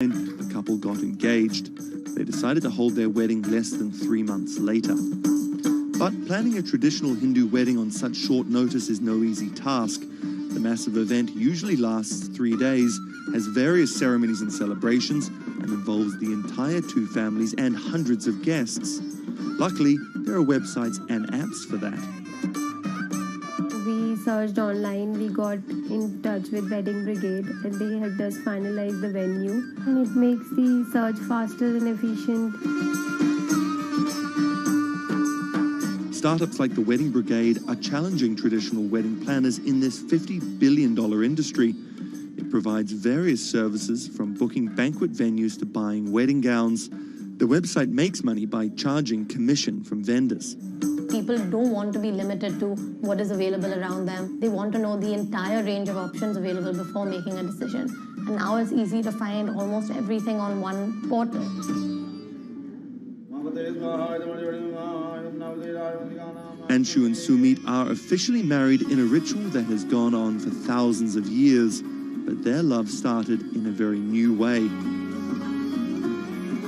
The couple got engaged. They decided to hold their wedding less than 3 months later. But planning a traditional Hindu wedding on such short notice is no easy task. The massive event usually lasts 3 days, has various ceremonies and celebrations, and involves the entire two families and hundreds of guests. Luckily, there are websites and apps for that. We searched online, we got in touch with Wedding Brigade, and they helped us finalize the venue. And it makes the search faster and efficient. Startups like the Wedding Brigade are challenging traditional wedding planners in this $50 billion industry. It provides various services from booking banquet venues to buying wedding gowns. The website makes money by charging commission from vendors. People don't want to be limited to what is available around them. They want to know the entire range of options available before making a decision. And now it's easy to find almost everything on one portal. Anshu and Sumit are officially married in a ritual that has gone on for thousands of years, but their love started in a very new way.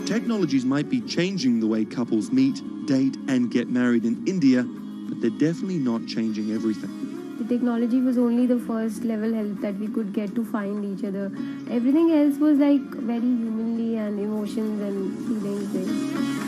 Technologies might be changing the way couples meet, date, and get married in India, but they're definitely not changing everything. The technology was only the first level help that we could get to find each other. Everything else was like very humanly and emotions and feelings based.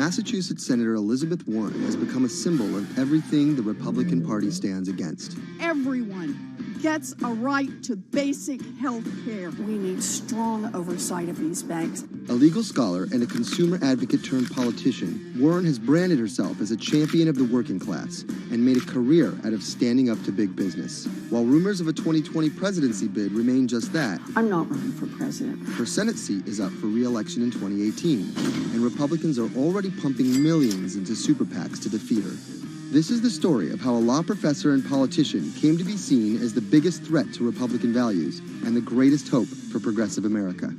Massachusetts Senator Elizabeth Warren has become a symbol of everything the Republican Party stands against. Everyone gets a right to basic health care. We need strong oversight of these banks. A legal scholar and a consumer advocate turned politician, Warren has branded herself as a champion of the working class and made a career out of standing up to big business. While rumors of a 2020 presidency bid remain just that, I'm not running for president. her Senate seat is up for re-election in 2018, and Republicans are already pumping millions into super PACs to defeat her. This is the story of how a law professor and politician came to be seen as the biggest threat to Republican values and the greatest hope for progressive America.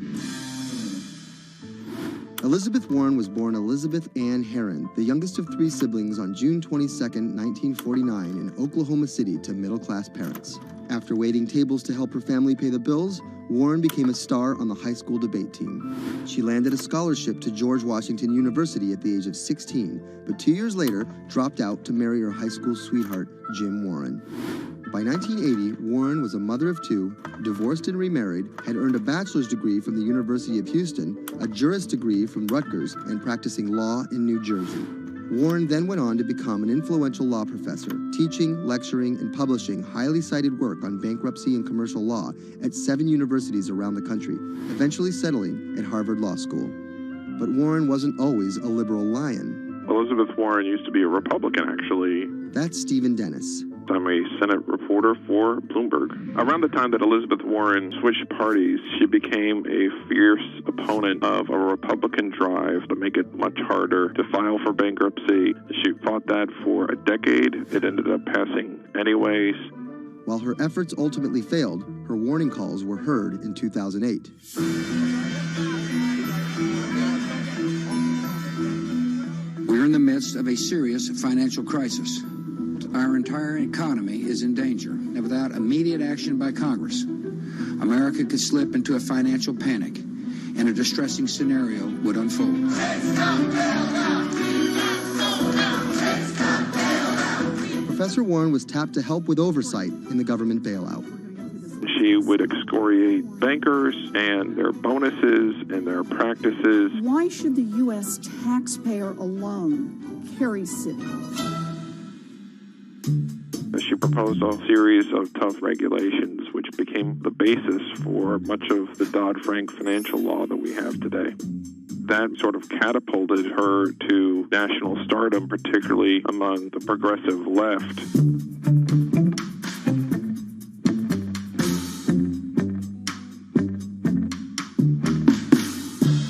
Elizabeth Warren was born Elizabeth Ann Herron, the youngest of three siblings, on June 22, 1949 in Oklahoma City to middle-class parents. After waiting tables to help her family pay the bills, Warren became a star on the high school debate team. She landed a scholarship to George Washington University at the age of 16, but 2 years later dropped out to marry her high school sweetheart, Jim Warren. By 1980, Warren was a mother of two, divorced and remarried, had earned a bachelor's degree from the University of Houston, a juris degree from Rutgers, and practicing law in New Jersey. Warren then went on to become an influential law professor, teaching, lecturing, and publishing highly cited work on bankruptcy and commercial law at 7 universities around the country, eventually settling at Harvard Law School. But Warren wasn't always a liberal lion. Elizabeth Warren used to be a Republican, actually. That's Stephen Dennis. I'm a Senate reporter for Bloomberg. Around the time that Elizabeth Warren switched parties, she became a fierce opponent of a Republican drive to make it much harder to file for bankruptcy. She fought that for a decade. It ended up passing anyways. While her efforts ultimately failed, her warning calls were heard in 2008. We're in the midst of a serious financial crisis. Our entire economy is in danger, and without immediate action by Congress, America could slip into a financial panic, and a distressing scenario would unfold. Professor Warren was tapped to help with oversight in the government bailout. She would excoriate bankers and their bonuses and their practices. Why should the U.S. taxpayer alone carry Citi? She proposed a series of tough regulations, which became the basis for much of the Dodd-Frank financial law that we have today. That sort of catapulted her to national stardom, particularly among the progressive left.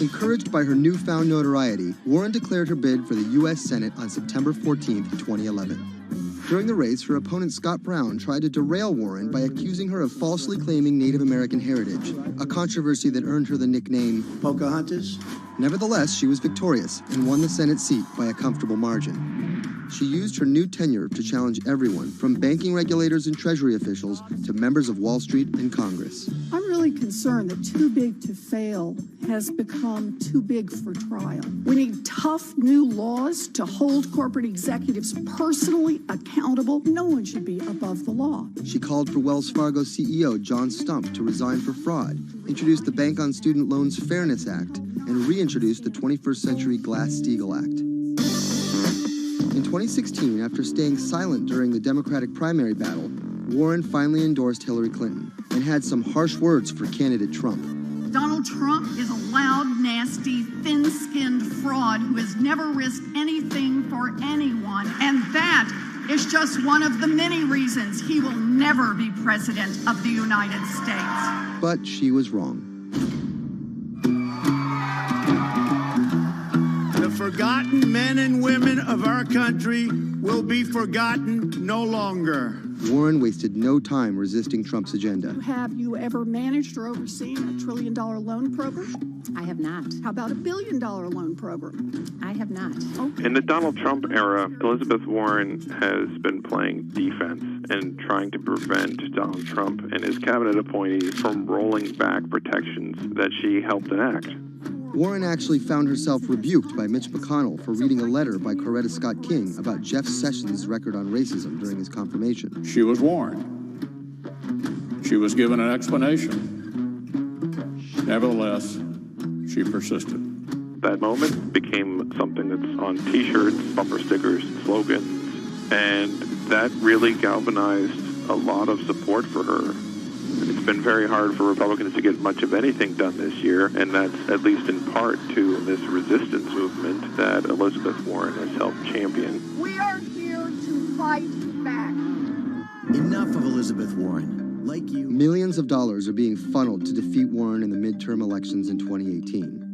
Encouraged by her newfound notoriety, Warren declared her bid for the U.S. Senate on September 14, 2011. During the race, her opponent Scott Brown tried to derail Warren by accusing her of falsely claiming Native American heritage, a controversy that earned her the nickname Pocahontas. Nevertheless, she was victorious and won the Senate seat by a comfortable margin. She used her new tenure to challenge everyone, from banking regulators and Treasury officials to members of Wall Street and Congress. I'm really concerned that too big to fail has become too big for trial. We need tough new laws to hold corporate executives personally accountable. No one should be above the law. She called for Wells Fargo CEO John Stump to resign for fraud, introduced the Bank on Student Loans Fairness Act, and reintroduced the 21st Century Glass-Steagall Act. In 2016, after staying silent during the Democratic primary battle, Warren finally endorsed Hillary Clinton and had some harsh words for candidate Trump. Donald Trump is a loud, nasty, thin-skinned fraud who has never risked anything for anyone, and that is just one of the many reasons he will never be president of the United States. But she was wrong. The forgotten men and women of our country will be forgotten no longer. Warren wasted no time resisting Trump's agenda. Have you ever managed or overseen a $1 trillion loan program? I have not. How about a $1 billion loan program? I have not. Okay. In the Donald Trump era, Elizabeth Warren has been playing defense and trying to prevent Donald Trump and his cabinet appointees from rolling back protections that she helped enact. Warren actually found herself rebuked by Mitch McConnell for reading a letter by Coretta Scott King about Jeff Sessions' record on racism during his confirmation. She was warned. She was given an explanation. Nevertheless, she persisted. that moment became something that's on T-shirts, bumper stickers, slogans, and that really galvanized a lot of support for her. It's been very hard for Republicans to get much of anything done this year, and that's at least in part to this resistance movement that Elizabeth Warren has helped champion. We are here to fight back. Enough of Elizabeth Warren. Like you, Millions of dollars are being funneled to defeat Warren in the midterm elections in 2018.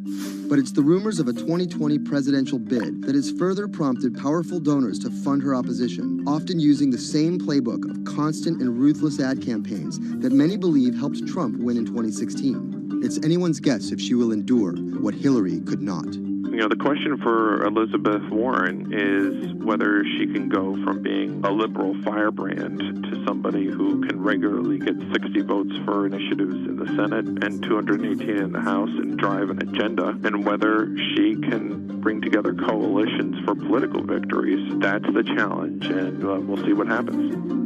But it's the rumors of a 2020 presidential bid that has further prompted powerful donors to fund her opposition, often using the same playbook of constant and ruthless ad campaigns that many believe helped Trump win in 2016. It's anyone's guess if she will endure what Hillary could not. You know, the question for Elizabeth Warren is whether she can go from being a liberal firebrand to somebody who can regularly get 60 votes for initiatives in the Senate and 218 in the House and drive an agenda, and whether she can bring together coalitions for political victories. That's the challenge, and we'll see what happens.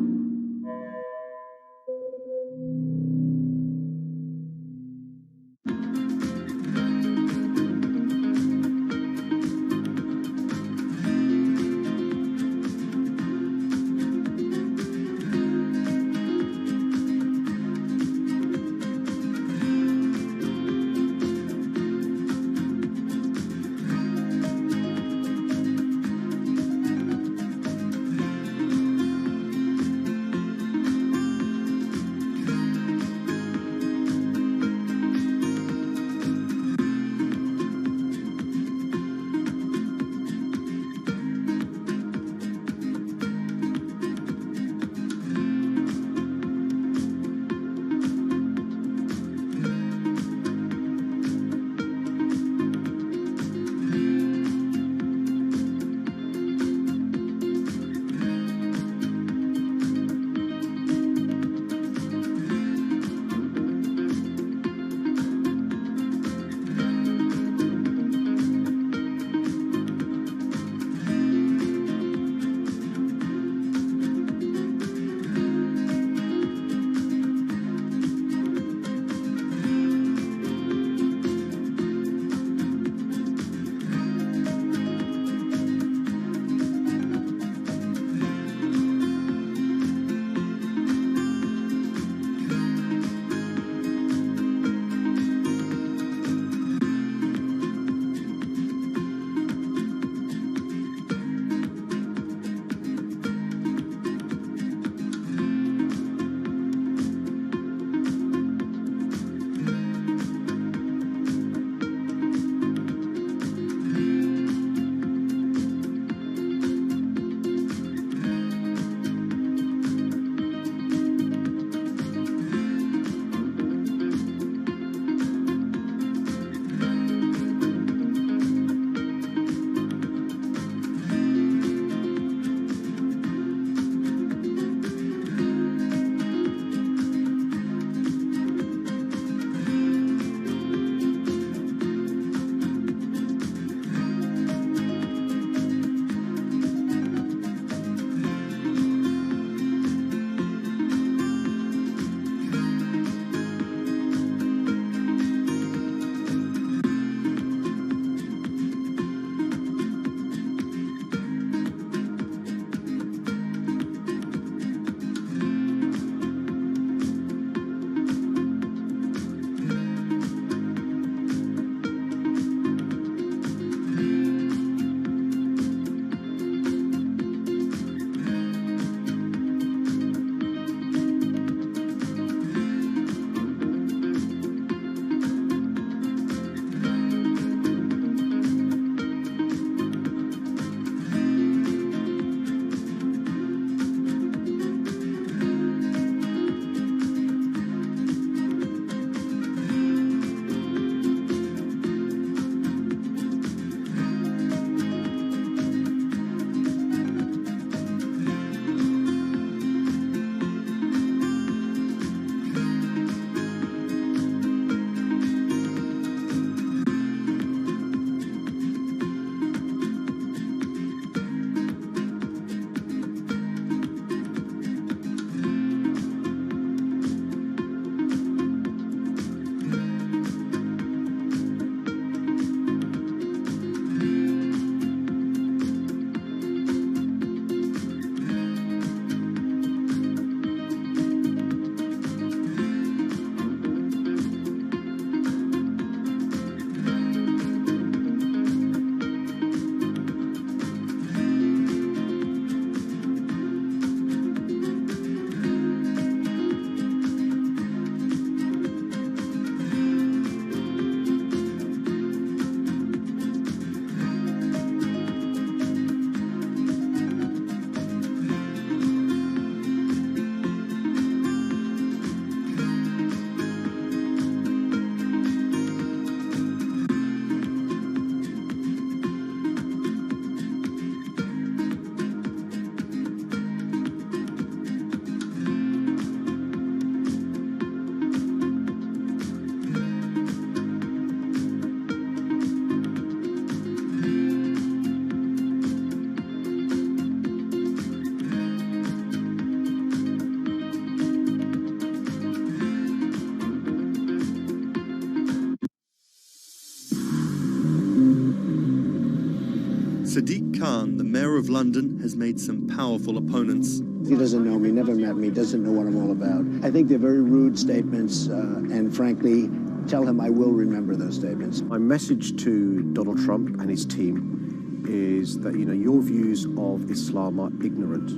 Sadiq Khan, the mayor of London, has made some powerful opponents. He doesn't know me, never met me, doesn't know what I'm all about. I think they're very rude statements, and frankly, tell him I will remember those statements. My message to Donald Trump and his team is that, your views of Islam are ignorant.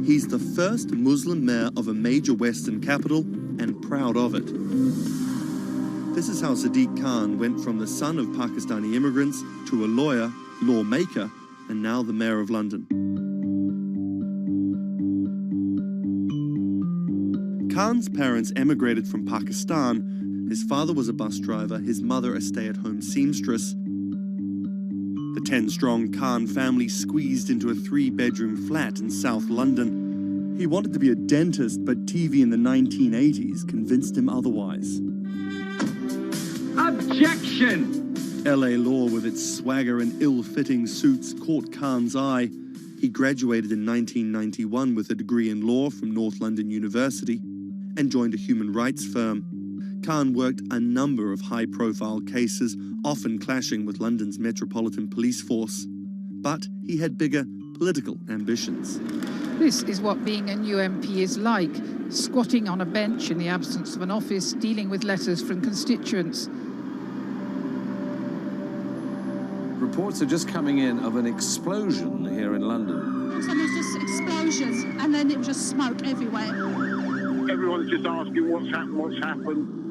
He's the first Muslim mayor of a major Western capital and proud of it. This is how Sadiq Khan went from the son of Pakistani immigrants to a lawyer, lawmaker, and now the mayor of London. Khan's parents emigrated from Pakistan. His father was a bus driver, his mother a stay-at-home seamstress. The 10-strong Khan family squeezed into a 3-bedroom flat in South London. He wanted to be a dentist, but TV in the 1980s convinced him otherwise. Objection! LA law, with its swagger and ill-fitting suits, caught Khan's eye. He graduated in 1991 with a degree in law from North London University and joined a human rights firm. Khan worked a number of high-profile cases, often clashing with London's Metropolitan Police Force. But he had bigger political ambitions. This is what being a new MP is like, squatting on a bench in the absence of an office, dealing with letters from constituents. Reports are just coming in of an explosion here in London. There was just explosions, and then it was just smoke everywhere. Everyone's just asking what's happened.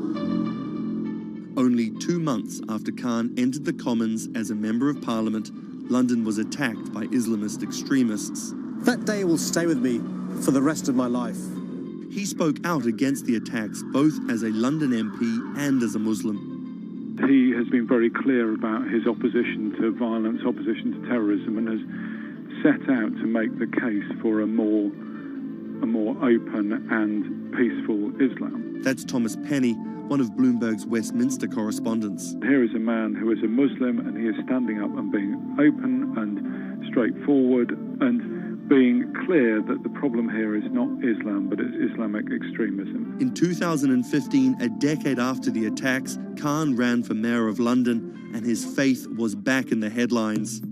Only 2 months after Khan entered the Commons as a Member of Parliament, London was attacked by Islamist extremists. That day will stay with me for the rest of my life. He spoke out against the attacks both as a London MP and as a Muslim. He has been very clear about his opposition to violence, opposition to terrorism, and has set out to make the case for a more open and peaceful Islam. That's Thomas Penny, one of Bloomberg's Westminster correspondents. Here is a man who is a Muslim, and he is standing up and being open and straightforward and being clear that the problem here is not Islam, but it's Islamic extremism. In 2015, a decade after the attacks, Khan ran for mayor of London, and his faith was back in the headlines.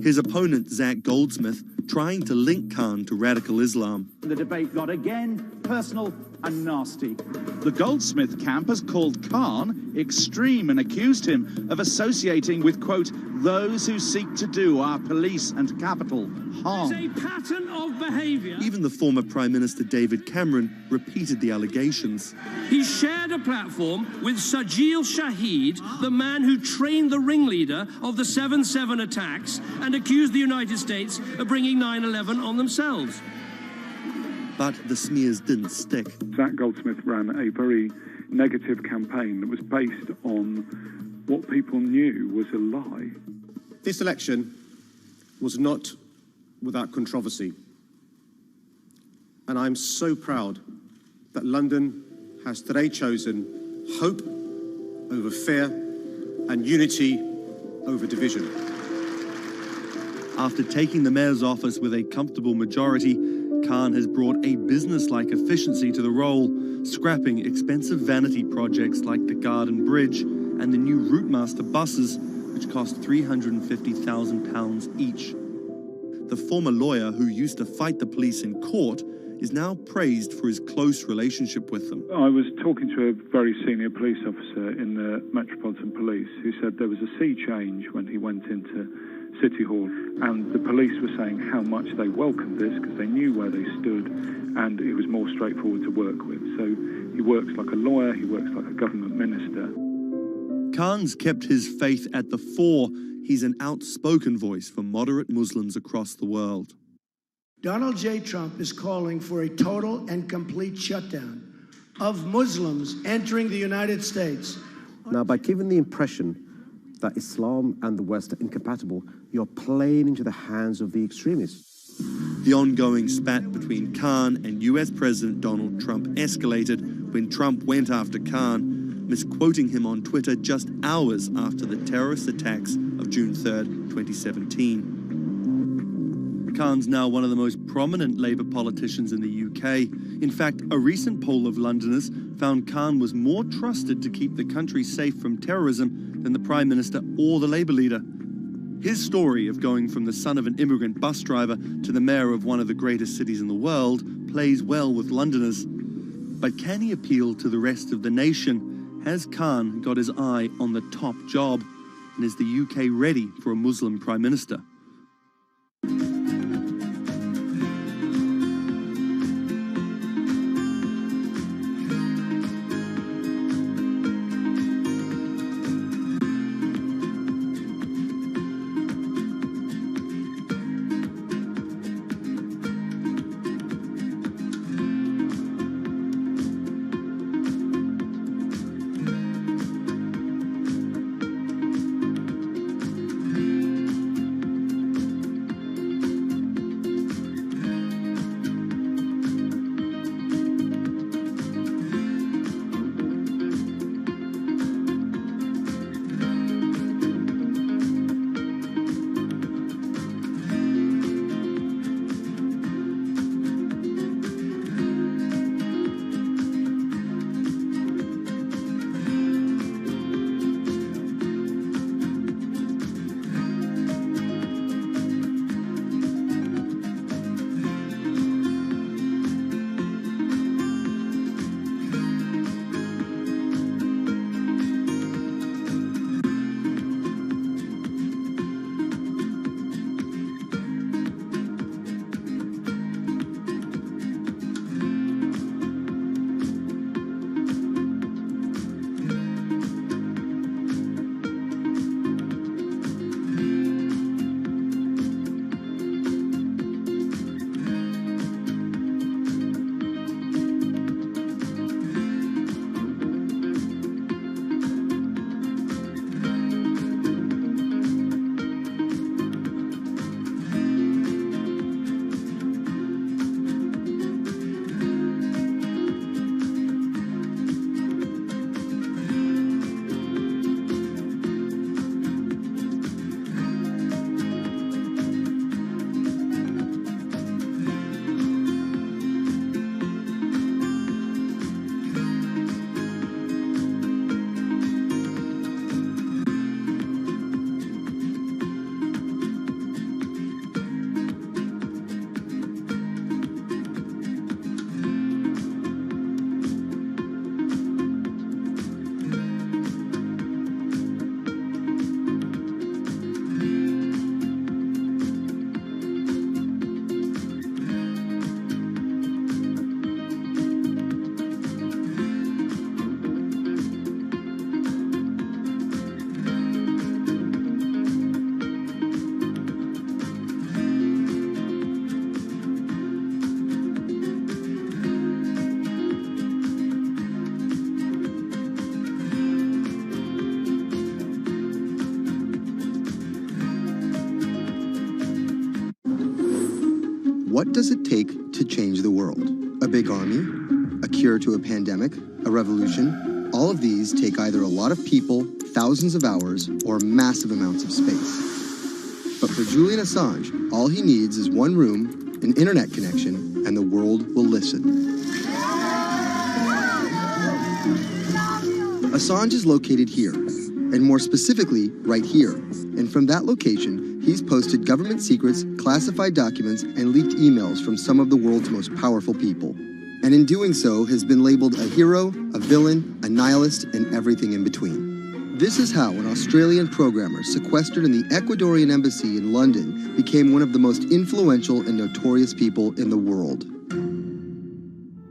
His opponent, Zach Goldsmith, trying to link Khan to radical Islam. The debate got again personal and nasty. The Goldsmith camp has called Khan extreme and accused him of associating with, quote, those who seek to do our police and capital harm. It's a pattern of behaviour. Even the former Prime Minister David Cameron repeated the allegations. He shared a platform with Sajil Shahid, the man who trained the ringleader of the 7/7 attacks and accused the United States of bringing 9/11 on themselves. But the smears didn't stick. Zach Goldsmith ran a very negative campaign that was based on what people knew was a lie. This election was not without controversy. And I'm so proud that London has today chosen hope over fear and unity over division. After taking the mayor's office with a comfortable majority, Khan has brought a business-like efficiency to the role, scrapping expensive vanity projects like the Garden Bridge and the new Routemaster buses, which cost £350,000 each. The former lawyer who used to fight the police in court is now praised for his close relationship with them. I was talking to a very senior police officer in the Metropolitan Police who said there was a sea change when he went into City Hall, and the police were saying how much they welcomed this because they knew where they stood and it was more straightforward to work with. So he works like a lawyer, he works like a government minister. Khan's kept his faith at the fore. He's an outspoken voice for moderate Muslims across the world. Donald J. Trump is calling for a total and complete shutdown of Muslims entering the United States. Now, by giving the impression that Islam and the West are incompatible, you're playing into the hands of the extremists. The ongoing spat between Khan and US President Donald Trump escalated when Trump went after Khan, misquoting him on Twitter just hours after the terrorist attacks of June 3rd, 2017. Khan's now one of the most prominent Labour politicians in the UK. In fact, a recent poll of Londoners found Khan was more trusted to keep the country safe from terrorism than the Prime Minister or the Labour leader. His story of going from the son of an immigrant bus driver to the mayor of one of the greatest cities in the world plays well with Londoners. But can he appeal to the rest of the nation? Has Khan got his eye on the top job? And is the UK ready for a Muslim Prime Minister? What does it take to change the world? A big army? A cure to a pandemic? A revolution? All of these take either a lot of people, thousands of hours, or massive amounts of space. But for Julian Assange, all he needs is one room, an internet connection, and the world will listen. Assange is located here, and more specifically, right here. And from that location, he's posted government secrets, classified documents, and leaked emails from some of the world's most powerful people. And in doing so, has been labeled a hero, a villain, a nihilist, and everything in between. This is how an Australian programmer sequestered in the Ecuadorian embassy in London became one of the most influential and notorious people in the world.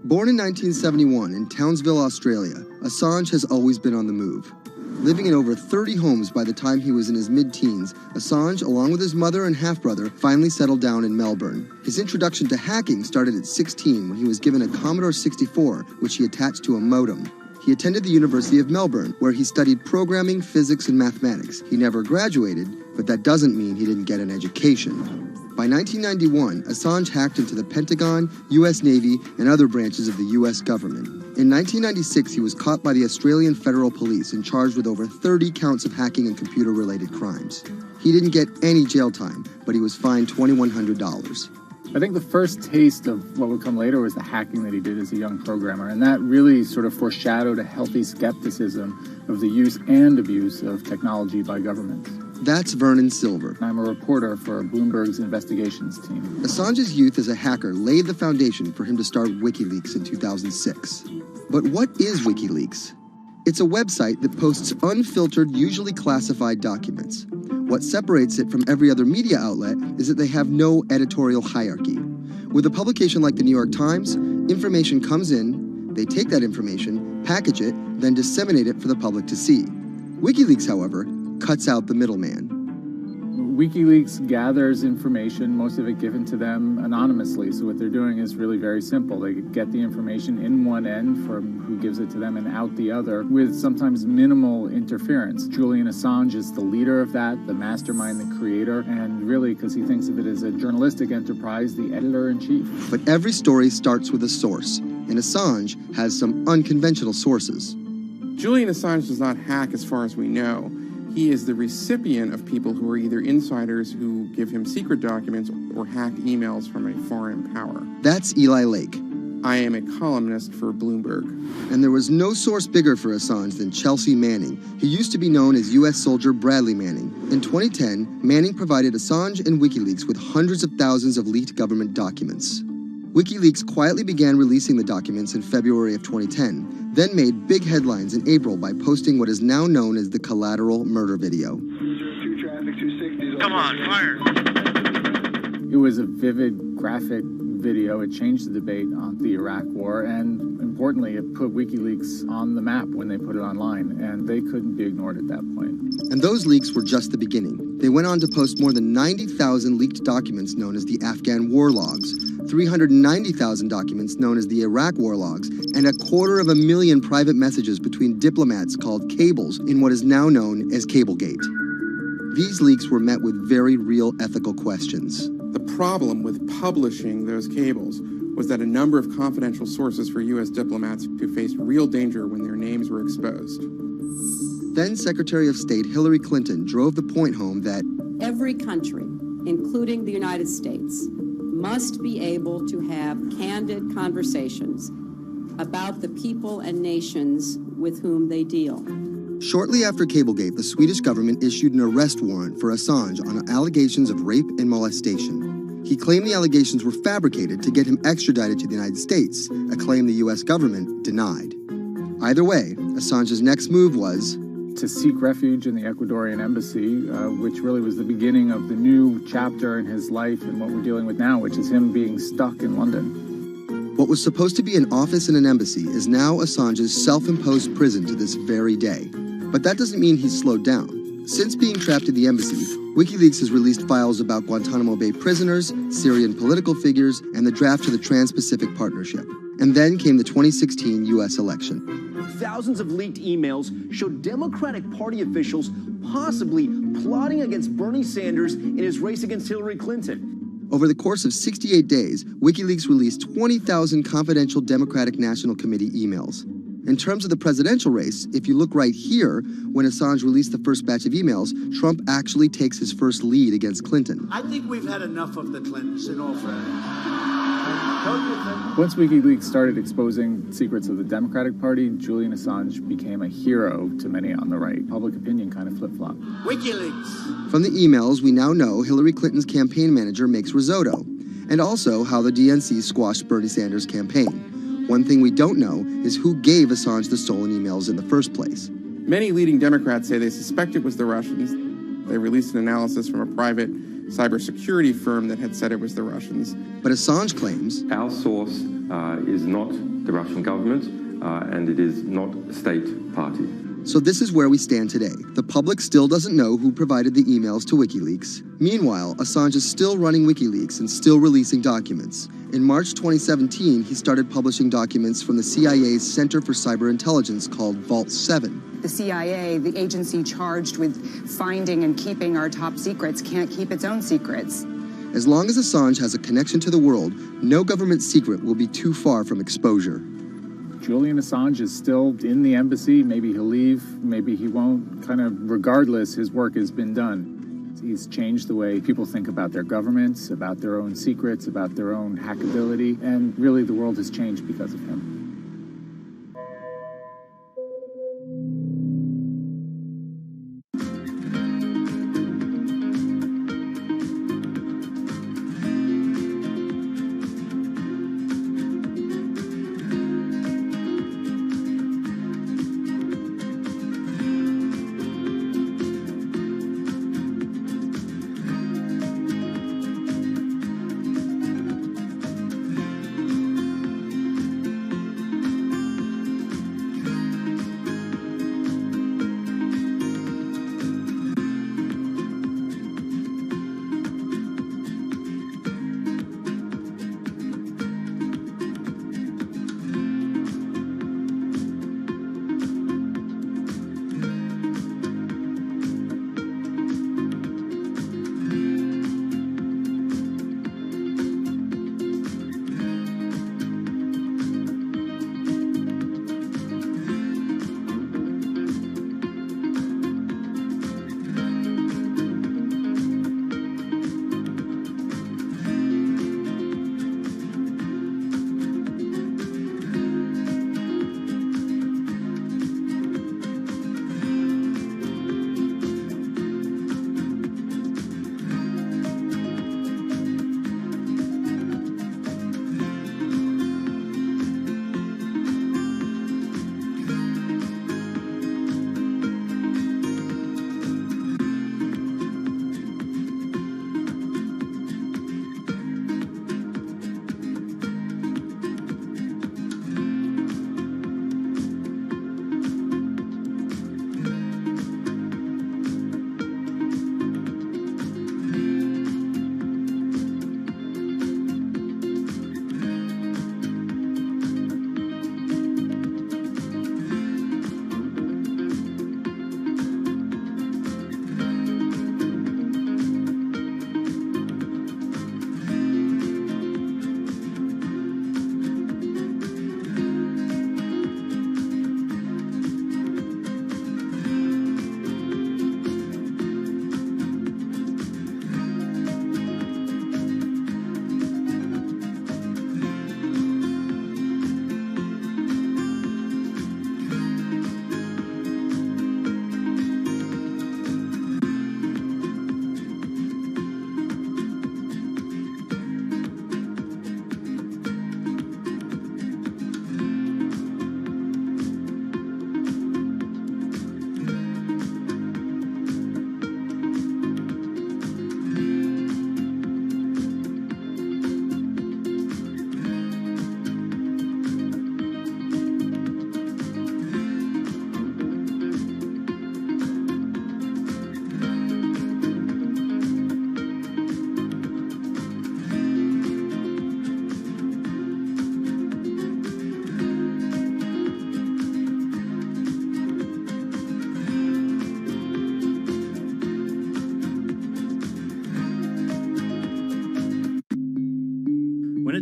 Born in 1971 in Townsville, Australia, Assange has always been on the move. Living in over 30 homes by the time he was in his mid-teens, Assange, along with his mother and half-brother, finally settled down in Melbourne. His introduction to hacking started at 16 when he was given a Commodore 64, which he attached to a modem. He attended the University of Melbourne, where he studied programming, physics, and mathematics. He never graduated, but that doesn't mean he didn't get an education. By 1991, Assange hacked into the Pentagon, U.S. Navy, and other branches of the U.S. government. In 1996, he was caught by the Australian Federal Police and charged with over 30 counts of hacking and computer-related crimes. He didn't get any jail time, but he was fined $2,100. I think the first taste of what would come later was the hacking that he did as a young programmer, and that really sort of foreshadowed a healthy skepticism of the use and abuse of technology by governments. That's Vernon Silver. I'm a reporter for Bloomberg's investigations team. Assange's youth as a hacker laid the foundation for him to start WikiLeaks in 2006. But what is WikiLeaks? It's a website that posts unfiltered, usually classified documents. What separates it from every other media outlet is that they have no editorial hierarchy. With a publication like the New York Times, information comes in, they take that information, package it, then disseminate it for the public to see. WikiLeaks, however, cuts out the middleman. WikiLeaks gathers information, most of it given to them anonymously. So what they're doing is really very simple. They get the information in one end from who gives it to them and out the other with sometimes minimal interference. Julian Assange is the leader of that, the mastermind, the creator, and really, because he thinks of it as a journalistic enterprise, the editor-in-chief. But every story starts with a source, and Assange has some unconventional sources. Julian Assange does not hack as far as we know. He is the recipient of people who are either insiders who give him secret documents or hacked emails from a foreign power. That's Eli Lake. I am a columnist for Bloomberg. And there was no source bigger for Assange than Chelsea Manning. He used to be known as U.S. soldier Bradley Manning. In 2010, Manning provided Assange and WikiLeaks with hundreds of thousands of leaked government documents. WikiLeaks quietly began releasing the documents in February of 2010, then made big headlines in April by posting what is now known as the collateral murder video. Come on, fire! It was a vivid, graphic video. It changed the debate on the Iraq War, and importantly, it put WikiLeaks on the map when they put it online, and they couldn't be ignored at that point. And those leaks were just the beginning. They went on to post more than 90,000 leaked documents known as the Afghan war logs, 390,000 documents known as the Iraq war logs, and 250,000 private messages between diplomats called cables in what is now known as Cablegate. These leaks were met with very real ethical questions. The problem with publishing those cables was that a number of confidential sources for U.S. diplomats who faced real danger when their names were exposed. Then Secretary of State Hillary Clinton drove the point home that every country, including the United States, must be able to have candid conversations about the people and nations with whom they deal. Shortly after Cablegate, the Swedish government issued an arrest warrant for Assange on allegations of rape and molestation. He claimed the allegations were fabricated to get him extradited to the United States, a claim the U.S. government denied. Either way, Assange's next move was to seek refuge in the Ecuadorian embassy, which really was the beginning of the new chapter in his life and what we're dealing with now, which is him being stuck in London. What was supposed to be an office in an embassy is now Assange's self-imposed prison to this very day. But that doesn't mean he's slowed down. Since being trapped at the embassy, WikiLeaks has released files about Guantanamo Bay prisoners, Syrian political figures, and the draft to the Trans-Pacific Partnership. And then came the 2016 U.S. election. Thousands of leaked emails showed Democratic Party officials possibly plotting against Bernie Sanders in his race against Hillary Clinton. Over the course of 68 days, WikiLeaks released 20,000 confidential Democratic National Committee emails. In terms of the presidential race, if you look right here, when Assange released the first batch of emails, Trump actually takes his first lead against Clinton. I think we've had enough of the Clintons, in all fairness. Once WikiLeaks started exposing secrets of the Democratic Party, Julian Assange became a hero to many on the right. Public opinion kind of flip-flopped. WikiLeaks. From the emails, we now know Hillary Clinton's campaign manager makes risotto, and also how the DNC squashed Bernie Sanders' campaign. One thing we don't know is who gave Assange the stolen emails in the first place. Many leading Democrats say they suspect it was the Russians. They released an analysis from a private cybersecurity firm that had said it was the Russians. But Assange claims our source is not the Russian government, and it is not a state party. So this is where we stand today. The public still doesn't know who provided the emails to WikiLeaks. Meanwhile, Assange is still running WikiLeaks and still releasing documents. In March 2017, he started publishing documents from the CIA's Center for Cyber Intelligence called Vault 7. The CIA, the agency charged with finding and keeping our top secrets, can't keep its own secrets. As long as Assange has a connection to the world, no government secret will be too far from exposure. Julian Assange is still in the embassy. Maybe he'll leave, maybe he won't. Kind of regardless, his work has been done. He's changed the way people think about their governments, about their own secrets, about their own hackability, and really the world has changed because of him.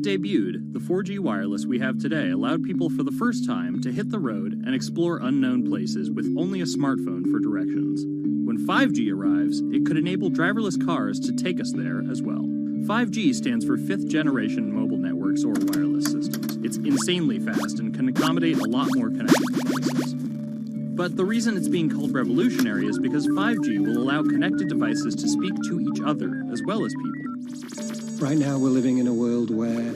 it debuted, the 4G wireless we have today allowed people for the first time to hit the road and explore unknown places with only a smartphone for directions. When 5G arrives, it could enable driverless cars to take us there as well. 5G stands for 5th generation mobile networks or wireless systems. It's insanely fast and can accommodate a lot more connected devices. But the reason it's being called revolutionary is because 5G will allow connected devices to speak to each other as well as people. Right now we're living in a world where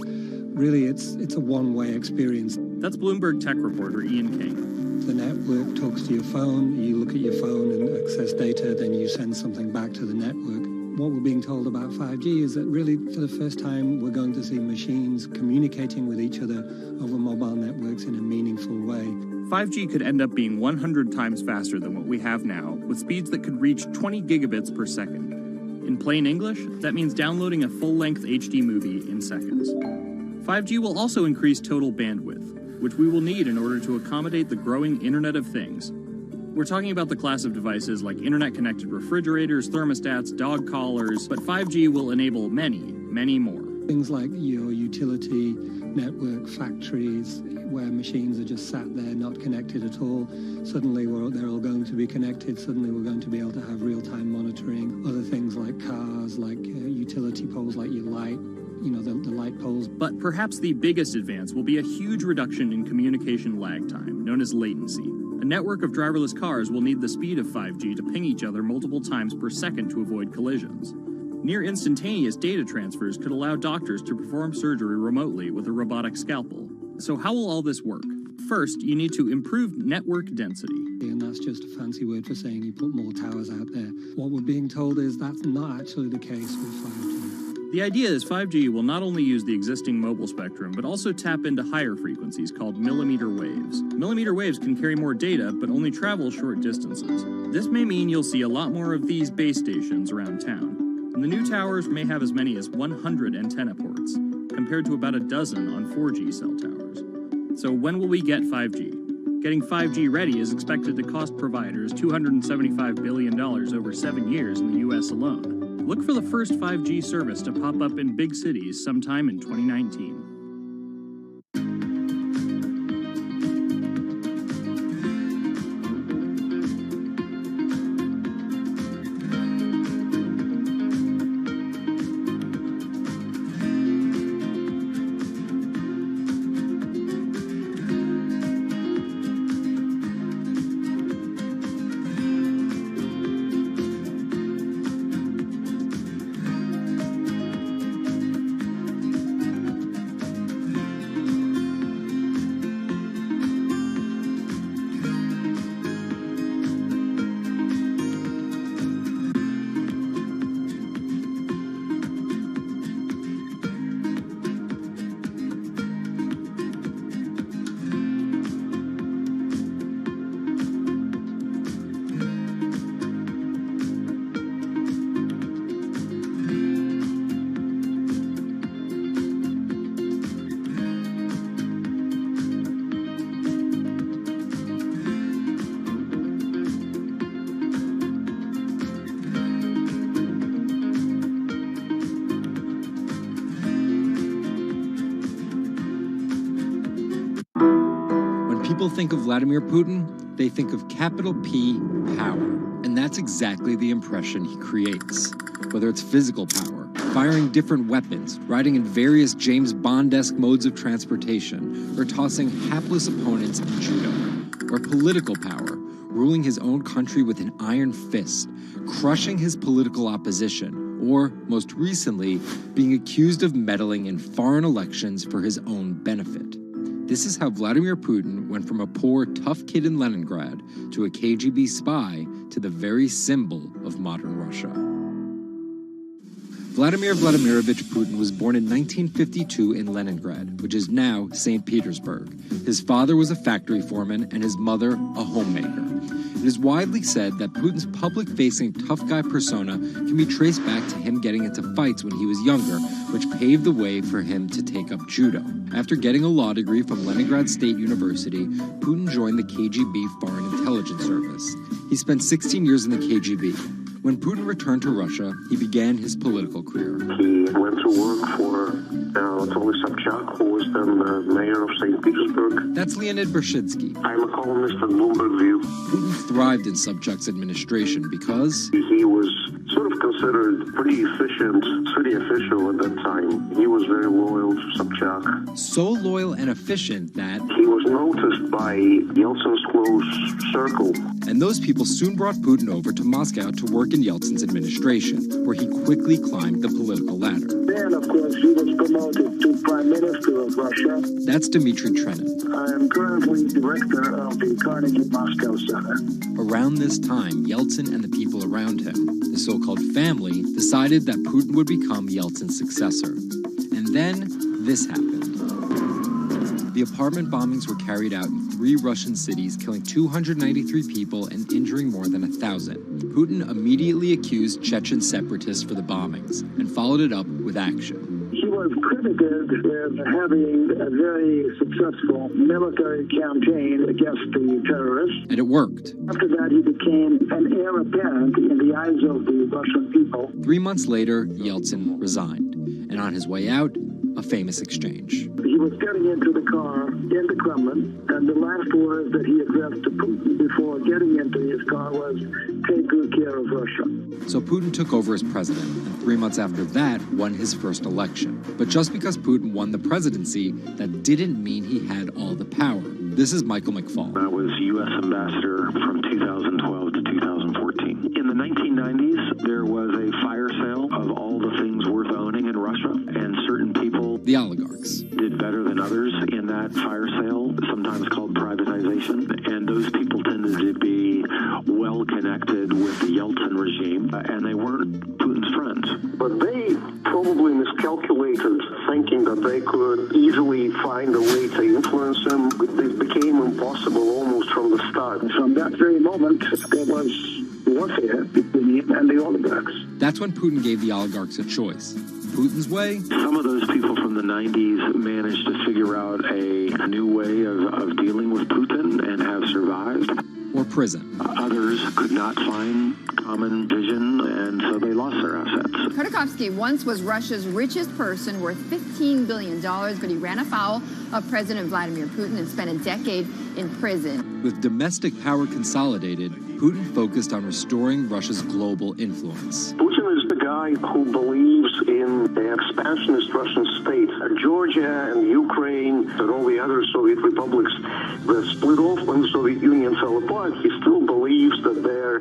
really it's a one-way experience. That's Bloomberg tech reporter Ian King. The network talks to your phone, you look at your phone and access data, then you send something back to the network. What we're being told about 5G is that really for the first time we're going to see machines communicating with each other over mobile networks in a meaningful way. 5G could end up being 100 times faster than what we have now, with speeds that could reach 20 gigabits per second. In plain English, that means downloading a full-length HD movie in seconds. 5G will also increase total bandwidth, which we will need in order to accommodate the growing Internet of Things. We're talking about the class of devices like internet-connected refrigerators, thermostats, dog collars, but 5G will enable many, many more. Things like your utility network, factories, where machines are just sat there not connected at all. Suddenly they're all going to be connected. Suddenly we're going to be able to have real-time monitoring. Other things like cars, like utility poles, like your light, the light poles. But perhaps the biggest advance will be a huge reduction in communication lag time, known as latency. A network of driverless cars will need the speed of 5G to ping each other multiple times per second to avoid collisions. Near instantaneous data transfers could allow doctors to perform surgery remotely with a robotic scalpel. So how will all this work? First, you need to improve network density. And that's just a fancy word for saying you put more towers out there. What we're being told is that's not actually the case with 5G. The idea is 5G will not only use the existing mobile spectrum, but also tap into higher frequencies called millimeter waves. Millimeter waves can carry more data, but only travel short distances. This may mean you'll see a lot more of these base stations around town. And the new towers may have as many as 100 antenna ports, compared to about a dozen on 4G cell towers. So when will we get 5G? Getting 5G ready is expected to cost providers $275 billion over 7 years in the US alone. Look for the first 5G service to pop up in big cities sometime in 2019. People think of Vladimir Putin, they think of capital P, power. And that's exactly the impression he creates. Whether it's physical power, firing different weapons, riding in various James Bond-esque modes of transportation, or tossing hapless opponents in judo. Or political power, ruling his own country with an iron fist, crushing his political opposition, or, most recently, being accused of meddling in foreign elections for his own benefit. This is how Vladimir Putin went from a poor, tough kid in Leningrad to a KGB spy to the very symbol of modern Russia. Vladimir Vladimirovich Putin was born in 1952 in Leningrad, which is now St. Petersburg. His father was a factory foreman and his mother a homemaker. It is widely said that Putin's public-facing tough guy persona can be traced back to him getting into fights when he was younger, which paved the way for him to take up judo. After getting a law degree from Leningrad State University, Putin joined the KGB Foreign Intelligence Service. He spent 16 years in the KGB. When Putin returned to Russia, he began his political career. He went to work for Anatoly Sobchak, who was then the mayor of St. Petersburg. That's Leonid Brzezinski. I'm a columnist at Bloomberg View. Putin thrived in Sobchak's administration because he was sort of considered pretty efficient city official at that time. He was very loyal to Sobchak. So loyal and efficient that he was noticed by Yeltsin's close circle. And those people soon brought Putin over to Moscow to work in Yeltsin's administration, where he quickly climbed the political ladder. Then, of course, he was promoted to Prime Minister of Russia. That's Dmitry Trenin. I am currently director of the Carnegie Moscow Center. Around this time, Yeltsin and the people around him, the so-called family, decided that Putin would become Yeltsin's successor. And then this happened. The apartment bombings were carried out in 3 Russian cities, killing 293 people and injuring more than 1,000. Putin immediately accused Chechen separatists for the bombings and followed it up with action. He was credited with having a very successful military campaign against the terrorists. And it worked. After that, he became an heir apparent in the eyes of the Russian people. 3 months later, Yeltsin resigned. And on his way out, a famous exchange. He was getting into the car in the Kremlin, and the last words that he addressed to Putin before getting into his car was, "Take good care of Russia." So Putin took over as president, and 3 months after that, won his first election. But just because Putin won the presidency, that didn't mean he had all the power. This is Michael McFaul. I was U.S. ambassador from 2012 to 2014. In the 1990s, there was a fire sale of all the things worth owning in Russia, and certain people, the oligarchs, did better than others in that fire sale, sometimes called privatization, and those people tended to be well connected with the Yeltsin regime, and they weren't Putin's friends. But they probably miscalculated, thinking that they could easily find a way to influence him. It became impossible almost from the start. From that very moment, there was warfare between him and the oligarchs. That's when Putin gave the oligarchs a choice. Putin's way? Some of those people from the 90s managed to figure out a new way of dealing with Putin and have survived. Or prison. Others could not find common vision, and so they lost their assets. Khodorkovsky once was Russia's richest person, worth $15 billion, but he ran afoul of President Vladimir Putin and spent a decade in prison. With domestic power consolidated, Putin focused on restoring Russia's global influence. Putin is the guy who believes in the expansionist Russian state. Georgia and Ukraine and all the other Soviet republics that split off when the Soviet Union fell apart, he still believes that they're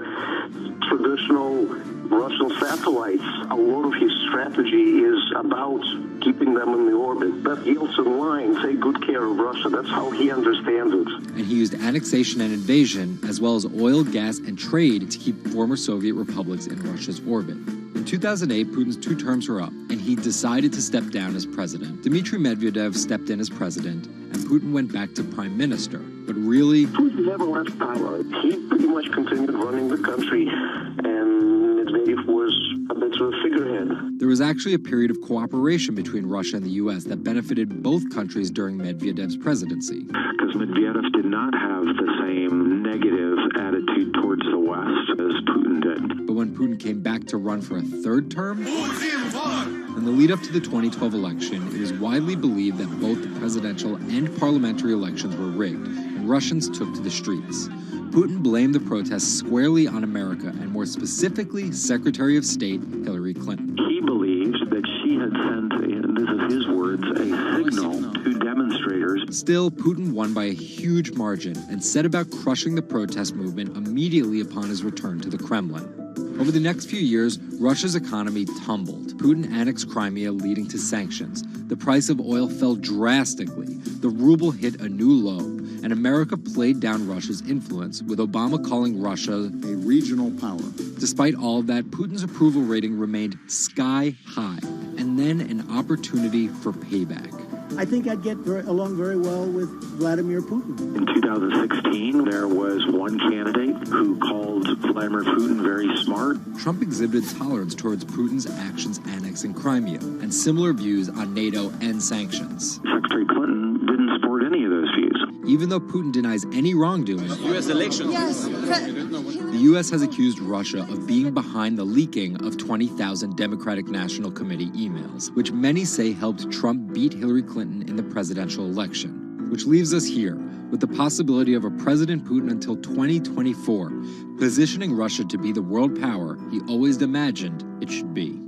traditional Russian satellites. A lot of his strategy is about keeping them in the orbit. That Yeltsin line, take good care of Russia, that's how he understands it. And he used annexation and invasion, as well as oil, gas, and trade to keep former Soviet republics in Russia's orbit. In 2008, Putin's 2 terms were up, and he decided to step down as president. Dmitry Medvedev stepped in as president, and Putin went back to prime minister. But really, Putin never left power. He pretty much continued running the country, and Medvedev was a bit of a figurehead. There was actually a period of cooperation between Russia and the U.S. that benefited both countries during Medvedev's presidency. Because Medvedev did not have the same negative attitude towards the West as Putin did. But when Putin came back to run for a 3rd term, in the lead up to the 2012 election, it was widely believed that both the presidential and parliamentary elections were rigged, and Russians took to the streets. Putin blamed the protests squarely on America, and more specifically, Secretary of State Hillary Clinton. He believed that she had sent, and this is his words, a signal to demonstrators. Still, Putin won by a huge margin and set about crushing the protest movement immediately upon his return to the Kremlin. Over the next few years, Russia's economy tumbled. Putin annexed Crimea, leading to sanctions. The price of oil fell drastically. The ruble hit a new low, and America played down Russia's influence, with Obama calling Russia a regional power. Despite all of that, Putin's approval rating remained sky high, and then an opportunity for payback. I think I'd get along very well with Vladimir Putin. In 2016, there was one candidate who called Vladimir Putin very smart. Trump exhibited tolerance towards Putin's actions annexing Crimea, and similar views on NATO and sanctions. Secretary Clinton didn't support any of those views. Even though Putin denies any wrongdoing, U.S. elections. Yes. the U.S. has accused Russia of being behind the leaking of 20,000 Democratic National Committee emails, which many say helped Trump beat Hillary Clinton in the presidential election. Which leaves us here, with the possibility of a President Putin until 2024, positioning Russia to be the world power he always imagined it should be.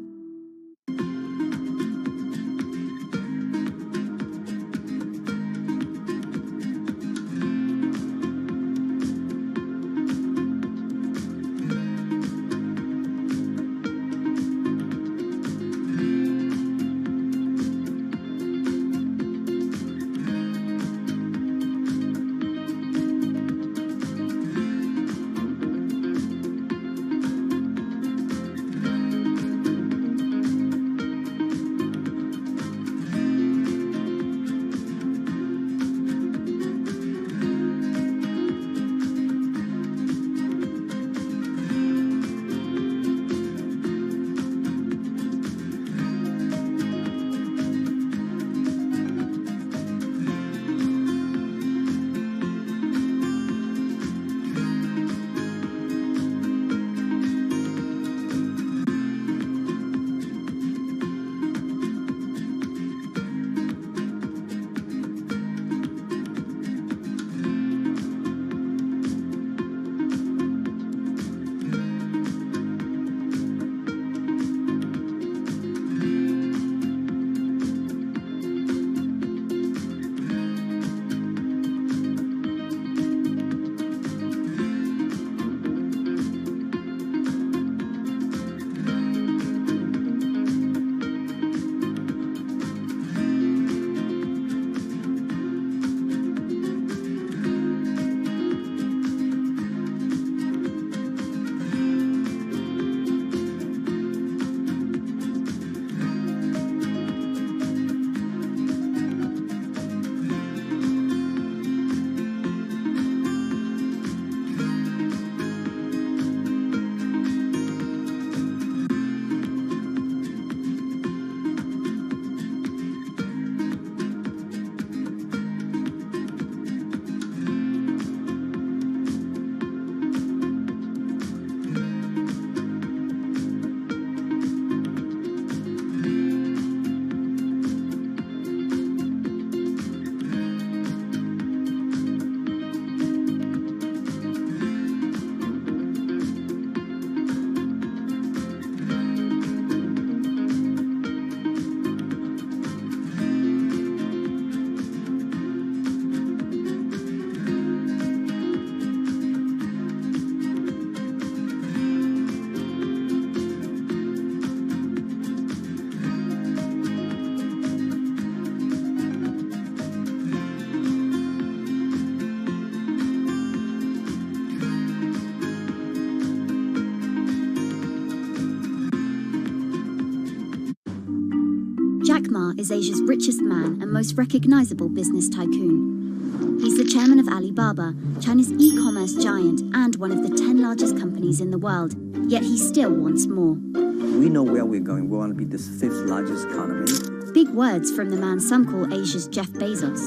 Jack Ma is Asia's richest man and most recognizable business tycoon. He's the chairman of Alibaba, China's e-commerce giant and one of the 10 largest companies in the world. Yet he still wants more. We know where we're going. We want to be the 5th largest economy. Big words from the man some call Asia's Jeff Bezos.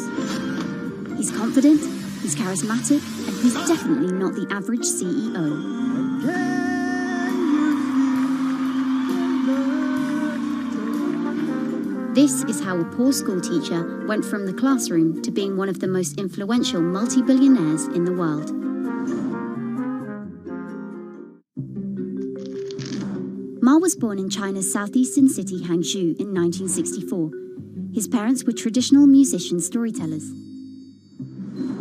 He's confident, he's charismatic, and he's definitely not the average CEO. This is how a poor school teacher went from the classroom to being one of the most influential multi-billionaires in the world. Ma was born in China's southeastern city Hangzhou in 1964. His parents were traditional musician storytellers.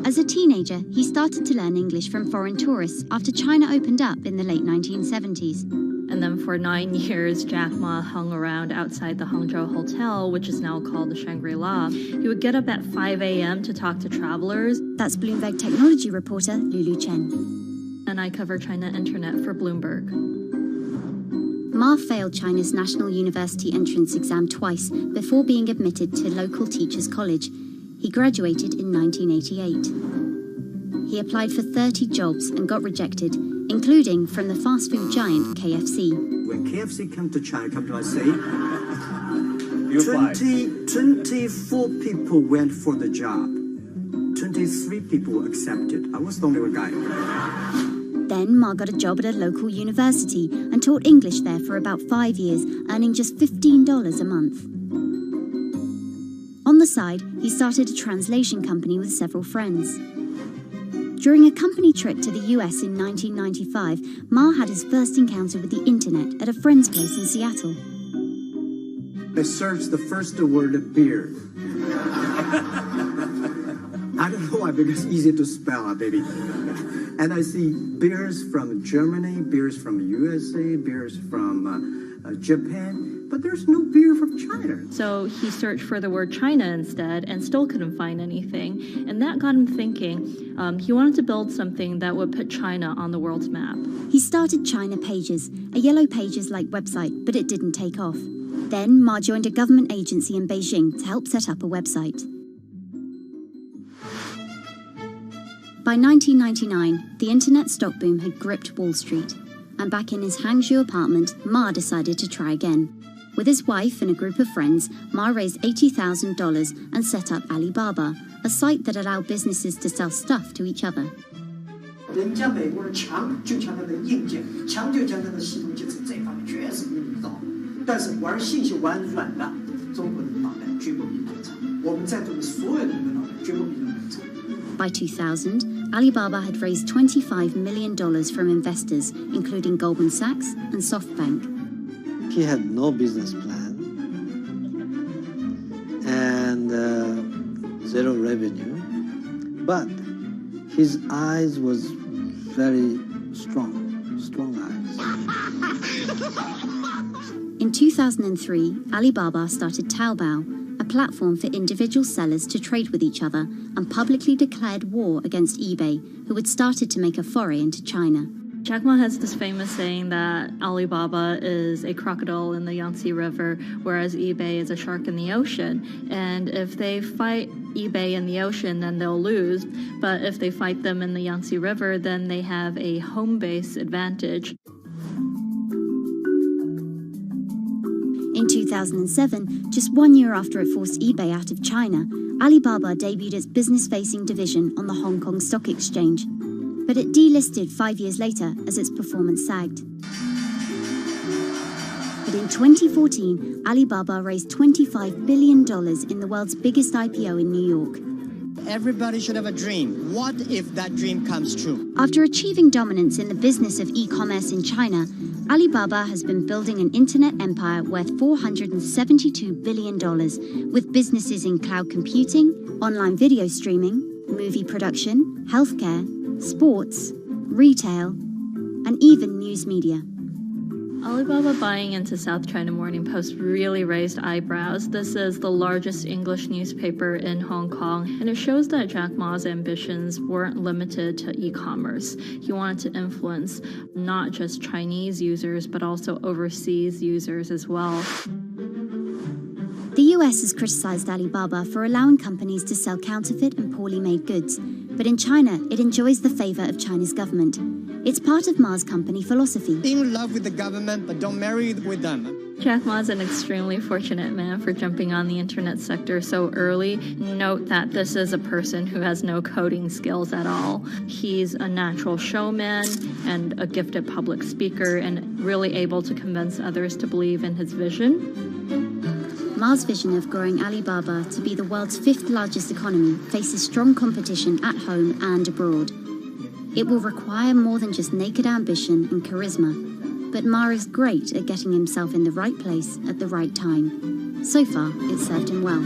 As a teenager, he started to learn English from foreign tourists after China opened up in the late 1970s. And then for 9 years, Jack Ma hung around outside the Hangzhou Hotel, which is now called the Shangri-La. He would get up at 5 a.m. to talk to travelers. That's Bloomberg technology reporter Lulu Chen. And I cover China Internet for Bloomberg. Ma failed China's National University entrance exam twice before being admitted to local teachers' college. He graduated in 1988. He applied for 30 jobs and got rejected, including from the fast food giant KFC. When KFC came to China, come to I say, 24 people went for the job. 24 only 3 people accepted. I was the only guy. Then Ma got a job at a local university and taught English there for about 5 years, earning just $15 a month. On the side, he started a translation company with several friends. During a company trip to the US in 1995, Ma had his first encounter with the internet at a friend's place in Seattle. I searched the first word, beer. I don't know why, because it's easy to spell, baby. And I see beers from Germany, beers from USA, beers from Japan, but there's no beer from China. So he searched for the word China instead and still couldn't find anything. And that got him thinking. He wanted to build something that would put China on the world's map. He started China Pages, a Yellow Pages-like website, but it didn't take off. Then Ma joined a government agency in Beijing to help set up a website. By 1999, the internet stock boom had gripped Wall Street, and back in his Hangzhou apartment, Ma decided to try again. With his wife and a group of friends, Ma raised $80,000 and set up Alibaba, a site that allowed businesses to sell stuff to each other. 人家美国人强就强它的硬件，强就强它的系统建设，这方面确实比你高。但是玩信息玩软了，中国人的脑袋绝不比你长。我们在座的所有人的脑袋绝不比你长。By 2000, Alibaba had raised $25 million from investors, including Goldman Sachs and SoftBank. He had no business plan and zero revenue, but his eyes was very strong eyes. In 2003, Alibaba started Taobao, a platform for individual sellers to trade with each other, and publicly declared war against eBay, who had started to make a foray into China. Jack Ma has this famous saying that Alibaba is a crocodile in the Yangtze River, whereas eBay is a shark in the ocean. And if they fight eBay in the ocean, then they'll lose. But if they fight them in the Yangtze River, then they have a home base advantage. In 2007, just 1 year after it forced eBay out of China, Alibaba debuted its business-facing division on the Hong Kong Stock Exchange. But it delisted 5 years later as its performance sagged. But in 2014, Alibaba raised $25 billion in the world's biggest IPO in New York. Everybody should have a dream. What if that dream comes true? After achieving dominance in the business of e-commerce in China, Alibaba has been building an internet empire worth $472 billion, with businesses in cloud computing, online video streaming, movie production, healthcare, sports, retail, and even news media. Alibaba buying into South China Morning Post really raised eyebrows. This is the largest English newspaper in Hong Kong, and it shows that Jack Ma's ambitions weren't limited to e-commerce. He wanted to influence not just Chinese users, but also overseas users as well. The US has criticized Alibaba for allowing companies to sell counterfeit and poorly made goods, but in China, it enjoys the favor of China's government. It's part of Ma's company philosophy. In love with the government, but don't marry with them. Jack Ma is an extremely fortunate man for jumping on the internet sector so early. Note that this is a person who has no coding skills at all. He's a natural showman and a gifted public speaker and really able to convince others to believe in his vision. Ma's vision of growing Alibaba to be the world's 5th largest economy faces strong competition at home and abroad. It will require more than just naked ambition and charisma, but Ma is great at getting himself in the right place at the right time. So far, it's served him well.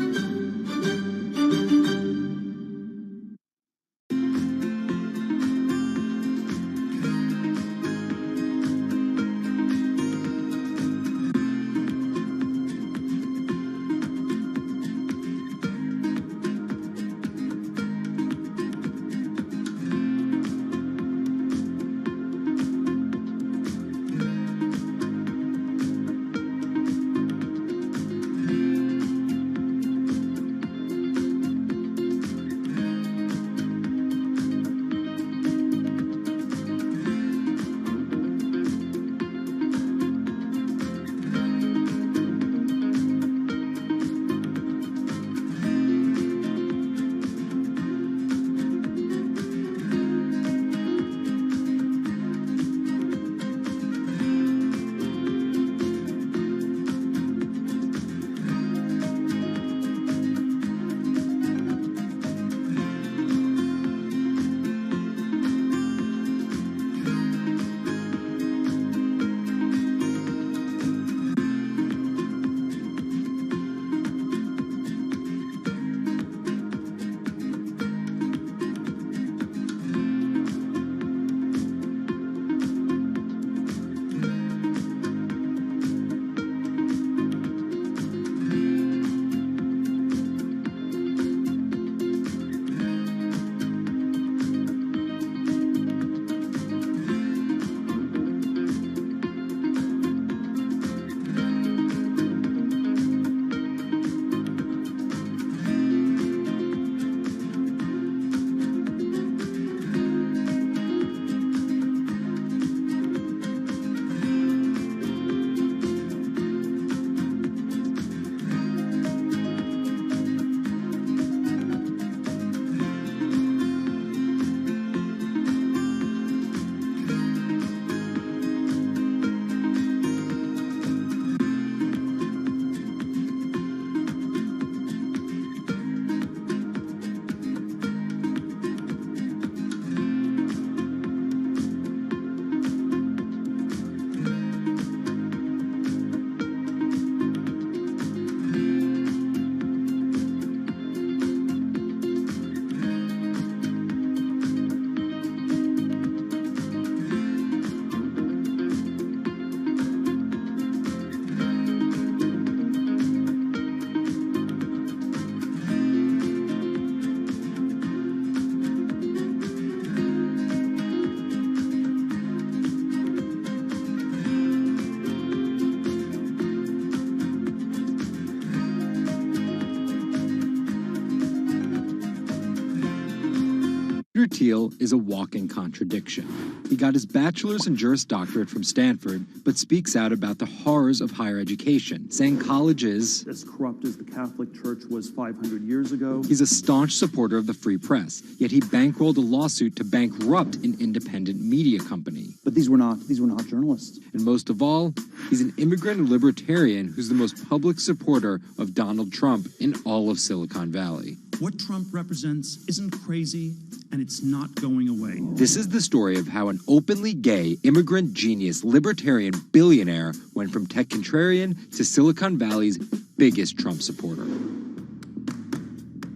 Peter Thiel is a walking contradiction. He got his bachelor's and Juris Doctorate from Stanford, but speaks out about the horrors of higher education, saying college is as corrupt as the Catholic Church was 500 years ago. He's a staunch supporter of the free press, yet he bankrolled a lawsuit to bankrupt an independent media company. But these were not journalists. And most of all, he's an immigrant libertarian who's the most public supporter of Donald Trump in all of Silicon Valley. What Trump represents isn't crazy, and it's not going away. This is the story of how an openly gay, immigrant genius, libertarian billionaire went from tech contrarian to Silicon Valley's biggest Trump supporter.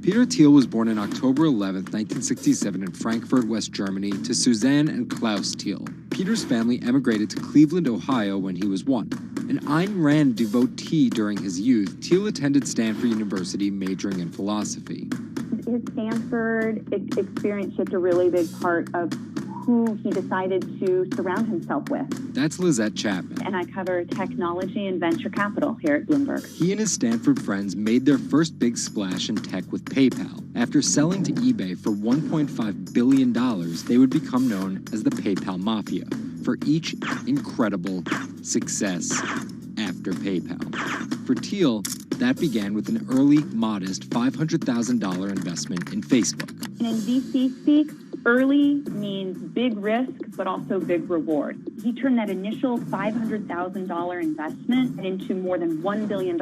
Peter Thiel was born on October 11, 1967 in Frankfurt, West Germany, to Suzanne and Klaus Thiel. Peter's family emigrated to Cleveland, Ohio when he was 1. An Ayn Rand devotee during his youth, Thiel attended Stanford University majoring in philosophy. His Stanford experience shaped a really big part of who he decided to surround himself with. That's Lizette Chapman. And I cover technology and venture capital here at Bloomberg. He and his Stanford friends made their first big splash in tech with PayPal. After selling to eBay for $1.5 billion, they would become known as the PayPal Mafia for each incredible success after PayPal. For Thiel, that began with an early, modest $500,000 investment in Facebook. And in VC speak, early means big risk, but also big reward. He turned that initial $500,000 investment into more than $1 billion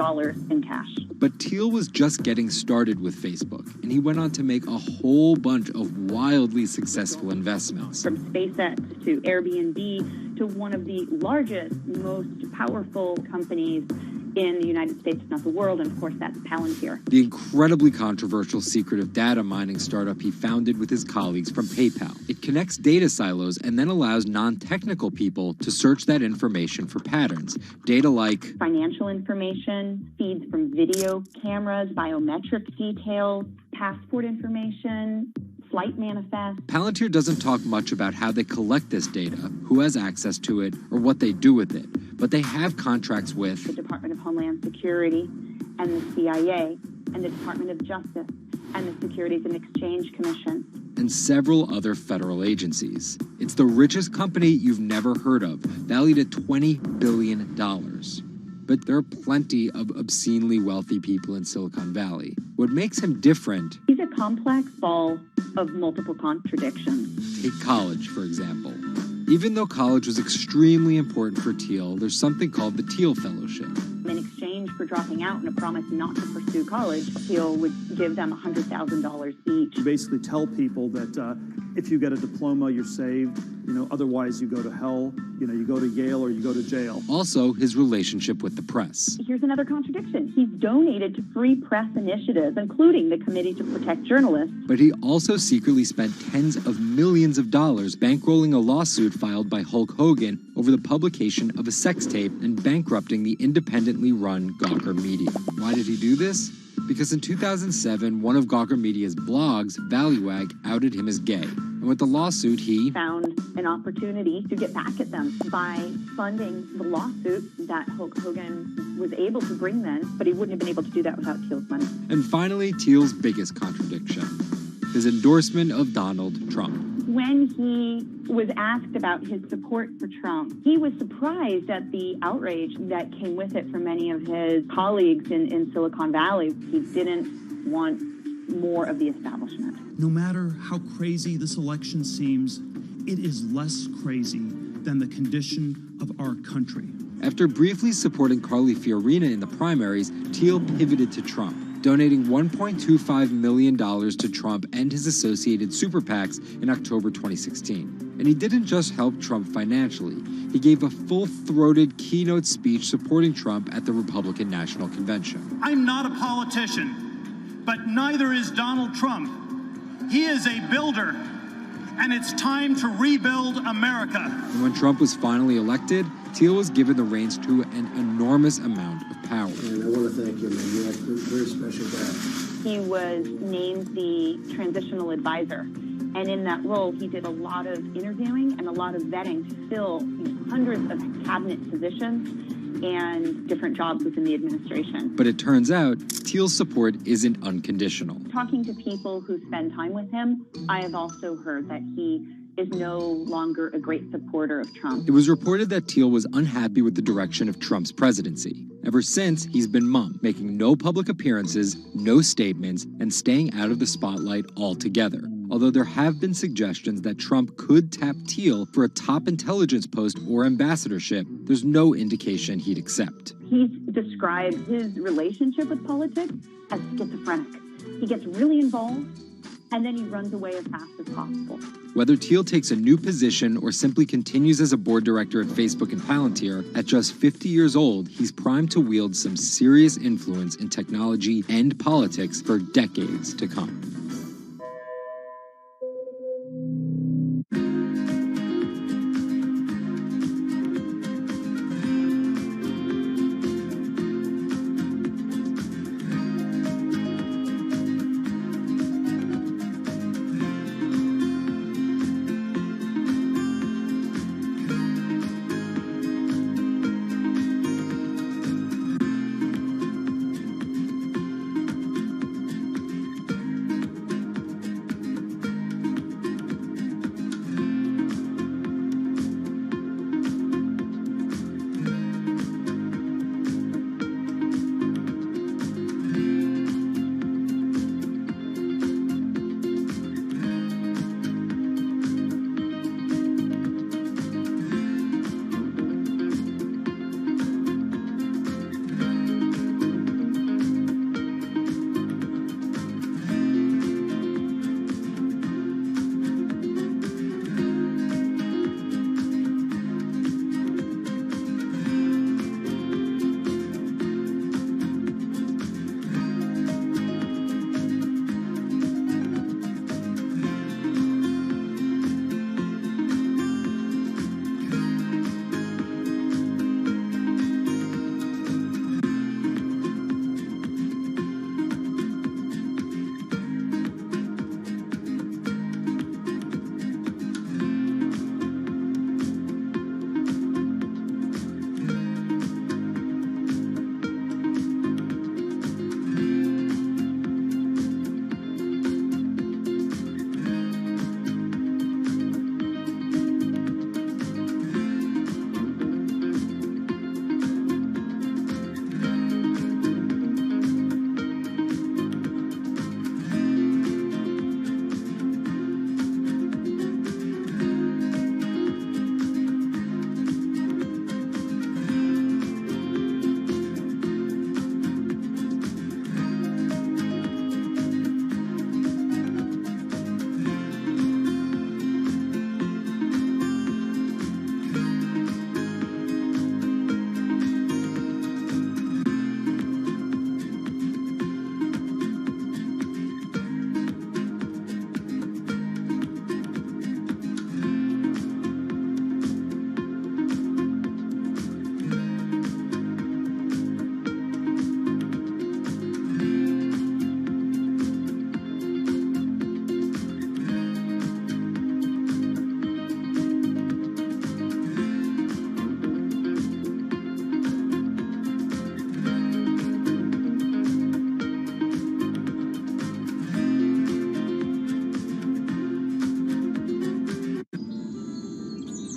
in cash. But Thiel was just getting started with Facebook, and he went on to make a whole bunch of wildly successful investments. From SpaceX to Airbnb to one of the largest, most powerful companies in the United States, if not the world, and of course that's Palantir. The incredibly controversial secretive data mining startup he founded with his colleagues from PayPal. It connects data silos and then allows non-technical people to search that information for patterns. Data like financial information, feeds from video cameras, biometric details, passport information, flight manifest. Palantir doesn't talk much about how they collect this data, who has access to it, or what they do with it. But they have contracts with the Department of Homeland Security and the CIA and the Department of Justice and the Securities and Exchange Commission and several other federal agencies. It's the richest company you've never heard of, valued at $20 billion. But there are plenty of obscenely wealthy people in Silicon Valley. What makes him different... He's a complex ball of multiple contradictions. Take college, for example. Even though college was extremely important for Thiel, there's something called the Thiel Fellowship. In exchange for dropping out and a promise not to pursue college, Thiel would give them $100,000 each. You basically tell people that if you get a diploma, you're saved. Otherwise you go to hell. You go to Yale or you go to jail. Also, his relationship with the press. Here's another contradiction. He's donated to free press initiatives, including the Committee to Protect Journalists. But he also secretly spent tens of millions of dollars bankrolling a lawsuit filed by Hulk Hogan over the publication of a sex tape and bankrupting the independently run Gawker Media. Why did he do this? Because in 2007, one of Gawker Media's blogs, ValueAg, outed him as gay. And with the lawsuit, he found an opportunity to get back at them by funding the lawsuit that Hulk Hogan was able to bring then, but he wouldn't have been able to do that without Thiel's money. And finally, Thiel's biggest contradiction, his endorsement of Donald Trump. When he was asked about his support for Trump, he was surprised at the outrage that came with it from many of his colleagues in Silicon Valley. He didn't want more of the establishment. No matter how crazy this election seems, it is less crazy than the condition of our country. After briefly supporting Carly Fiorina in the primaries, Thiel pivoted to Trump, donating $1.25 million to Trump and his associated super PACs in October 2016. And he didn't just help Trump financially. He gave a full-throated keynote speech supporting Trump at the Republican National Convention. I'm not a politician, but neither is Donald Trump. He is a builder, and it's time to rebuild America. And when Trump was finally elected, Thiel was given the reins to an enormous amount of power. And I want to thank you, man. You have a very special guy. He was named the transitional advisor. And in that role, he did a lot of interviewing and a lot of vetting to fill hundreds of cabinet positions and different jobs within the administration. But it turns out Thiel's support isn't unconditional. Talking to people who spend time with him, I have also heard that he is no longer a great supporter of Trump. It was reported that Thiel was unhappy with the direction of Trump's presidency. Ever since, he's been mum, making no public appearances, no statements, and staying out of the spotlight altogether. Although there have been suggestions that Trump could tap Thiel for a top intelligence post or ambassadorship, there's no indication he'd accept. He's described his relationship with politics as schizophrenic. He gets really involved, and then he runs away as fast as possible. Whether Thiel takes a new position or simply continues as a board director at Facebook and Palantir, at just 50 years old, he's primed to wield some serious influence in technology and politics for decades to come.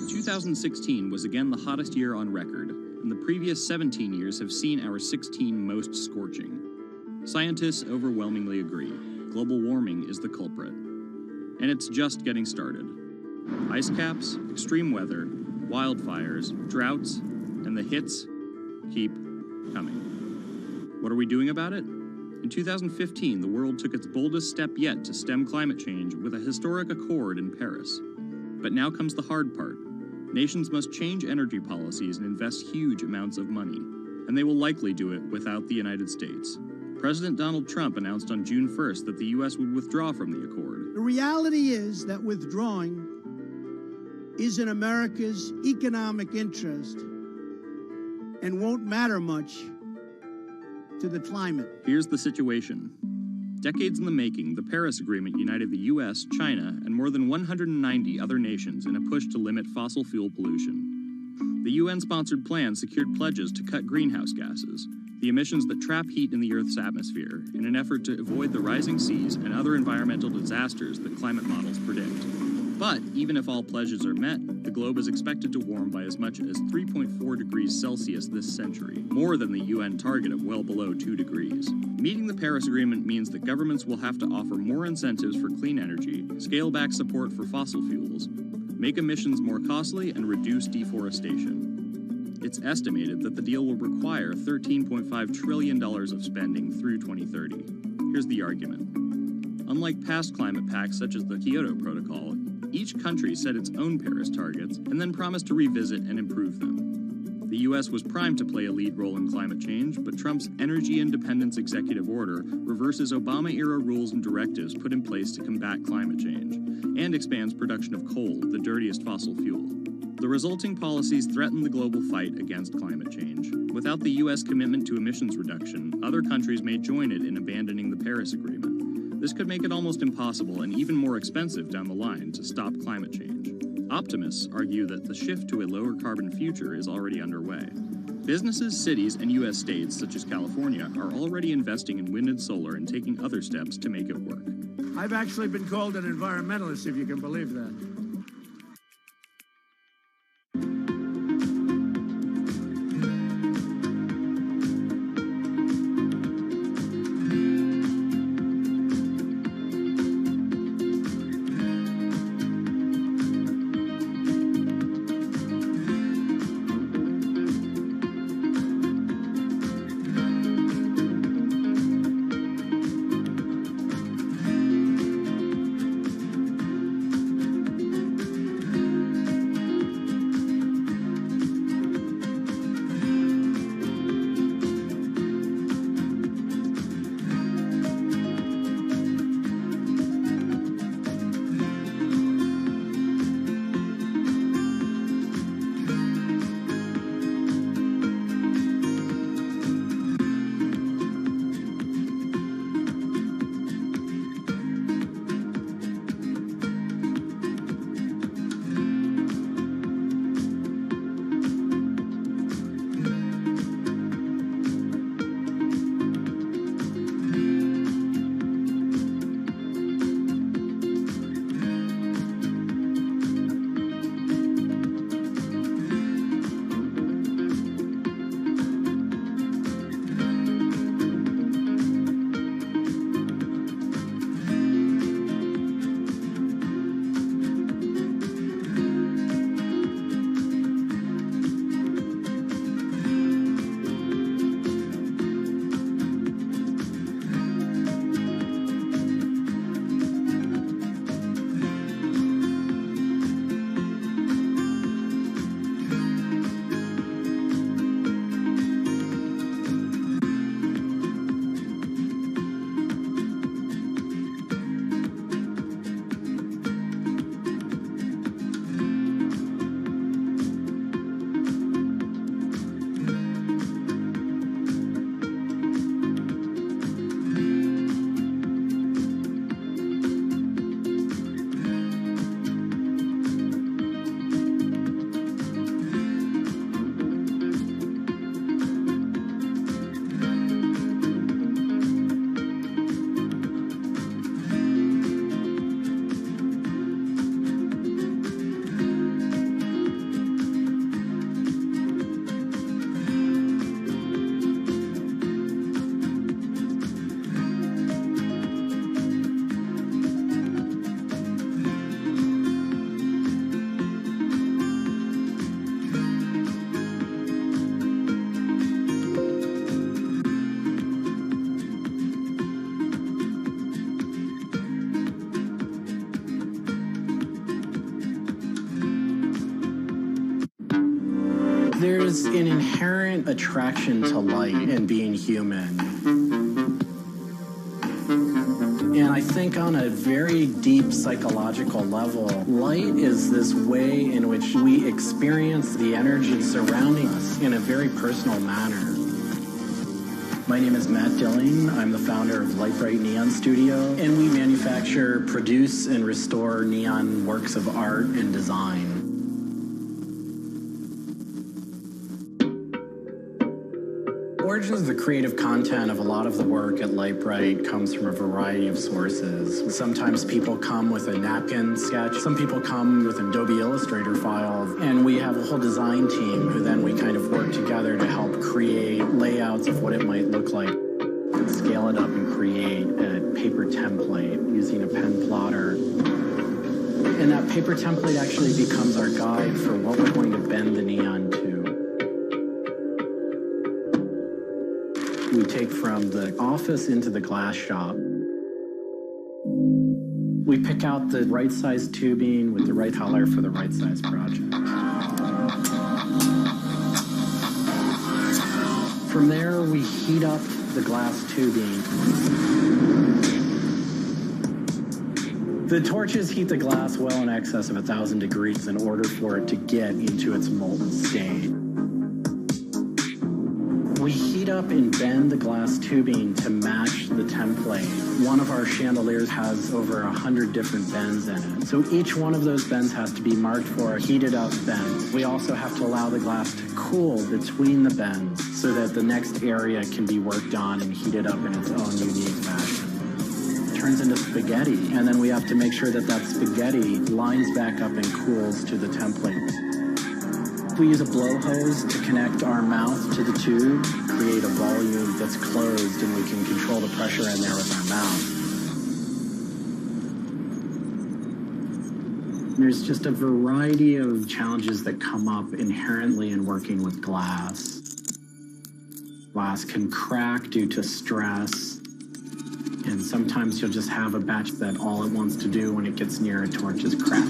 Two 2016 was again the hottest year on record, and the previous 17 years have seen our 16 most scorching. Scientists overwhelmingly agree. Global warming is the culprit. And it's just getting started. Ice caps, extreme weather, wildfires, droughts, and the hits keep coming. What are we doing about it? In 2015, the world took its boldest step yet to stem climate change with a historic accord in Paris. But now comes the hard part. Nations must change energy policies and invest huge amounts of money, and they will likely do it without the United States. President Donald Trump announced on June 1st that the U.S. would withdraw from the accord. The reality is that withdrawing is in America's economic interest and won't matter much to the climate. Here's the situation. Decades in the making, the Paris Agreement united the U.S., China, and more than 190 other nations in a push to limit fossil fuel pollution. The UN-sponsored plan secured pledges to cut greenhouse gases, the emissions that trap heat in the Earth's atmosphere, in an effort to avoid the rising seas and other environmental disasters that climate models predict. But even if all pledges are met, the globe is expected to warm by as much as 3.4 degrees Celsius this century, more than the UN target of well below 2 degrees. Meeting the Paris Agreement means that governments will have to offer more incentives for clean energy, scale back support for fossil fuels, make emissions more costly, and reduce deforestation. It's estimated that the deal will require $13.5 trillion of spending through 2030. Here's the argument. Unlike past climate pacts such as the Kyoto Protocol, each country set its own Paris targets and then promised to revisit and improve them. The U.S. was primed to play a lead role in climate change, but Trump's energy independence executive order reverses Obama-era rules and directives put in place to combat climate change, and expands production of coal, the dirtiest fossil fuel. The resulting policies threaten the global fight against climate change. Without the U.S. commitment to emissions reduction, other countries may join it in abandoning the Paris Agreement. This could make it almost impossible and even more expensive down the line to stop climate change. Optimists argue that the shift to a lower carbon future is already underway. Businesses, cities, and U.S. states, such as California, are already investing in wind and solar and taking other steps to make it work. I've actually been called an environmentalist, if you can believe that. There's an inherent attraction to light and being human. And I think on a very deep psychological level, light is this way in which we experience the energy surrounding us in a very personal manner. My name is Matt Dilling. I'm the founder of Light Bright Neon Studio, and we manufacture, produce, and restore neon works of art and design. origins of the creative content of a lot of the work at Lightbright comes from a variety of sources. Sometimes people come with a napkin sketch. Some people come with an Adobe Illustrator file. And we have a whole design team who then we kind of work together to help create layouts of what it might look like. Scale it up and create a paper template using a pen plotter. And that paper template actually becomes our guide for what we're going to bend the neon to. We take from the office into the glass shop. We pick out the right size tubing with the right color for the right size project. From there, we heat up the glass tubing. The torches heat the glass well in excess of 1,000 degrees in order for it to get into its molten state. We heat up and bend the glass tubing to match the template. One of our chandeliers has over 100 different bends in it. So each one of those bends has to be marked for a heated up bend. We also have to allow the glass to cool between the bends so that the next area can be worked on and heated up in its own unique fashion. It turns into spaghetti, and then we have to make sure that that spaghetti lines back up and cools to the template. We use a blow hose to connect our mouth to the tube, create a volume that's closed, and we can control the pressure in there with our mouth. There's just a variety of challenges that come up inherently in working with glass. Glass can crack due to stress, and sometimes you'll just have a batch that all it wants to do when it gets near a torch is crack.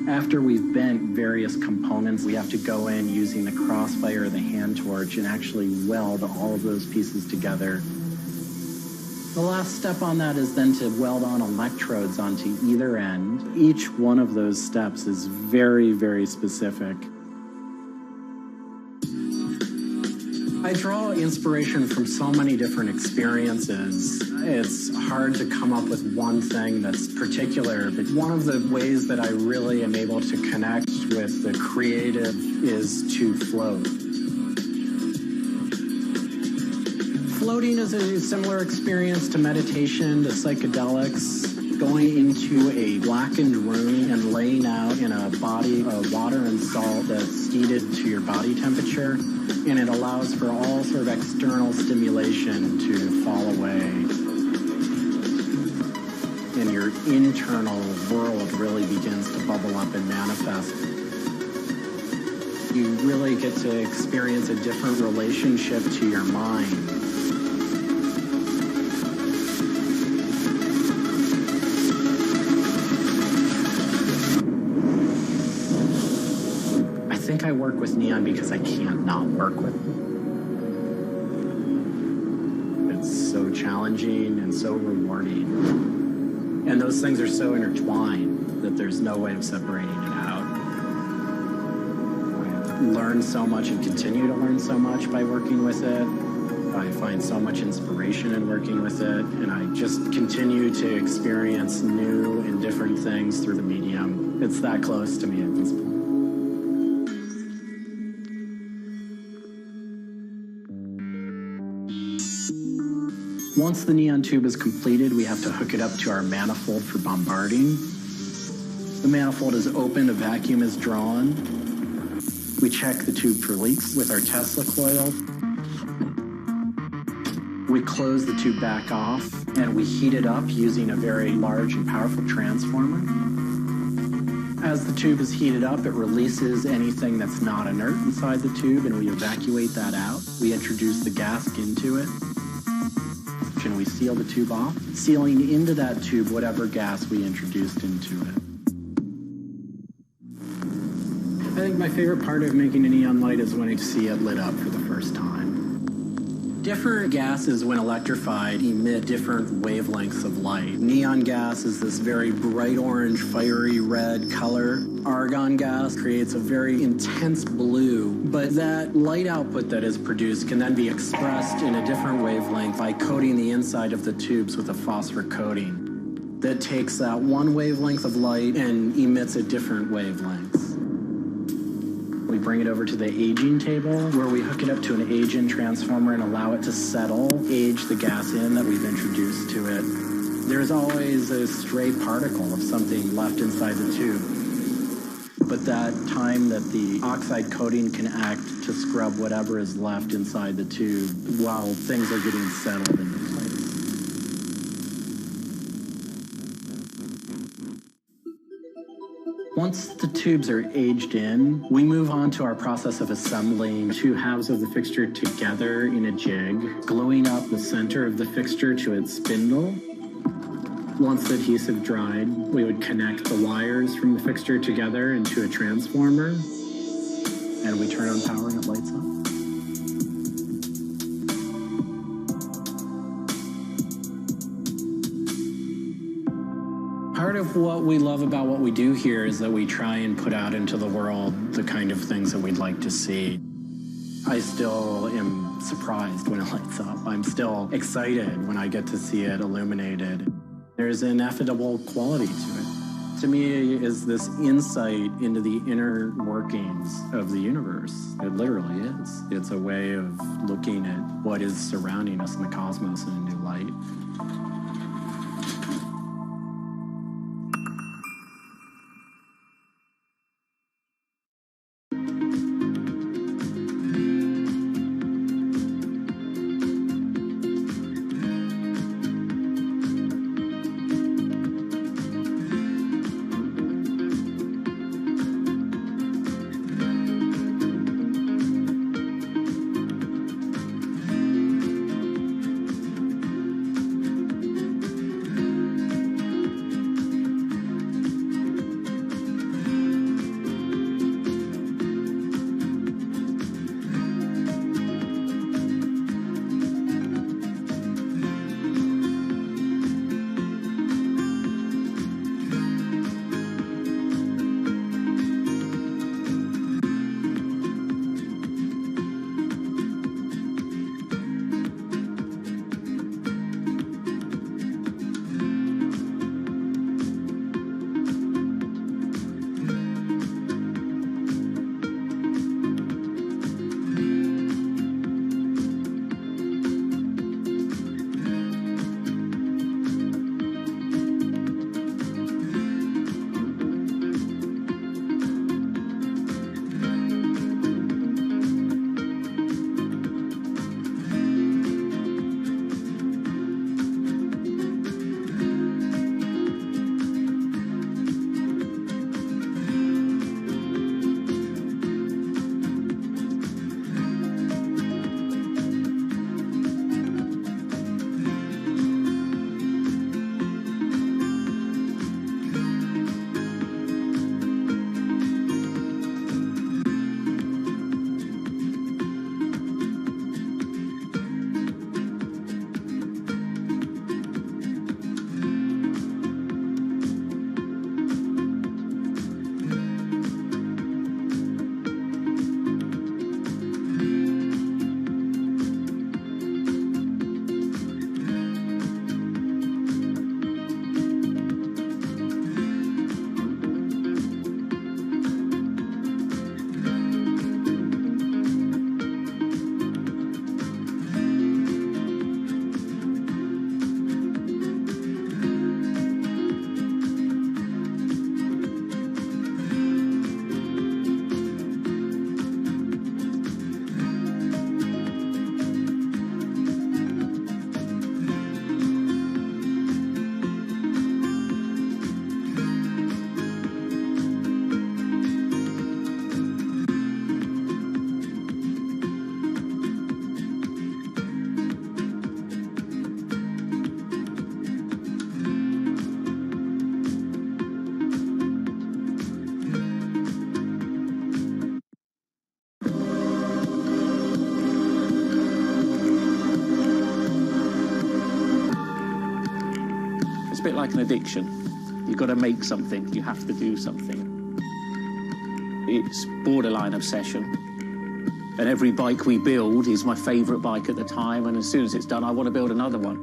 After we've bent various components, we have to go in using the crossfire or the hand torch and actually weld all of those pieces together. The last step on that is then to weld on electrodes onto either end. Each one of those steps is very, very specific. I draw inspiration from so many different experiences. It's hard to come up with one thing that's particular, but one of the ways that I really am able to connect with the creative is to float. Floating is a similar experience to meditation, to psychedelics. Going into a blackened room and laying out in a body of water and salt that's heated to your body temperature, and it allows for all sort of external stimulation to fall away. And your internal world really begins to bubble up and manifest. You really get to experience a different relationship to your mind. I think I work with neon because I can't not work with it. It's so challenging and so rewarding. And those things are so intertwined that there's no way of separating it out. I've learned so much and continue to learn so much by working with it. I find so much inspiration in working with it, and I just continue to experience new and different things through the medium. It's that close to me at this point. Once the neon tube is completed, we have to hook it up to our manifold for bombarding. The manifold is opened, a vacuum is drawn. We check the tube for leaks with our Tesla coil. We close the tube back off, and we heat it up using a very large and powerful transformer. As the tube is heated up, it releases anything that's not inert inside the tube, and we evacuate that out. We introduce the gas into it, and we seal the tube off, sealing into that tube whatever gas we introduced into it. I think my favorite part of making a neon light is when I see it lit up for the first time. Different gases, when electrified, emit different wavelengths of light. Neon gas is this very bright orange, fiery red color. Argon gas creates a very intense blue, but that light output that is produced can then be expressed in a different wavelength by coating the inside of the tubes with a phosphor coating that takes that one wavelength of light and emits at different wavelengths. bring it over to the aging table, where we hook it up to an age-in transformer and allow it to settle, age the gas in that we've introduced to it. There's always a stray particle of something left inside the tube. But that time that the oxide coating can act to scrub whatever is left inside the tube while things are getting settled into place. Once the tubes are aged in, we move on to our process of assembling two halves of the fixture together in a jig, gluing up the center of the fixture to its spindle. Once the adhesive dried, we would connect the wires from the fixture together into a transformer, and we turn on power and it lights up. Part of what we love about what we do here is that we try and put out into the world the kind of things that we'd like to see. I still am surprised when it lights up. I'm still excited when I get to see it illuminated. There's an ineffable quality to it. To me, is this insight into the inner workings of the universe. It literally is. It's a way of looking at what is surrounding us in the cosmos in a new light. a bit like an addiction. You've got to make something. You have to do something. It's borderline obsession. And every bike we build is my favourite bike at the time, and as soon as it's done, I want to build another one.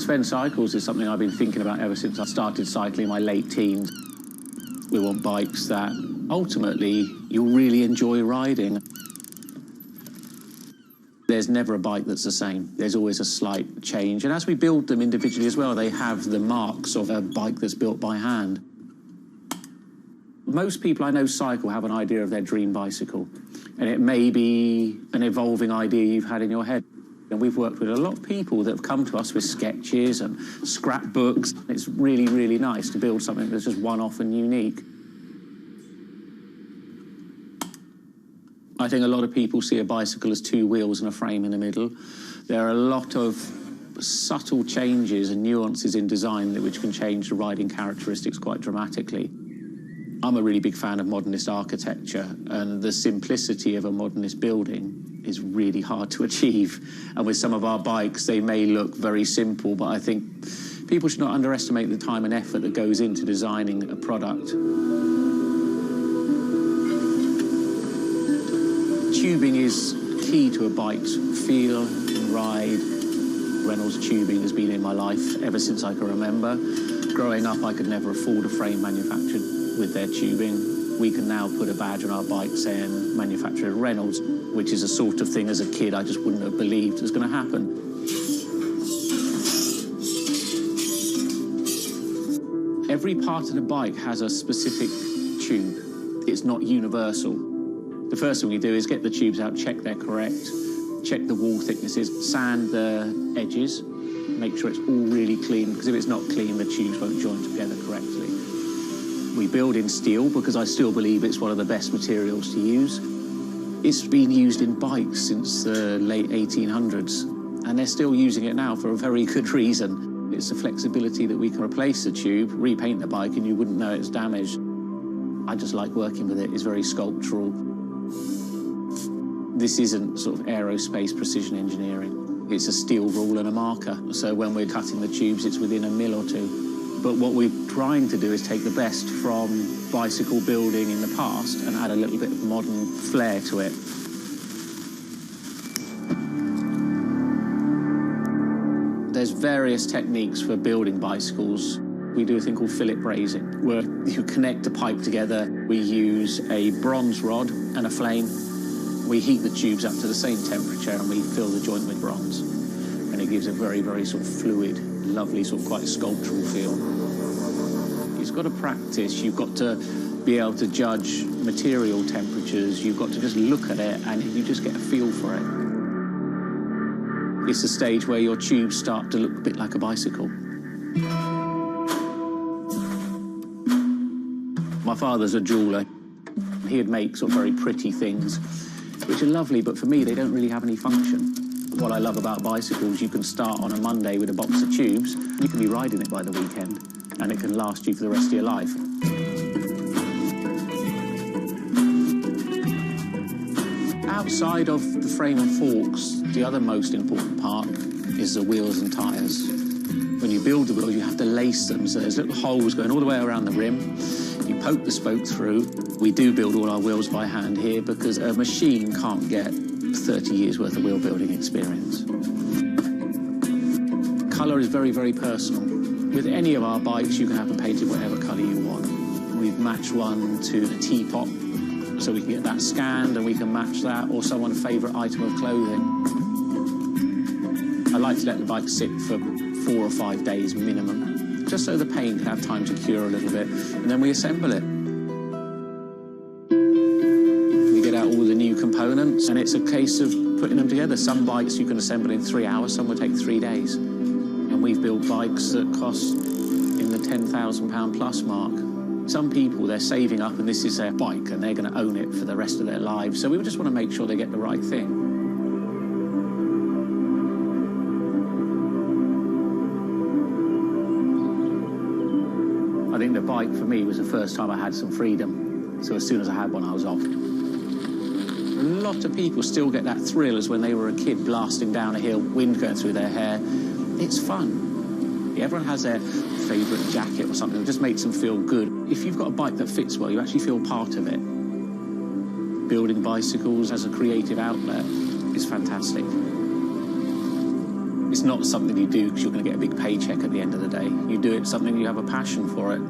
Sven cycles is something I've been thinking about ever since I started cycling in my late teens. We want bikes that ultimately you'll really enjoy riding. There's never a bike that's the same. There's always a slight change. And as we build them individually as well, they have the marks of a bike that's built by hand. Most people I know cycle have an idea of their dream bicycle. And it may be an evolving idea you've had in your head. And we've worked with a lot of people that have come to us with sketches and scrapbooks. It's really, really nice to build something that's just one-off and unique. I think a lot of people see a bicycle as two wheels and a frame in the middle. There are a lot of subtle changes and nuances in design which can change the riding characteristics quite dramatically. I'm a really big fan of modernist architecture, and the simplicity of a modernist building is really hard to achieve. And with some of our bikes, they may look very simple, but I think people should not underestimate the time and effort that goes into designing a product. Tubing is key to a bike's feel and ride. Reynolds tubing has been in my life ever since I can remember. Growing up, I could never afford a frame manufactured with their tubing. We can now put a badge on our bike saying manufactured at Reynolds, which is a sort of thing as a kid I just wouldn't have believed was going to happen. Every part of the bike has a specific tube. It's not universal. The first thing we do is get the tubes out, check they're correct, check the wall thicknesses, sand the edges, make sure it's all really clean, because if it's not clean, the tubes won't join together correctly. We build in steel because I still believe it's one of the best materials to use. It's been used in bikes since the late 1800s, and they're still using it now for a very good reason. It's the flexibility that we can replace the tube, repaint the bike, and you wouldn't know it's damaged. I just like working with it. It's very sculptural. This isn't sort of aerospace precision engineering. It's a steel rule and a marker. So when we're cutting the tubes, it's within a mil or two. But what we're trying to do is take the best from bicycle building in the past and add a little bit of modern flair to it. There's various techniques for building bicycles. We do a thing called fillet brazing, where you connect a pipe together. We use a bronze rod and a flame. We heat the tubes up to the same temperature and we fill the joint with bronze. And it gives a very, very sort of fluid, lovely, sort of quite sculptural feel. You've got to practice. You've got to be able to judge material temperatures. You've got to just look at it and you just get a feel for it. It's a stage where your tubes start to look a bit like a bicycle. My father's a jeweler. He'd make sort of very pretty things, which are lovely, but for me, they don't really have any function. What I love about bicycles, you can start on a Monday with a box of tubes, you can be riding it by the weekend, and it can last you for the rest of your life. Outside of the frame and forks, the other most important part is the wheels and tyres. When you build the wheels, you have to lace them, so there's little holes going all the way around the rim. You poke the spoke through. We do build all our wheels by hand here because a machine can't get 30 years worth of wheel building experience. Colour is very, very personal. With any of our bikes, you can have them painted whatever colour you want. We've matched one to a teapot, so we can get that scanned and we can match that, or someone's favourite item of clothing. I like to let the bike sit for 4 or 5 days minimum, just so the paint can have time to cure a little bit, and then we assemble it. We get out all the new components, and it's a case of putting them together. Some bikes you can assemble in 3 hours, some will take 3 days. And we've built bikes that cost in the £10,000 plus mark. Some people, they're saving up and this is their bike and they're going to own it for the rest of their lives. So we just want to make sure they get the right thing. I think the bike for me was the first time I had some freedom. So as soon as I had one, I was off. A lot of people still get that thrill as when they were a kid blasting down a hill, wind going through their hair. It's fun. Everyone has their favourite jacket or something that just makes them feel good. If you've got a bike that fits well, you actually feel part of it. Building bicycles as a creative outlet is fantastic. It's not something you do because you're going to get a big paycheck at the end of the day. You do it something you have a passion for it.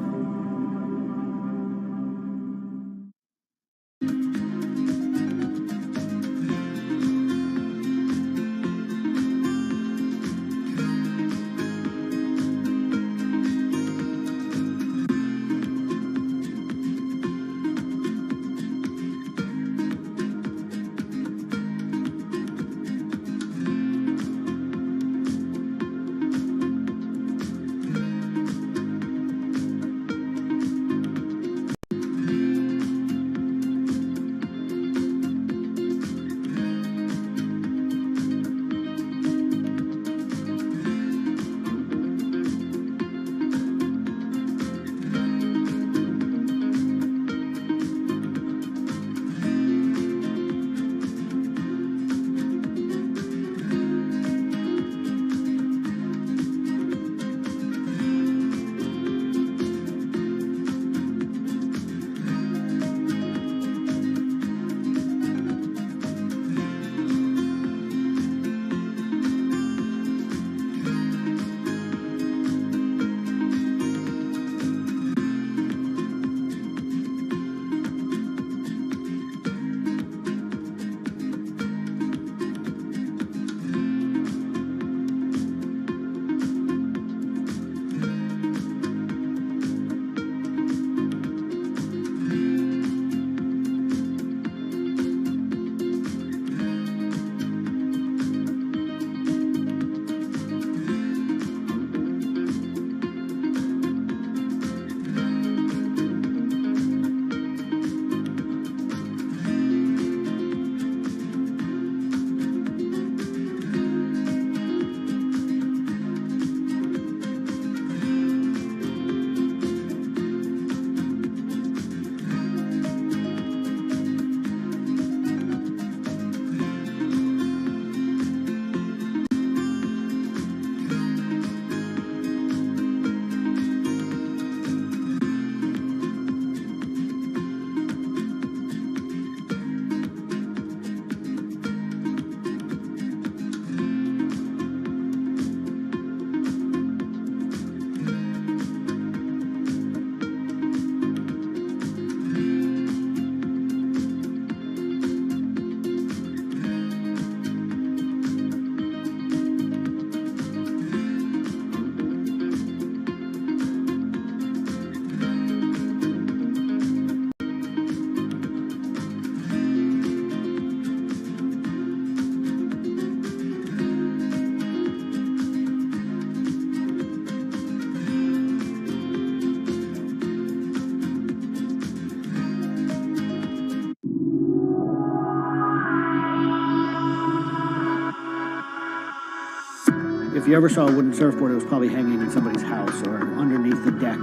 If you ever saw a wooden surfboard, it was probably hanging in somebody's house or underneath the deck.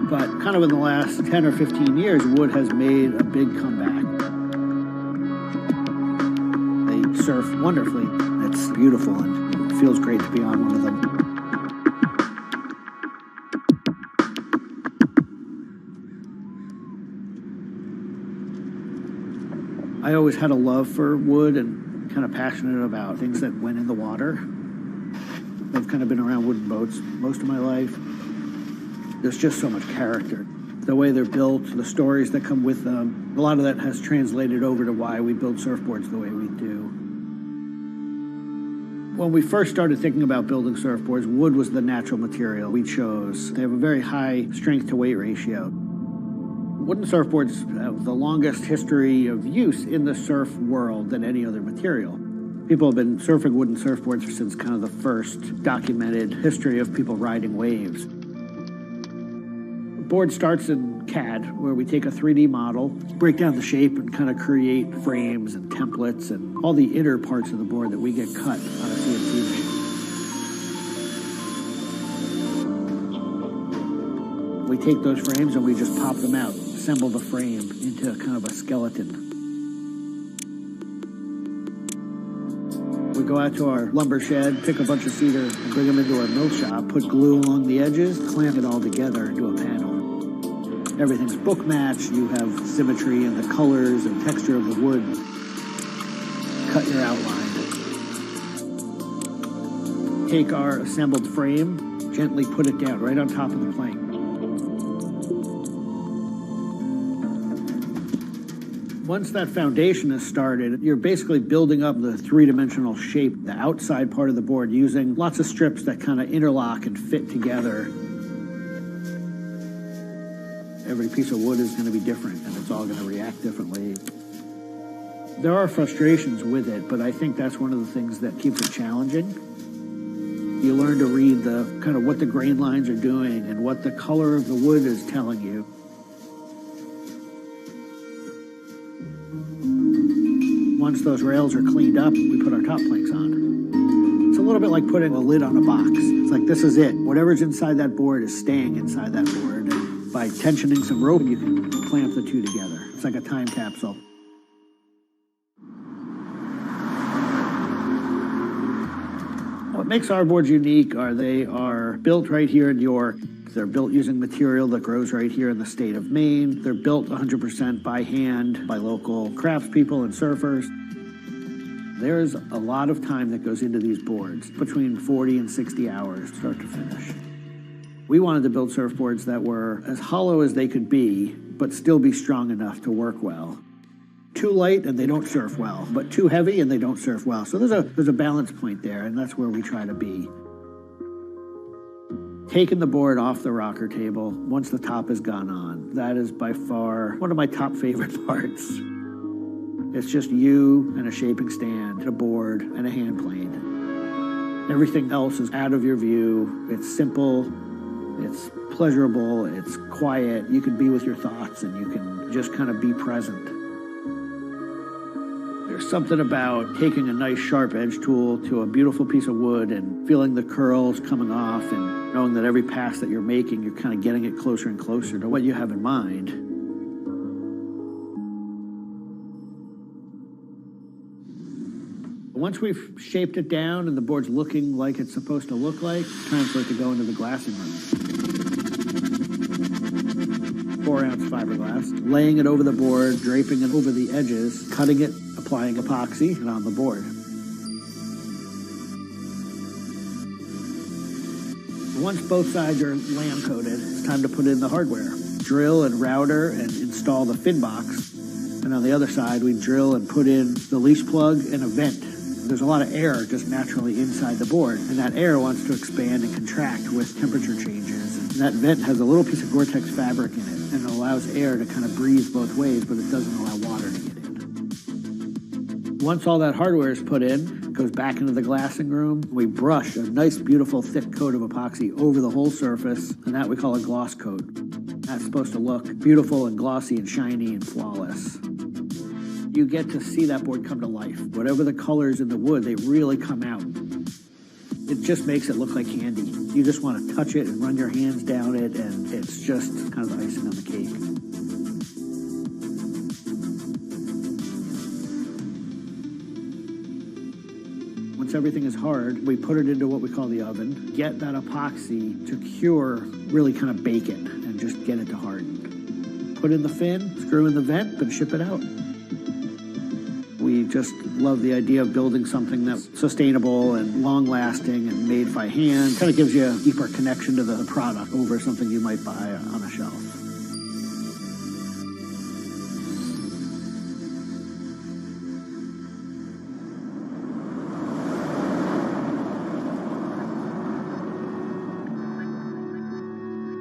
But kind of in the last 10 or 15 years, wood has made a big comeback. They surf wonderfully. It's beautiful and it feels great to be on one of them. I always had a love for wood and kind of passionate about things that went in the water. I've kind of been around wooden boats most of my life. There's just so much character. The way they're built, the stories that come with them, a lot of that has translated over to why we build surfboards the way we do. When we first started thinking about building surfboards, wood was the natural material we chose. They have a very high strength to weight ratio. Wooden surfboards have the longest history of use in the surf world than any other material. People have been surfing wooden surfboards since kind of the first documented history of people riding waves. The board starts in CAD, where we take a 3D model, break down the shape, and kind of create frames and templates and all the inner parts of the board that we get cut on a CNC machine. We take those frames and we just pop them out, assemble the frame into kind of a skeleton. We go out to our lumber shed, pick a bunch of cedar, and bring them into our mill shop, put glue along the edges, clamp it all together into a panel. Everything's book matched, you have symmetry in the colors and texture of the wood. Cut your outline. take our assembled frame, gently put it down right on top of the plank. Once that foundation is started, you're basically building up the three-dimensional shape, the outside part of the board, using lots of strips that kind of interlock and fit together. Every piece of wood is going to be different, and it's all going to react differently. There are frustrations with it, but I think that's one of the things that keeps it challenging. You learn to read the kind of what the grain lines are doing and what the color of the wood is telling you. Once those rails are cleaned up, we put our top planks on. It's a little bit like putting a lid on a box. It's like, this is it. Whatever's inside that board is staying inside that board. And by tensioning some rope, you can clamp the two together. It's like a time capsule. What makes our boards unique are they are built right here in York. They're built using material that grows right here in the state of Maine. They're built 100% by hand by local craftspeople and surfers. There's a lot of time that goes into these boards, between 40 and 60 hours, start to finish. We wanted to build surfboards that were as hollow as they could be, but still be strong enough to work well. Too light and they don't surf well, but too heavy and they don't surf well. So there's a balance point there, and that's where we try to be. Taking the board off the rocker table once the top has gone on, that is by far one of my top favorite parts. It's just you and a shaping stand, a board, and a hand plane. Everything else is out of your view. It's simple, it's pleasurable, it's quiet. You can be with your thoughts and you can just kind of be present. There's something about taking a nice sharp edge tool to a beautiful piece of wood and feeling the curls coming off and knowing that every pass that you're making, you're kind of getting it closer and closer to what you have in mind. Once we've shaped it down and the board's looking like it's supposed to look like, it's time for it to go into the glassing room. 4-ounce fiberglass, laying it over the board, draping it over the edges, cutting it, applying epoxy, and on the board. Once both sides are lamb coated, it's time to put in the hardware. Drill and router and install the fin box. And on the other side, we drill and put in the leash plug and a vent. There's a lot of air just naturally inside the board, and that air wants to expand and contract with temperature changes. And that vent has a little piece of Gore-Tex fabric in it, and it allows air to kind of breathe both ways, but it doesn't allow water to get in. Once all that hardware is put in, it goes back into the glassing room. We brush a nice, beautiful, thick coat of epoxy over the whole surface, and that we call a gloss coat. That's supposed to look beautiful and glossy and shiny and flawless. You get to see that board come to life. Whatever the colors in the wood, they really come out. It just makes it look like candy. You just want to touch it and run your hands down it, and it's just kind of the icing on the cake. Once everything is hard, we put it into what we call the oven, get that epoxy to cure, really kind of bake it, and just get it to harden. Put in the fin, screw in the vent, and ship it out. We just love the idea of building something that's sustainable and long-lasting and made by hand. Kind of gives you a deeper connection to the product over something you might buy on a shelf.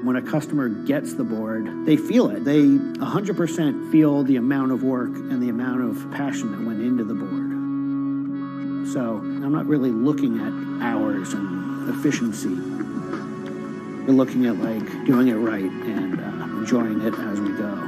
When a customer gets the board, they feel it. They 100% feel the amount of work and the amount of passion that went into the board. So I'm not really looking at hours and efficiency. We're looking at like doing it right and enjoying it as we go.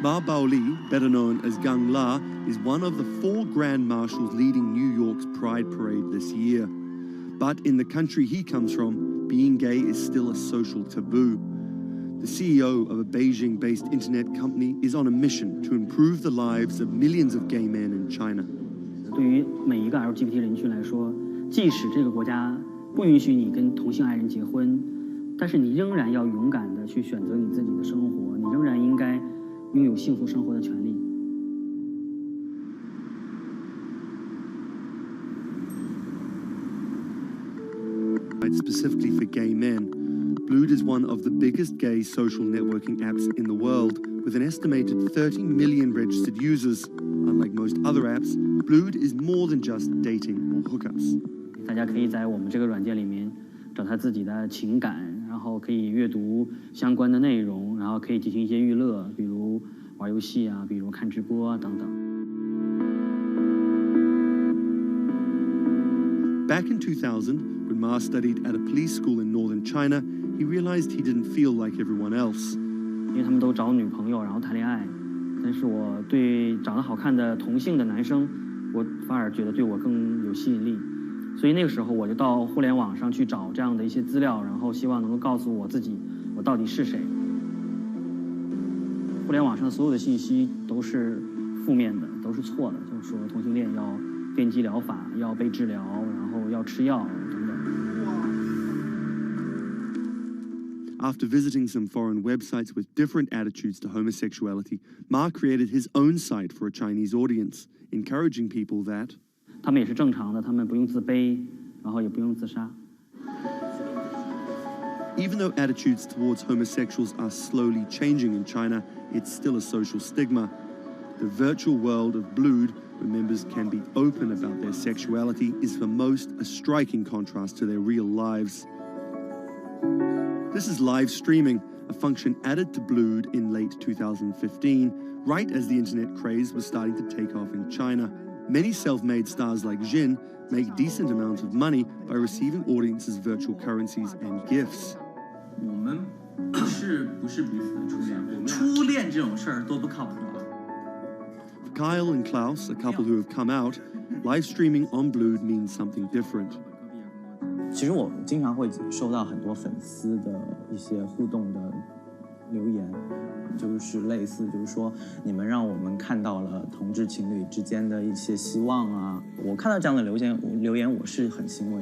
Ma Baoli, better known as Gang La, is one of the 4 Grand Marshals leading New York's Pride Parade this year. But in the country he comes from, being gay is still a social taboo. The CEO of a Beijing-based internet company is on a mission to improve the lives of millions of gay men in China. 对于每一个 LGBT 人群来说，即使这个国家不允许你跟同性爱人结婚，但是你仍然要勇敢地去选择你自己的生活，你仍然应该拥有幸福生活的权利。Specifically for gay men, Blued is one of the biggest gay social networking apps in the world, with an estimated 30 million registered users. Unlike most other apps, Blued is more than just dating or hookups. 大家可以在我们这个软件里面找他自己的情感，然后可以阅读相关的内容，然后可以进行一些娱乐，比如玩游戏啊，比如看直播啊等等。Back in 2000, when Ma studied at a police school in northern China, he realized he didn't feel like everyone else. 因为他们都找女朋友，然后谈恋爱，但是我对长得好看的同性的男生，我反而觉得对我更有吸引力。所以那个时候我就到互联网上去找这样的一些资料，然后希望能够告诉我自己我到底是谁。互联网上所有的信息都是负面的，都是错的，就是说同性恋要电击疗法，要被治疗，然后要吃药等等。After visiting some foreign websites with different attitudes to homosexuality, Ma created his own site for a Chinese audience, encouraging people that 他们也是正常的，他们不用自卑，然后也不用自杀。Even though attitudes towards homosexuals are slowly changing in China, it's still a social stigma. The virtual world of Blued, where members can be open about their sexuality, is for most a striking contrast to their real lives. This is live streaming, a function added to Blued in late 2015, right as the internet craze was starting to take off in China. Many self-made stars like Jin make decent amounts of money by receiving audiences' virtual currencies and gifts. 我们不是彼此的初恋，初恋这种事儿多不靠谱啊。For Kyle and Klaus, a couple who have come out, live streaming on Blued means something different. 其实我经常会收到很多粉丝的一些互动的留言，就是类似就是说你们让我们看到了同志情侣之间的一些希望啊，我看到这样的留言我是很欣慰。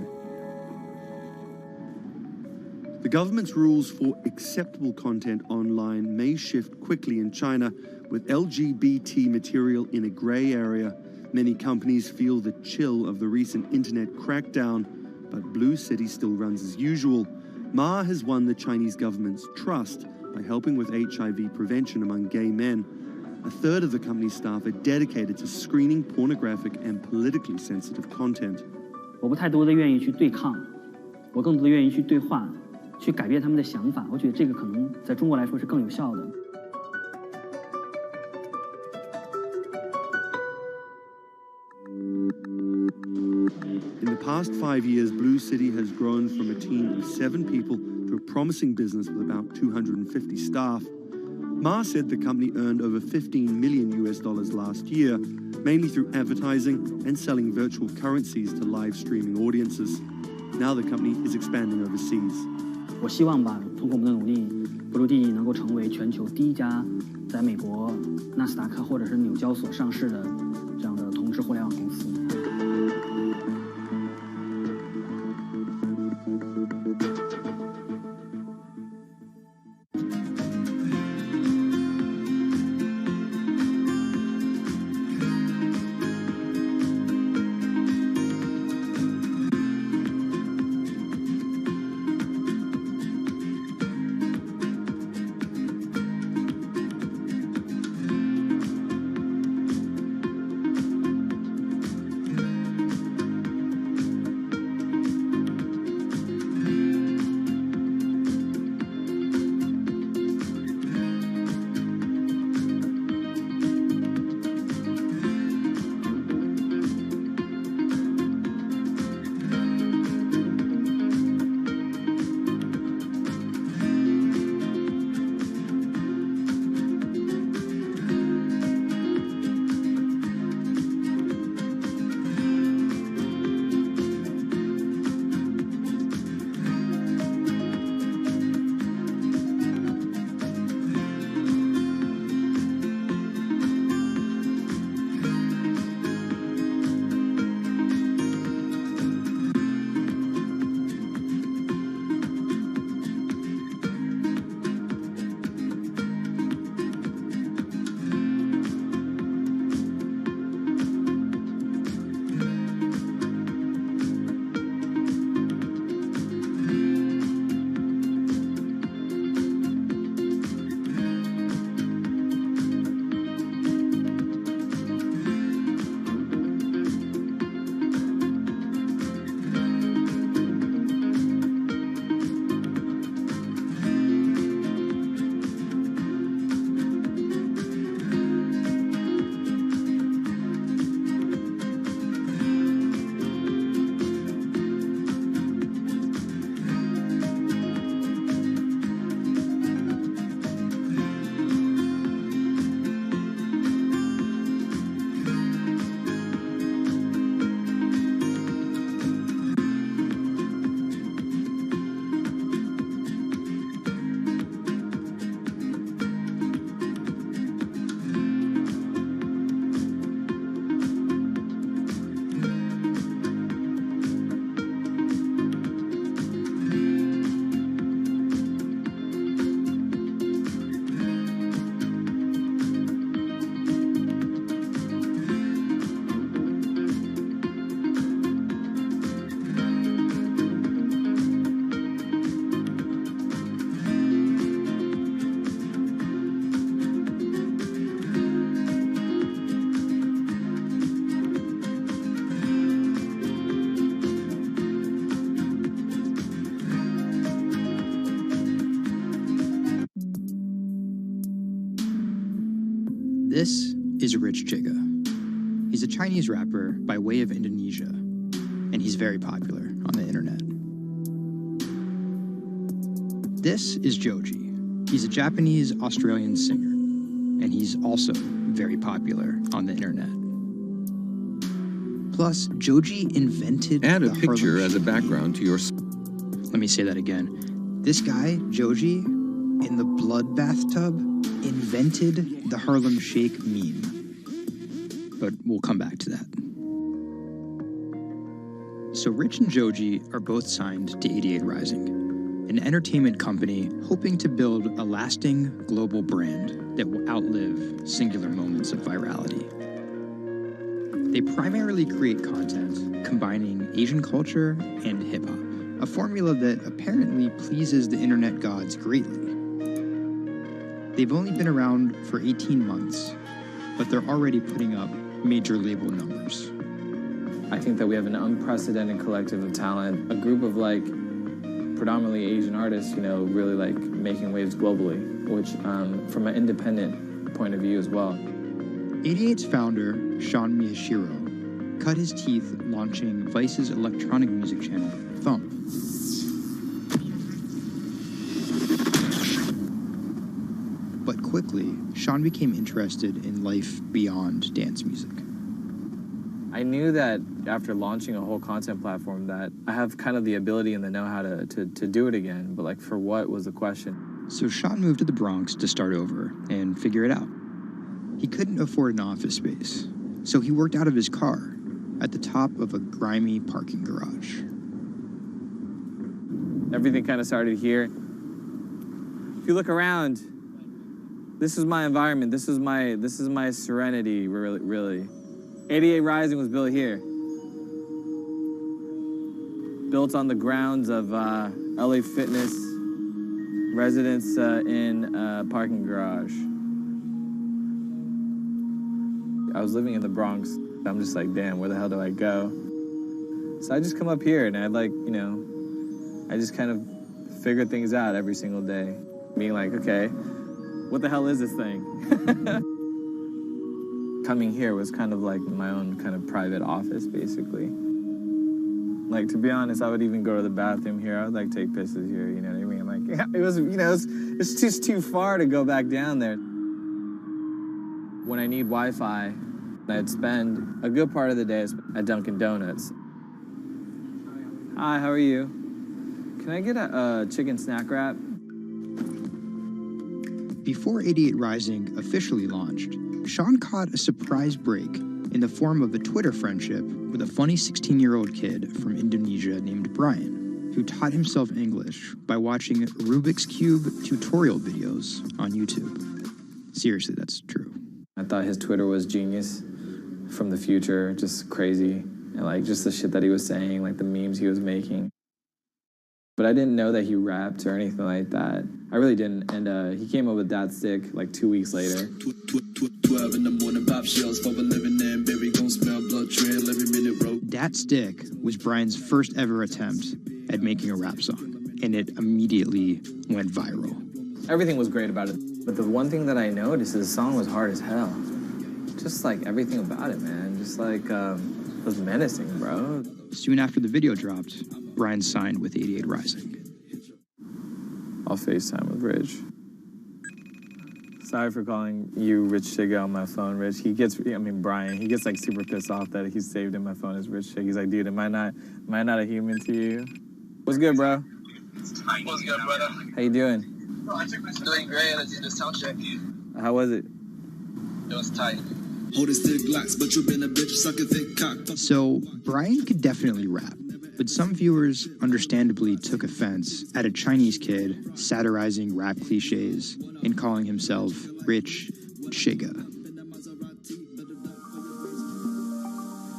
The government's rules for acceptable content online may shift quickly in China, with LGBT material in a grey area. Many companies feel the chill of the recent internet crackdown, but Blue City still runs as usual. Ma has won the Chinese government's trust by helping with HIV prevention among gay men. A third of the company's staff are dedicated to screening pornographic and politically sensitive content. 我不太多的愿意去对抗，我更多的愿意去对话，去改变他们的想法。我觉得这个可能在中国来说是更有效的。In the past 5 years, Blue City has grown from a team of 7 people to a promising business with about 250 staff. Ma said the company earned over $15 million last year, mainly through advertising and selling virtual currencies to live streaming audiences. Now the company is expanding overseas. 我希望吧，通过我们的努力，Blue D 能够成为全球第一家在美国纳斯达克或者是纽交所上市的这样的同志互联网公司。This is Rich Chiga. He's a Chinese rapper by way of Indonesia, and he's very popular on the internet. This is Joji. He's a Japanese-Australian singer, and he's also very popular on the internet. Plus, Joji invented Add a the picture Harlem as a Shake background to your... Let me say that again. This guy, Joji, in the blood bathtub, invented the Harlem Shake meme. But we'll come back to that. So Rich and Joji are both signed to 88 Rising, an entertainment company hoping to build a lasting global brand that will outlive singular moments of virality. They primarily create content combining Asian culture and hip-hop, a formula that apparently pleases the internet gods greatly. They've only been around for 18 months, but they're already putting up major label numbers. I think that we have an unprecedented collective of talent, a group of like predominantly Asian artists, really like making waves globally, which from an independent point of view as well. 88's founder, Sean Miyashiro, cut his teeth launching Vice's electronic music channel, Thump. But quickly, Sean became interested in life beyond dance music. I knew that after launching a whole content platform that I have kind of the ability and the know-how to do it again, but like for what was the question. So Sean moved to the Bronx to start over and figure it out. He couldn't afford an office space, so he worked out of his car at the top of a grimy parking garage. Everything kind of started here. If you look around, this is my environment. This is my serenity, really. 88 Rising was built here. Built on the grounds of LA Fitness, residence in a parking garage. I was living in the Bronx. I'm just like, damn, where the hell do I go? So I just come up here and I just kind of figure things out every single day. Being like, okay, what the hell is this thing? Coming here was kind of like my own kind of private office, basically. Like, to be honest, I would even go to the bathroom here. I would like take pisses here, you know what I mean? Like, it was, it's just too far to go back down there. When I need Wi-Fi, I'd spend a good part of the day at Dunkin' Donuts. Hi, how are you? Can I get a chicken snack wrap? Before 88 Rising officially launched, Sean caught a surprise break in the form of a Twitter friendship with a funny 16-year-old kid from Indonesia named Brian, who taught himself English by watching Rubik's Cube tutorial videos on YouTube. Seriously, that's true. I thought his Twitter was genius, from the future, just crazy, and like just the shit that he was saying, like the memes he was making. But I didn't know that he rapped or anything like that. I really didn't, and he came up with That Stick like 2 weeks later. 12 in the morning, pop shells for a living and baby gon' smell blood trail every minute, bro. That Stick was Brian's first ever attempt at making a rap song, and it immediately went viral. Everything was great about it, but the one thing that I noticed is the song was hard as hell. Just like everything about it, man. Just like, it was menacing, bro. Soon after the video dropped, Brian signed with 88 Rising. I'll FaceTime with Rich. Sorry for calling you Rich Chiga on my phone, Rich. Brian, he gets like super pissed off that he's saved in my phone as Rich Chiga. He's like, dude, am I not a human to you? What's good, bro? What's good, brother? How you doing? Doing great. I did the sound check. How was it? It was tight. So, Brian could definitely rap, but some viewers understandably took offense at a Chinese kid satirizing rap cliches and calling himself Rich Chiga.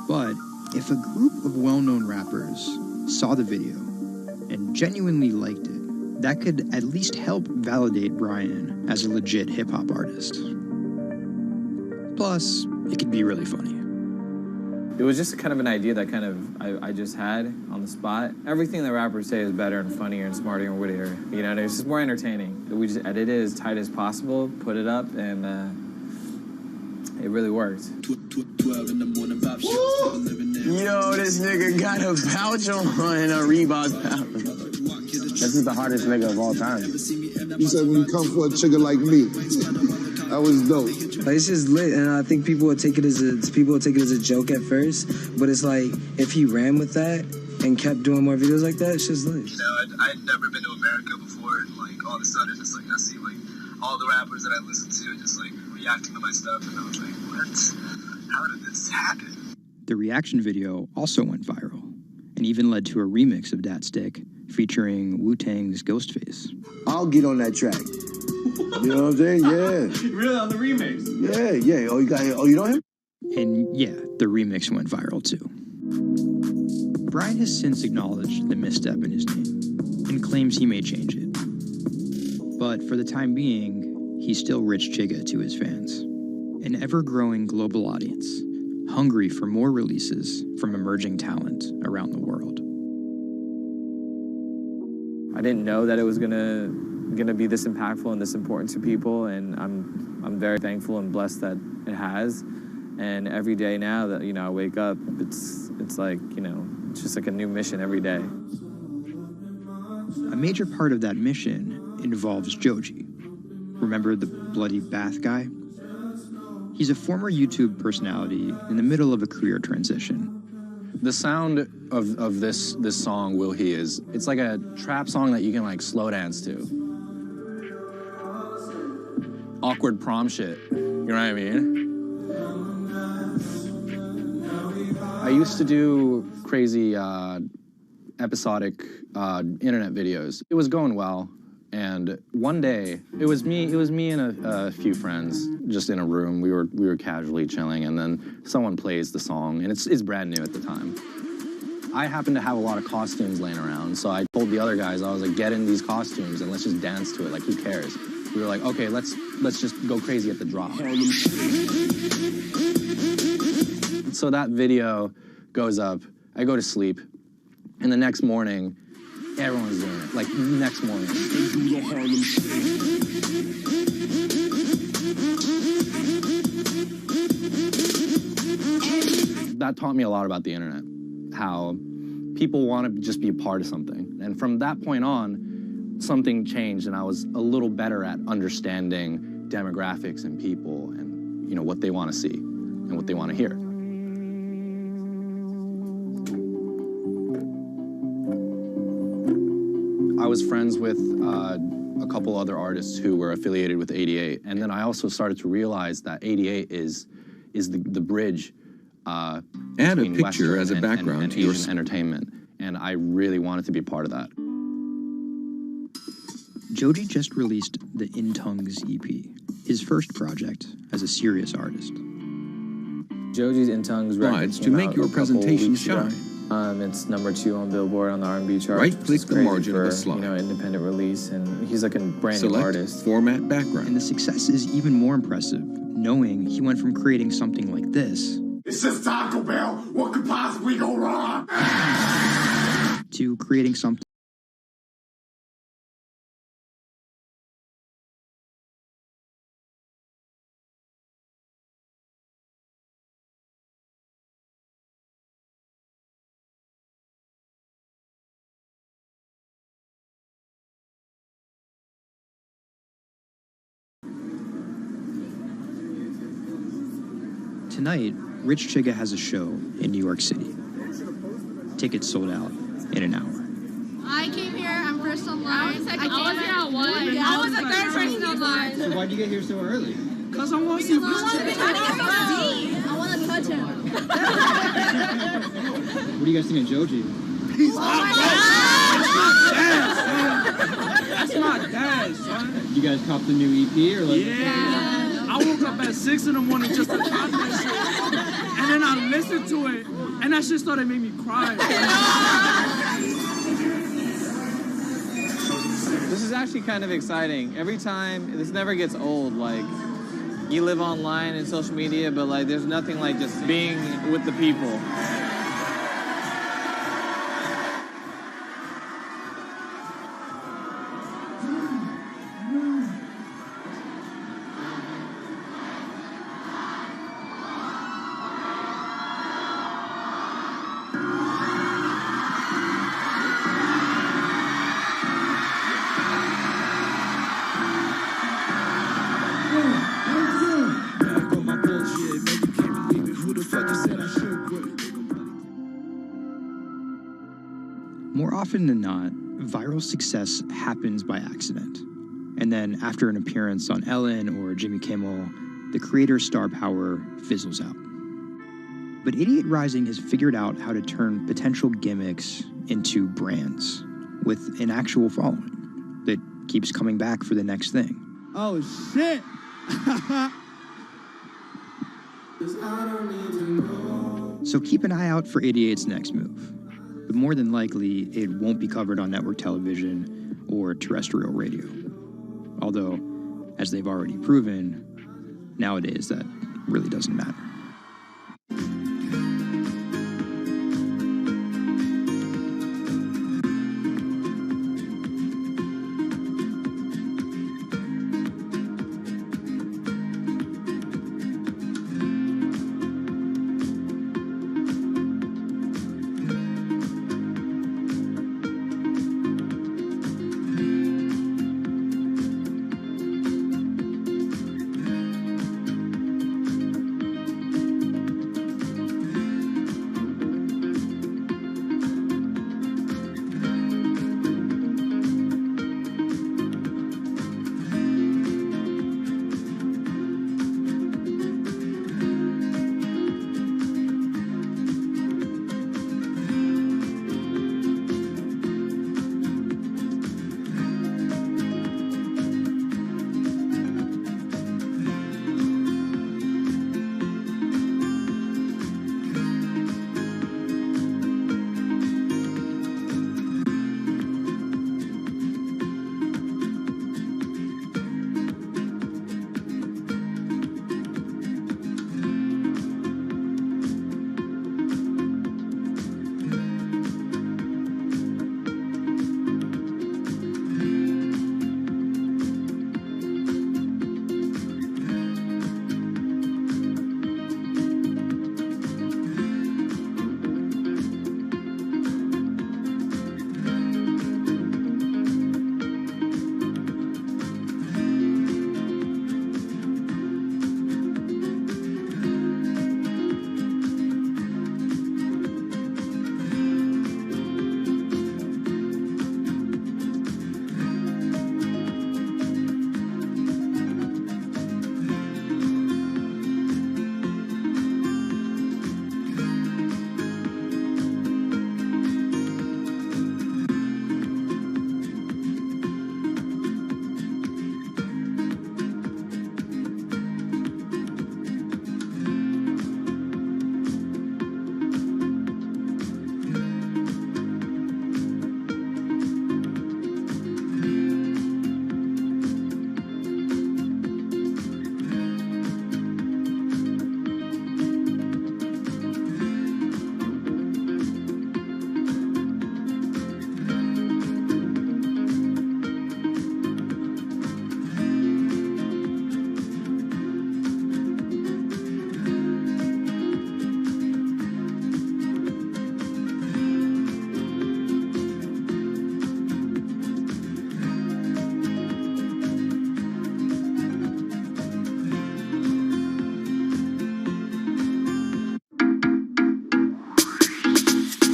But if a group of well-known rappers saw the video and genuinely liked it, that could at least help validate Brian as a legit hip-hop artist. Plus, it could be really funny. It was just kind of an idea that I just had on the spot. Everything that rappers say is better and funnier and smarter and wittier. You know, it's just more entertaining. We just edit it as tight as possible, put it up, and it really worked. Yo, this nigga got a pouch on and a Reebok pouch. This is the hardest nigga of all time. You said when you come for a trigger like me, that was dope. It's just lit, and I think people will take it as a joke at first, but it's like if he ran with that and kept doing more videos like that, it's just lit. You know, I'd never been to America before, and like all of a sudden, just like I see like all the rappers that I listen to just like reacting to my stuff, and I was like, what? How did this happen? The reaction video also went viral, and even led to a remix of Dat Stick featuring Wu-Tang's Ghostface. I'll get on that track. You know what I'm saying? Yeah. Really, on the remix? Yeah. Oh, you know him? And yeah, the remix went viral too. Brian has since acknowledged the misstep in his name and claims he may change it. But for the time being, he's still Rich Chigga to his fans. An ever-growing global audience, hungry for more releases from emerging talent around the world. I didn't know that it was gonna be this impactful and this important to people, and I'm very thankful and blessed that it has. And every day now that I wake up, it's like it's just like a new mission every day. A major part of that mission involves Joji. Remember the bloody bath guy? He's a former YouTube personality in the middle of a career transition. The sound of this song, Will He, it's like a trap song that you can like slow dance to. Awkward prom shit, you know what I mean? I used to do crazy episodic internet videos. It was going well, and one day it was me and a few friends just in a room. We were casually chilling, and then someone plays the song, and it's brand new at the time. I happened to have a lot of costumes laying around, so I told the other guys, I was like, get in these costumes and let's just dance to it. Like, who cares? We were like, okay, let's just go crazy at the drop. So that video goes up. I go to sleep, and the next morning, everyone's doing it. Like, next morning. That taught me a lot about the internet, how people want to just be a part of something. And from that point on, something changed, and I was a little better at understanding demographics and people and, what they want to see and what they want to hear. I was friends with a couple other artists who were affiliated with 88, and then I also started to realize that 88 is the bridge Add a picture Western as a background and to your Asian entertainment, and I really wanted to be a part of that. Joji just released the In Tongues EP, his first project as a serious artist. Joji's In Tongues record Slides to came make out your a couple presentation weeks ago. shine. It's #2 on Billboard on the R&B chart. Right-click It's the crazy margin of for, a slide. Independent release, and he's like a brand new Select artist. format background. And the success is even more impressive, knowing he went from creating something like this It's just Taco Bell. What could possibly go wrong? to creating something Tonight, Rich Chigga has a show in New York City. Tickets sold out in an hour. I came here, I'm first online. I was here at 1. I was the third person online. So why'd you get here so early? Because I want to see Rich Chigga. I want to touch him. What do you guys think of Joji? Oh my God! That's my dad, son. You guys copped the new EP or like? Yeah. I woke up at 6 in the morning just to cop that shit. And then I listened to it, and that shit started making me cry. This is actually kind of exciting. Every time, this never gets old. Like, you live online and social media, but like, there's nothing like just being with the people. More often than not, viral success happens by accident. And then after an appearance on Ellen or Jimmy Kimmel, the creator's star power fizzles out. But Idiot Rising has figured out how to turn potential gimmicks into brands with an actual following that keeps coming back for the next thing. Oh, shit! So keep an eye out for Idiot's next move. But more than likely, it won't be covered on network television or terrestrial radio. Although, as they've already proven, nowadays that really doesn't matter.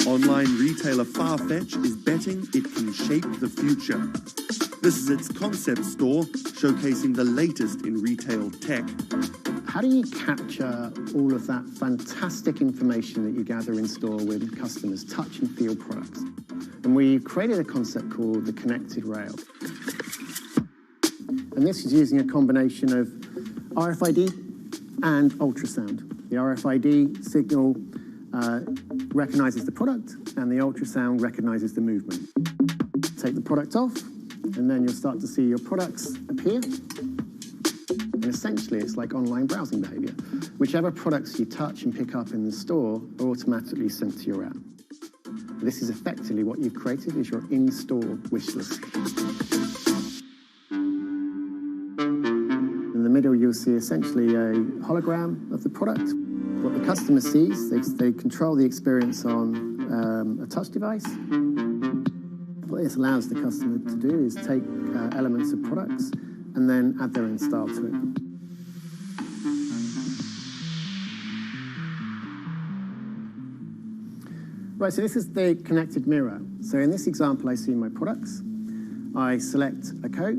Online retailer Farfetch is betting it can shape the future. This is its concept store, showcasing the latest in retail tech. How do you capture all of that fantastic information that you gather in store with customers, touch and feel products? And we created a concept called the Connected Rail. And this is using a combination of RFID and ultrasound. The RFID signal recognizes the product, and the ultrasound recognizes the movement. Take the product off, and then you'll start to see your products appear. And essentially, it's like online browsing behavior. Whichever products you touch and pick up in the store are automatically sent to your app. This is effectively what you've created is your in-store wish list. In the middle, you'll see essentially a hologram of the product. What the customer sees, they control the experience on a touch device. What this allows the customer to do is take elements of products and then add their own style to it. Right, so this is the connected mirror. So in this example, I see my products. I select a coat,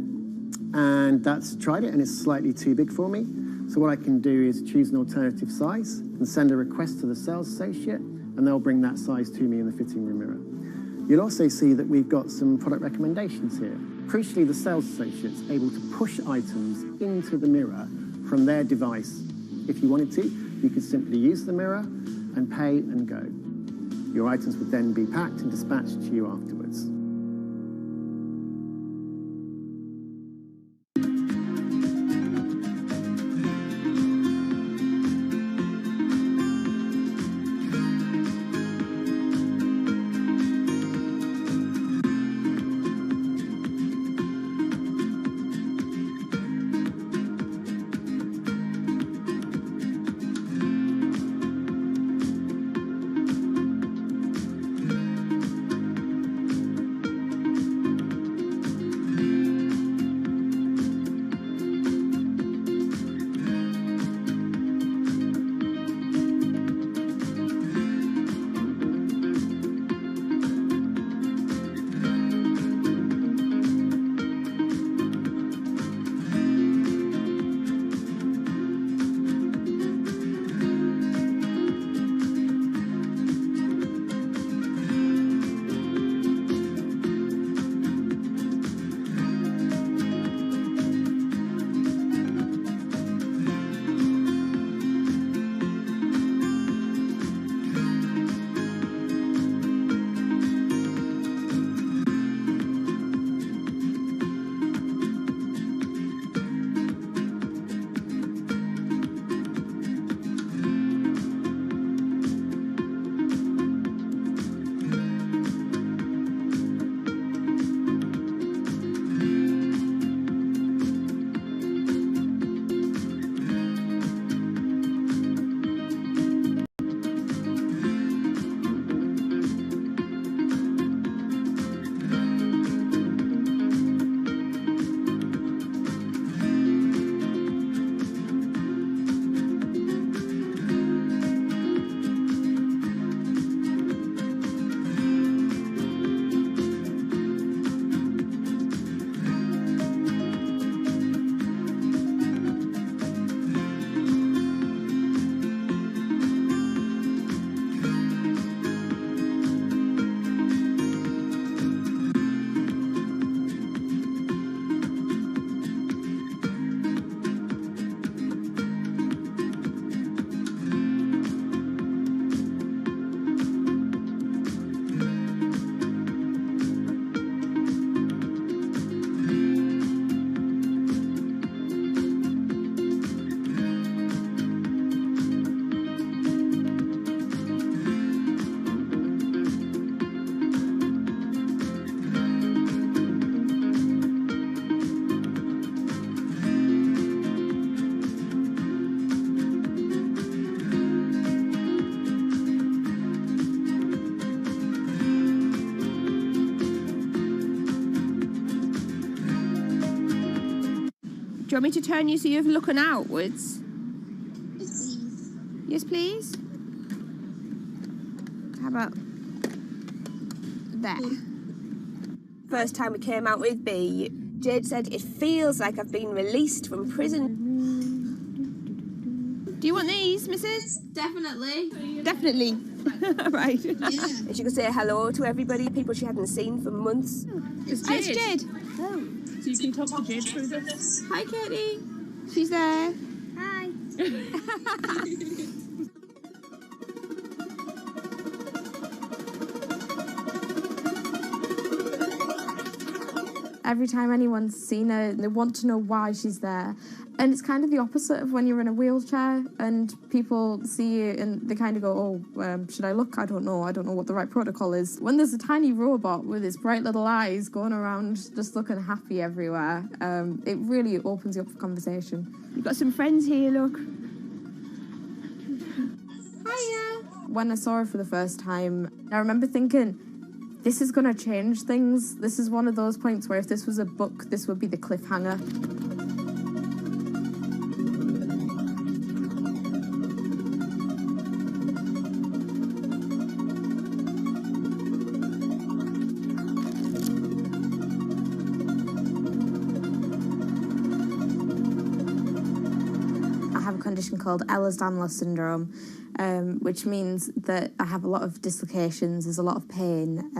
and that's tried it, and it's slightly too big for me. So what I can do is choose an alternative size and send a request to the sales associate, and they'll bring that size to me in the fitting room mirror. You'll also see that we've got some product recommendations here. Crucially, the sales associate's able to push items into the mirror from their device. If you wanted to, you could simply use the mirror and pay and go. Your items would then be packed and dispatched to you afterwards. Do you want me to turn you so you're looking outwards? Yes, please. How about there? First time we came out with B, Jade said, it feels like I've been released from prison. Do you want these, Mrs? Definitely. Definitely. Right. Yeah. And she could say hello to everybody, people she hadn't seen for months. It's Hi, it's Jade. Jade. Oh. So you can talk to Jade through this. Hi, Katie. She's there. Hi. Every time anyone's seen her, they want to know why she's there. And it's kind of the opposite of when you're in a wheelchair and people see you and they kind of go, oh, should I look? I don't know what the right protocol is. When there's a tiny robot with its bright little eyes going around just looking happy everywhere, it really opens you up for conversation. You've got some friends here, look. Hiya. When I saw her for the first time, I remember thinking, this is going to change things. This is one of those points where if this was a book, this would be the cliffhanger. condition called Ehlers-Danlos syndrome, which means that I have a lot of dislocations, there's a lot of pain,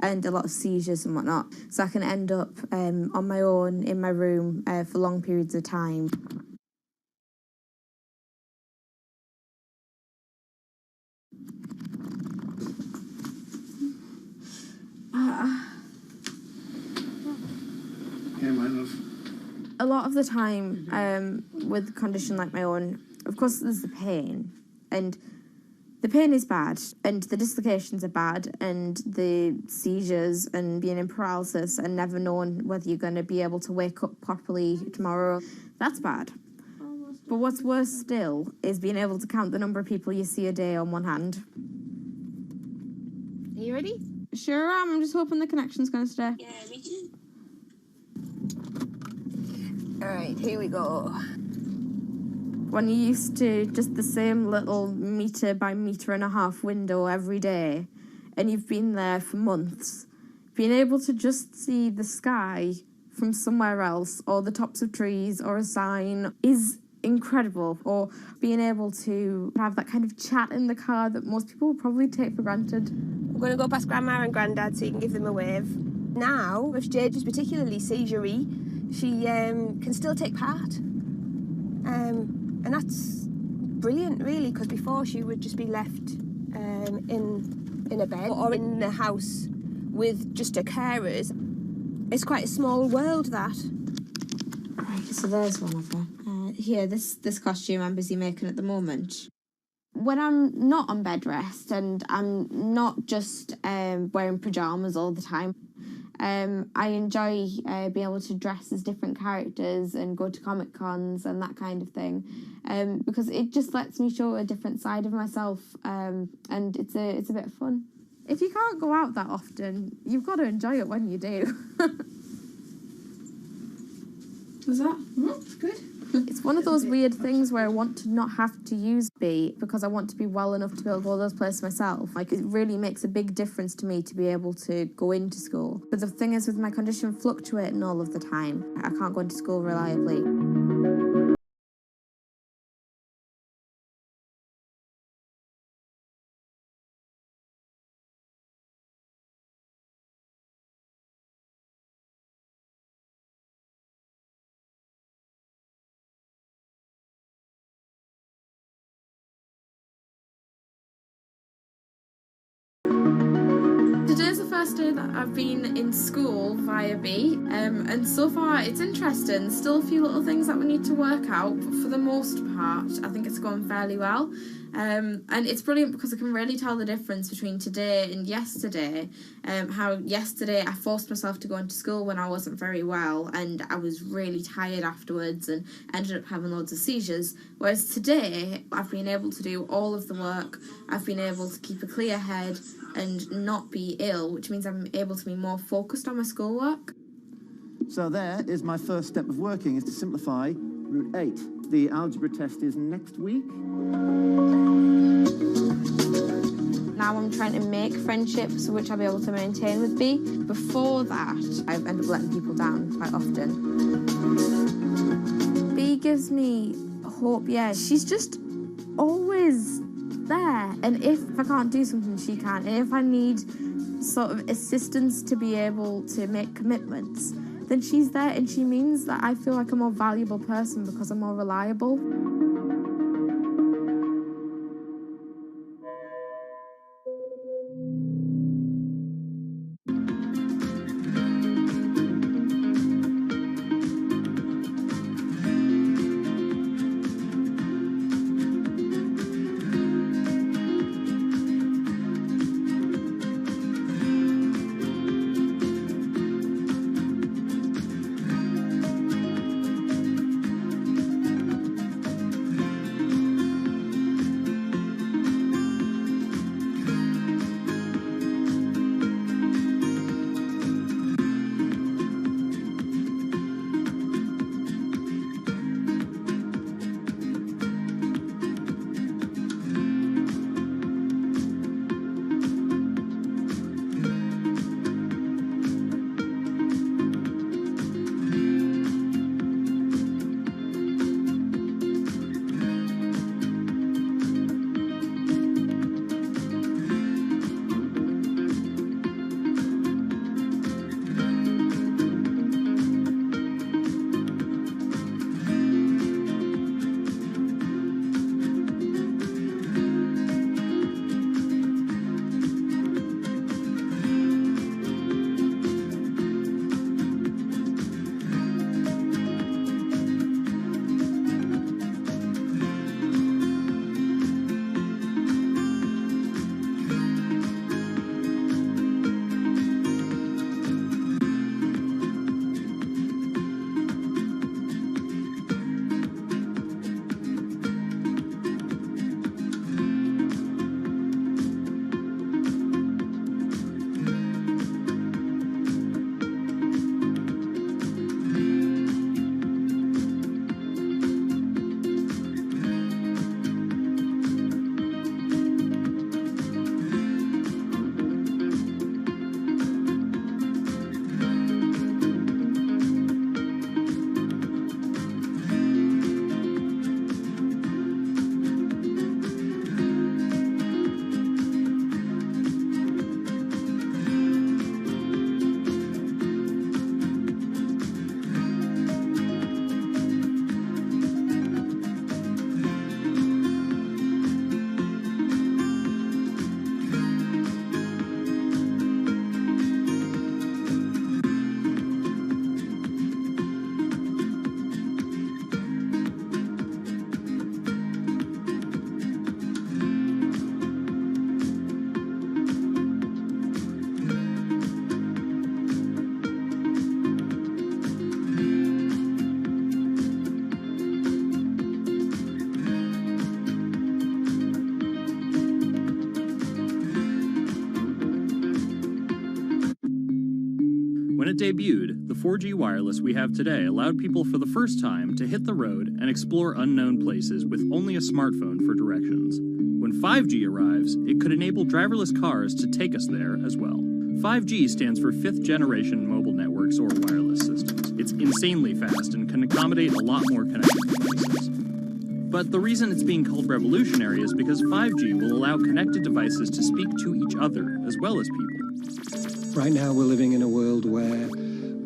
and a lot of seizures and whatnot. So I can end up on my own in my room for long periods of time. A lot of the time, with a condition like my own, of course there's the pain, and the pain is bad, and the dislocations are bad, and the seizures and being in paralysis and never knowing whether you're going to be able to wake up properly tomorrow, that's bad. But what's worse still is being able to count the number of people you see a day on one hand. Are you ready? Sure am, I'm just hoping the connection's going to stay. Yeah, me too. Alright, here we go. When you're used to just the same little metre by metre and a half window every day, and you've been there for months, being able to just see the sky from somewhere else, or the tops of trees, or a sign, is incredible. Or being able to have that kind of chat in the car that most people would probably take for granted. I'm going to go past Grandma and Grandad so you can give them a wave. Now, if Jade is particularly seizure-y, she can still take part. And that's brilliant, really, because before she would just be left in a bed or in the house with just her carers. It's quite a small world, that. Right, so there's one of her. Here, this costume I'm busy making at the moment. When I'm not on bed rest and I'm not just wearing pyjamas all the time, I enjoy being able to dress as different characters and go to Comic Cons and that kind of thing, because it just lets me show a different side of myself, and it's a bit of fun. If you can't go out that often, you've got to enjoy it when you do. Was that? Good. It's one of those weird things where I want to not have to use B because I want to be well enough to be able to go to those places myself. Like, it really makes a big difference to me to be able to go into school. But the thing is, with my condition fluctuating all of the time, I can't go into school reliably. Today's the first day that I've been in school via B, and so far it's interesting. Still a few little things that we need to work out, but for the most part I think it's going fairly well. And it's brilliant because I can really tell the difference between today and yesterday. How yesterday I forced myself to go into school when I wasn't very well, and I was really tired afterwards and ended up having loads of seizures. Whereas today I've been able to do all of the work, I've been able to keep a clear head and not be ill, which means I'm able to be more focused on my schoolwork. So there is my first step of working, is to simplify root 8. The algebra test is next week. Now I'm trying to make friendships which I'll be able to maintain with B. Before that, I've ended up letting people down quite often. B gives me hope, yeah. She's just always there, and if I can't do something, she can, and if I need sort of assistance to be able to make commitments, then she's there, and she means that I feel like a more valuable person because I'm more reliable. When it debuted, the 4G wireless we have today allowed people for the first time to hit the road and explore unknown places with only a smartphone for directions. When 5G arrives, it could enable driverless cars to take us there as well. 5G stands for fifth generation mobile networks or wireless systems. It's insanely fast and can accommodate a lot more connected devices. But the reason it's being called revolutionary is because 5G will allow connected devices to speak to each other as well as people. Right now we're living in a world where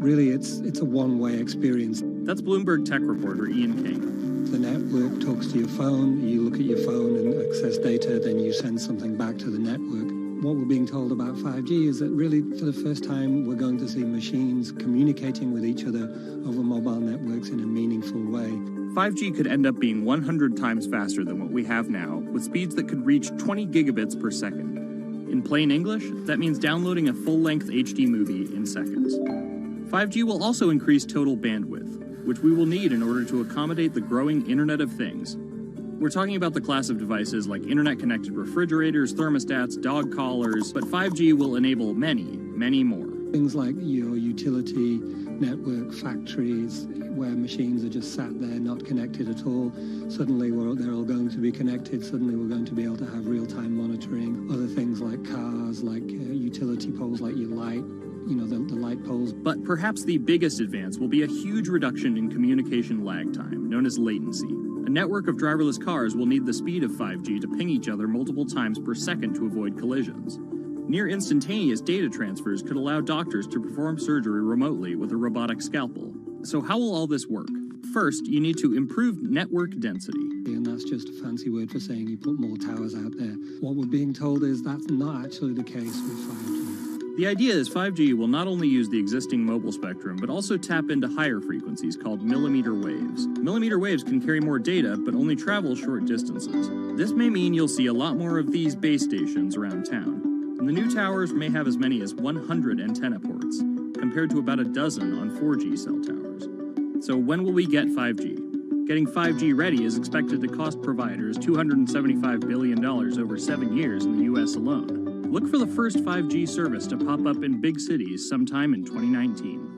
really it's a one-way experience. That's Bloomberg tech reporter Ian King. The network talks to your phone, you look at your phone and access data, then you send something back to the network. What we're being told about 5G is that really for the first time we're going to see machines communicating with each other over mobile networks in a meaningful way. 5G could end up being 100 times faster than what we have now, with speeds that could reach 20 gigabits per second. In plain English, that means downloading a full-length HD movie in seconds. 5G will also increase total bandwidth, which we will need in order to accommodate the growing Internet of Things. We're talking about the class of devices like internet-connected refrigerators, thermostats, dog collars, but 5G will enable many, many more. Things like your utility network, factories, where machines are just sat there not connected at all. Suddenly they're all going to be connected. Suddenly we're going to be able to have real-time monitoring. Other things like cars, like utility poles, like your light, the light poles. But perhaps the biggest advance will be a huge reduction in communication lag time, known as latency. A network of driverless cars will need the speed of 5G to ping each other multiple times per second to avoid collisions. Near instantaneous data transfers could allow doctors to perform surgery remotely with a robotic scalpel. So how will all this work? First, you need to improve network density. And that's just a fancy word for saying you put more towers out there. What we're being told is that's not actually the case with 5G. The idea is 5G will not only use the existing mobile spectrum, but also tap into higher frequencies called millimeter waves. Millimeter waves can carry more data, but only travel short distances. This may mean you'll see a lot more of these base stations around town. And the new towers may have as many as 100 antenna ports, compared to about a dozen on 4G cell towers. So when will we get 5G? Getting 5G ready is expected to cost providers $275 billion over 7 years in the US alone. Look for the first 5G service to pop up in big cities sometime in 2019.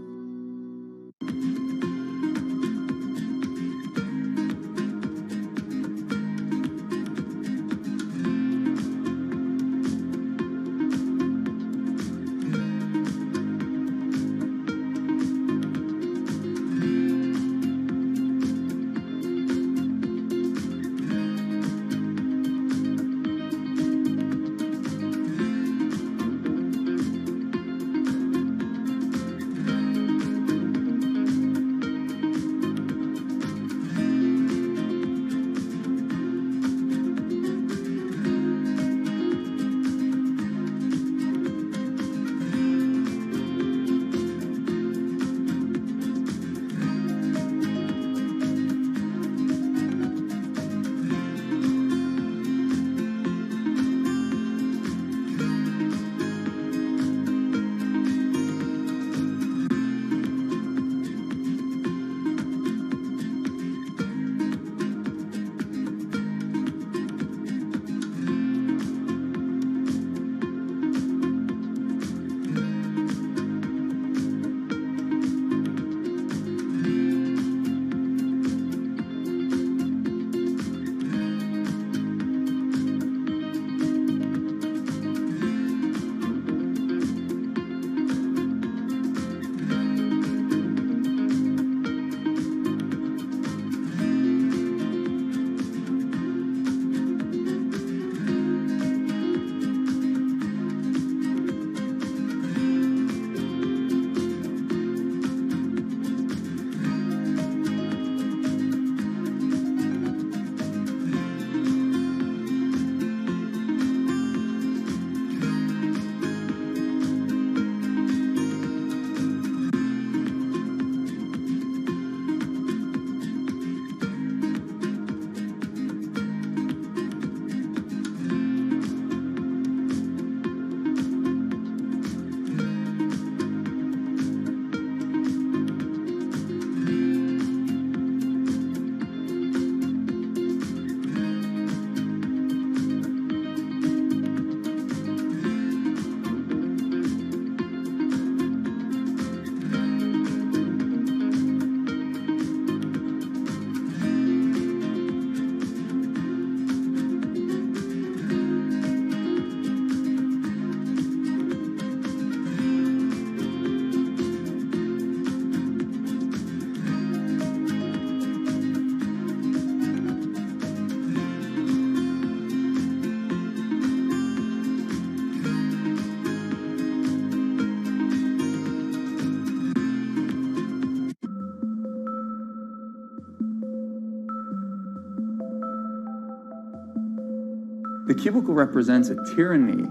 The cubicle represents a tyranny.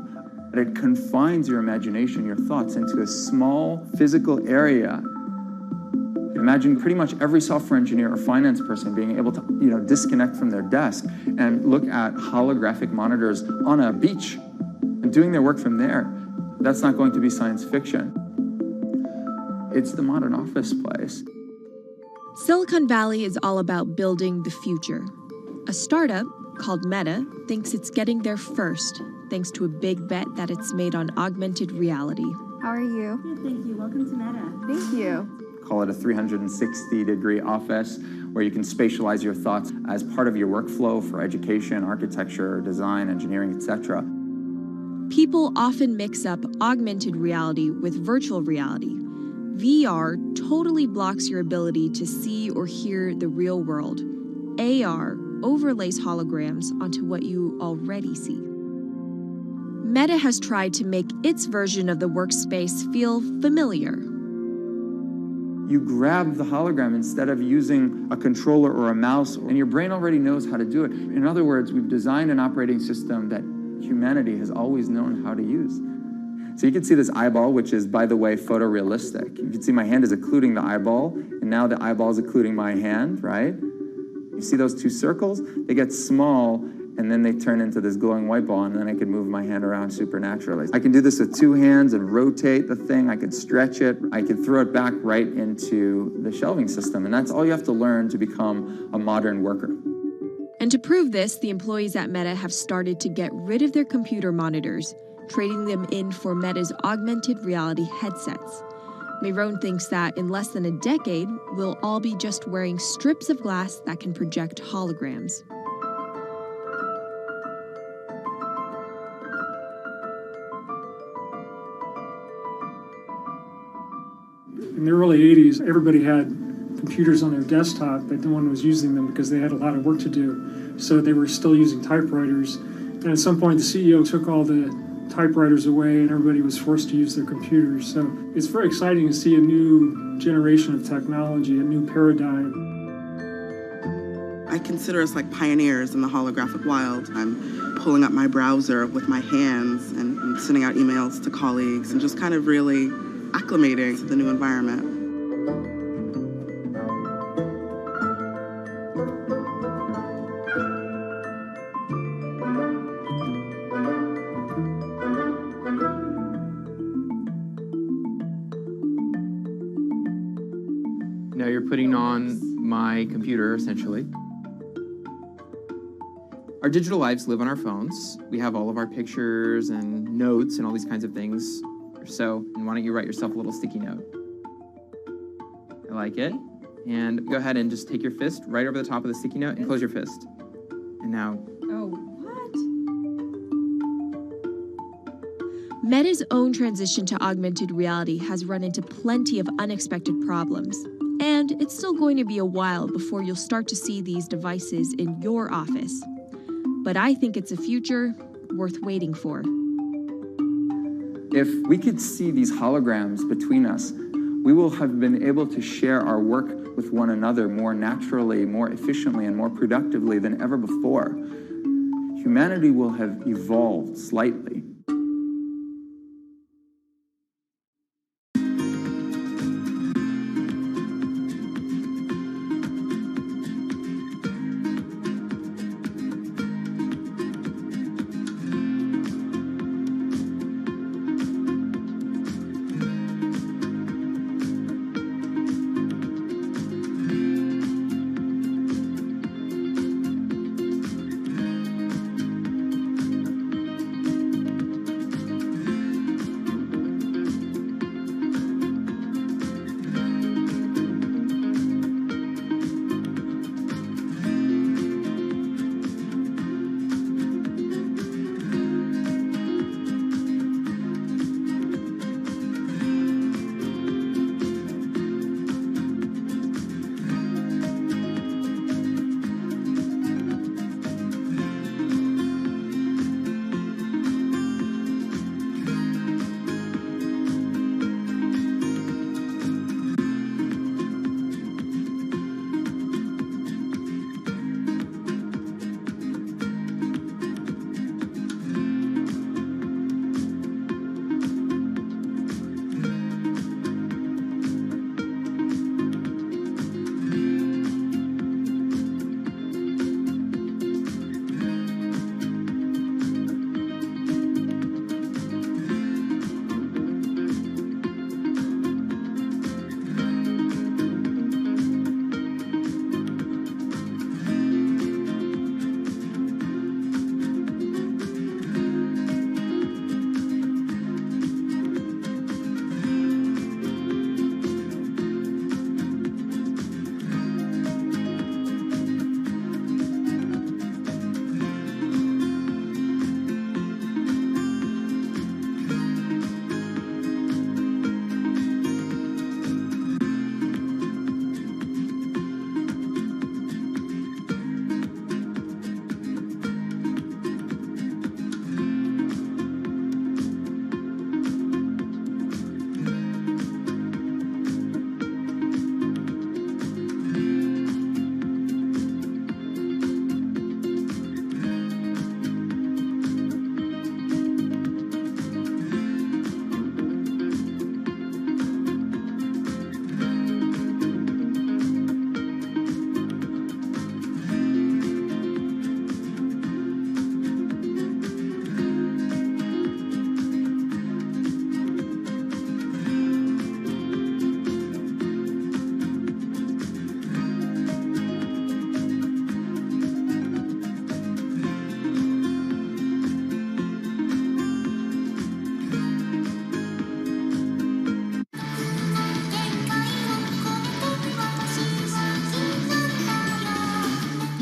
It confines your imagination, your thoughts, into a small physical area. Imagine pretty much every software engineer or finance person being able to, disconnect from their desk and look at holographic monitors on a beach and doing their work from there. That's not going to be science fiction. It's the modern office place. Silicon Valley is all about building the future. A startup called Meta thinks it's getting there first, thanks to a big bet that it's made on augmented reality. How are you? Good, thank you. Welcome to Meta. Thank you. Call it a 360-degree office where you can spatialize your thoughts as part of your workflow for education, architecture, design, engineering, etc. People often mix up augmented reality with virtual reality. VR totally blocks your ability to see or hear the real world. AR overlays holograms onto what you already see. Meta has tried to make its version of the workspace feel familiar. You grab the hologram instead of using a controller or a mouse, and your brain already knows how to do it. In other words, we've designed an operating system that humanity has always known how to use. So you can see this eyeball, which is, by the way, photorealistic. You can see my hand is occluding the eyeball, and now the eyeball is occluding my hand, right? You see those two circles? They get small, and then they turn into this glowing white ball, and then I can move my hand around supernaturally. I can do this with two hands and rotate the thing. I can stretch it. I can throw it back right into the shelving system, and that's all you have to learn to become a modern worker. And to prove this, the employees at Meta have started to get rid of their computer monitors, trading them in for Meta's augmented reality headsets. Mayron thinks that in less than a decade, we'll all be just wearing strips of glass that can project holograms. In the early 80s, everybody had computers on their desktop, but no one was using them because they had a lot of work to do. So they were still using typewriters. And at some point, the CEO took all the typewriters away and everybody was forced to use their computers. So it's very exciting to see a new generation of technology, a new paradigm. I consider us like pioneers in the holographic wild. I'm pulling up my browser with my hands and sending out emails to colleagues and just kind of really acclimating to the new environment. Now you're putting on my computer, essentially. Our digital lives live on our phones. We have all of our pictures and notes and all these kinds of things. So why don't you write yourself a little sticky note? I like it. And go ahead and just take your fist right over the top of the sticky note and close your fist. And now... Oh, what? Meta's own transition to augmented reality has run into plenty of unexpected problems. And it's still going to be a while before you'll start to see these devices in your office. But I think it's a future worth waiting for. If we could see these holograms between us, we will have been able to share our work with one another more naturally, more efficiently, and more productively than ever before. Humanity will have evolved slightly.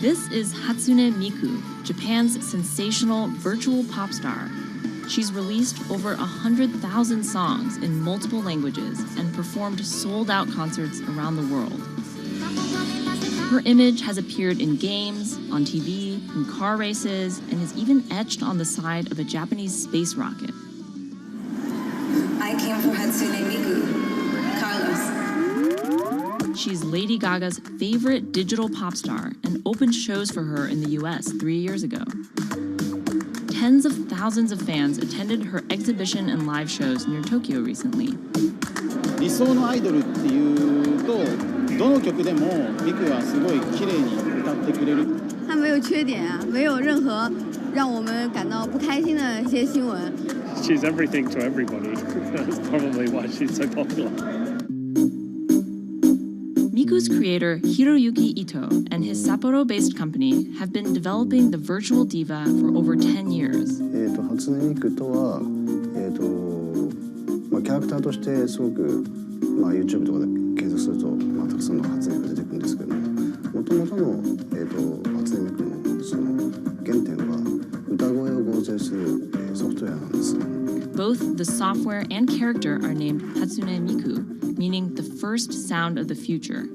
This is Hatsune Miku, Japan's sensational virtual pop star. She's released over 100,000 songs in multiple languages and performed sold-out concerts around the world. Her image has appeared in games, on TV, in car races, and is even etched on the side of a Japanese space rocket. I came for Hatsune Miku, Carlos. She's Lady Gaga's favorite digital pop star and opened shows for her in the US 3 years ago. Tens of thousands of fans attended her exhibition and live shows near Tokyo recently. 理想のアイドルっていうと、どの曲でもミクはすごい綺麗に歌ってくれる。她没有缺点啊，没有任何让我们感到不开心的一些新闻。She's everything to everybody. That's probably why she's so popular. Miku's creator Hiroyuki Ito and his Sapporo-based company have been developing the virtual diva for over 10 years. 初音ミクとは、キャラクターとしてすごく、YouTube とかで検索すると、たくさんの初音ミクが出てくるんですけども、元々の、初音ミクのその原点は歌声を合成する、ソフトウェアなんです。Both the software and character are named Hatsune Miku, meaning the first sound of the future.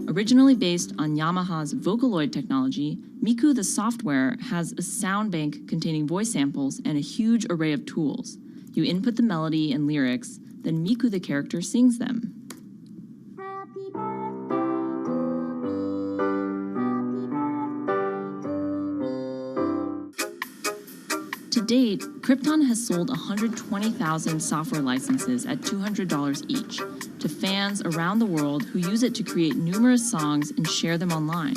Originally based on Yamaha's Vocaloid technology, Miku the software has a sound bank containing voice samples and a huge array of tools. You input the melody and lyrics, then Miku the character sings them. To date, Krypton has sold 120,000 software licenses at $200 each to fans around the world who use it to create numerous songs and share them online.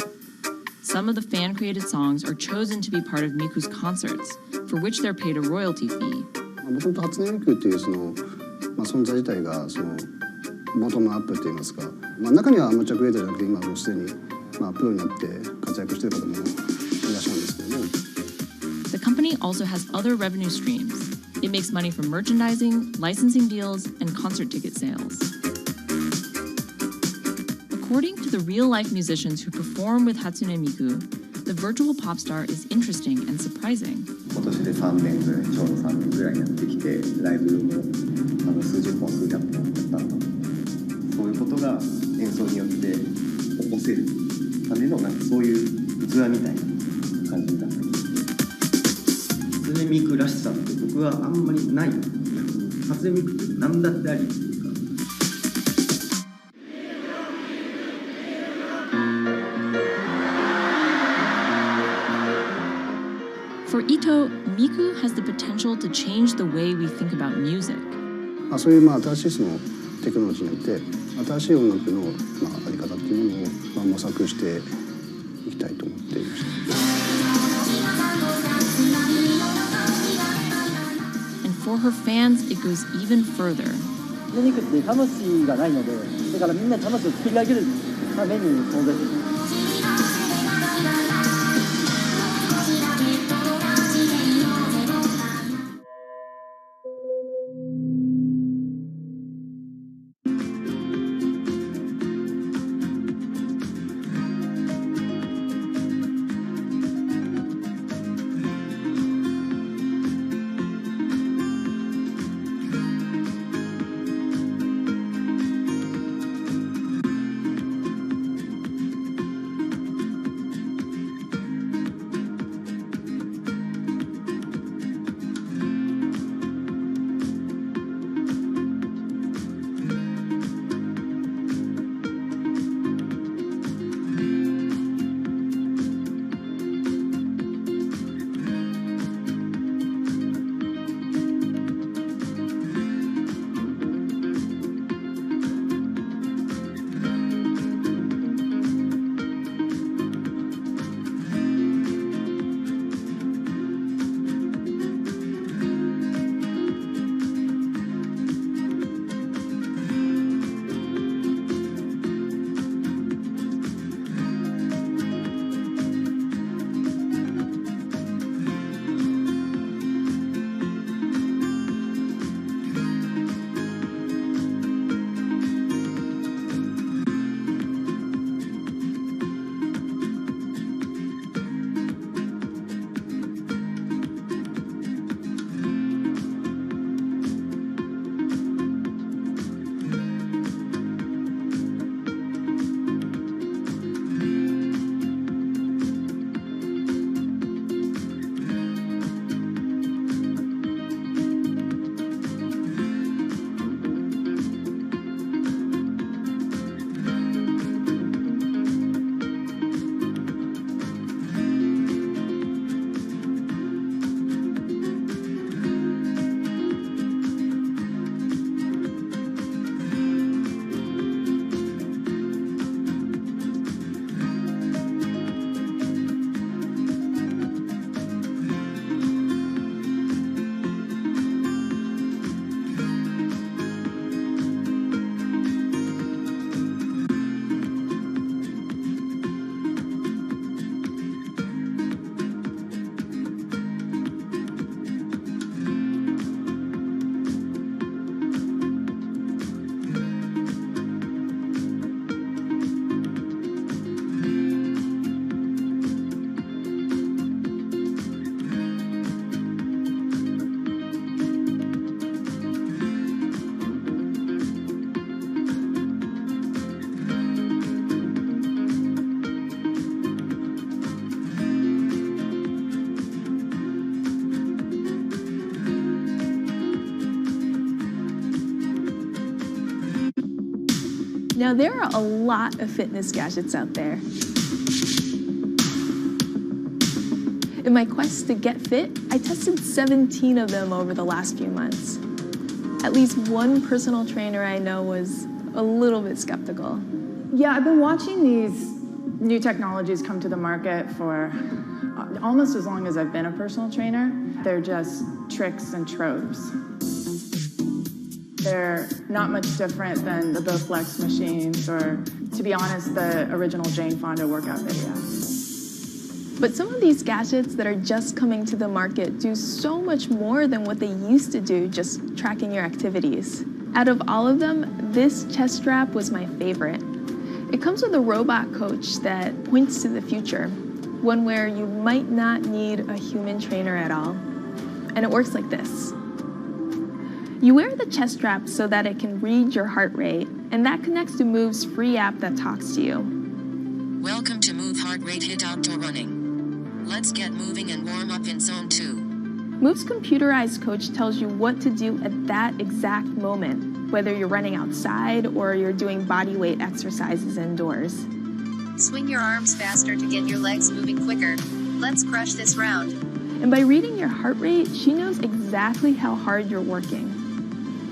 Some of the fan-created songs are chosen to be part of Miku's concerts, for which they're paid a royalty fee. もともと初音ミクっていうその、存在自体がそのボトムアップって言いますか、中にはアマチュアクリエイターじゃなくて今もうすでに、プロになって活躍している方もいらっしゃるんですけども。The company also has other revenue streams. It makes money from merchandising, licensing deals, and concert ticket sales. According to the real-life musicians who perform with Hatsune Miku, the virtual pop star is interesting and surprising. 今年で3年ぐらい、ちょうど3年ぐらいやってきて、ライブも数十本、数百本やったの。そういうことが演奏によって起こせるためのそういう器みたいな感じになってます。初音ミクらしさって僕はあんまりない。初音ミクって何だってあり。For Ito, Miku has the potential to change the way we think about music. そういう新しいそのテクノロジーによって新しい音楽のあり方っていうものを模索していきたいと思っていました。And for her fans, it goes even further. ミクって魂がないので、だからみんな魂を作り上げるために存在する。Now, there are a lot of fitness gadgets out there. In my quest to get fit, I tested 17 of them over the last few months. At least one personal trainer I know was a little bit skeptical. Yeah, I've been watching these new technologies come to the market for almost as long as I've been a personal trainer. They're just tricks and tropes. They're not much different than the Bowflex machines or, to be honest, the original Jane Fonda workout video. But some of these gadgets that are just coming to the market do so much more than what they used to do, just tracking your activities. Out of all of them, this chest strap was my favorite. It comes with a robot coach that points to the future, one where you might not need a human trainer at all. And it works like this. You wear the chest strap so that it can read your heart rate, and that connects to Move's free app that talks to you. Welcome to Move Heart Rate Hit Outdoor Running. Let's get moving and warm up in Zone 2. Move's computerized coach tells you what to do at that exact moment, whether you're running outside or you're doing body weight exercises indoors. Swing your arms faster to get your legs moving quicker. Let's crush this round. And by reading your heart rate, she knows exactly how hard you're working.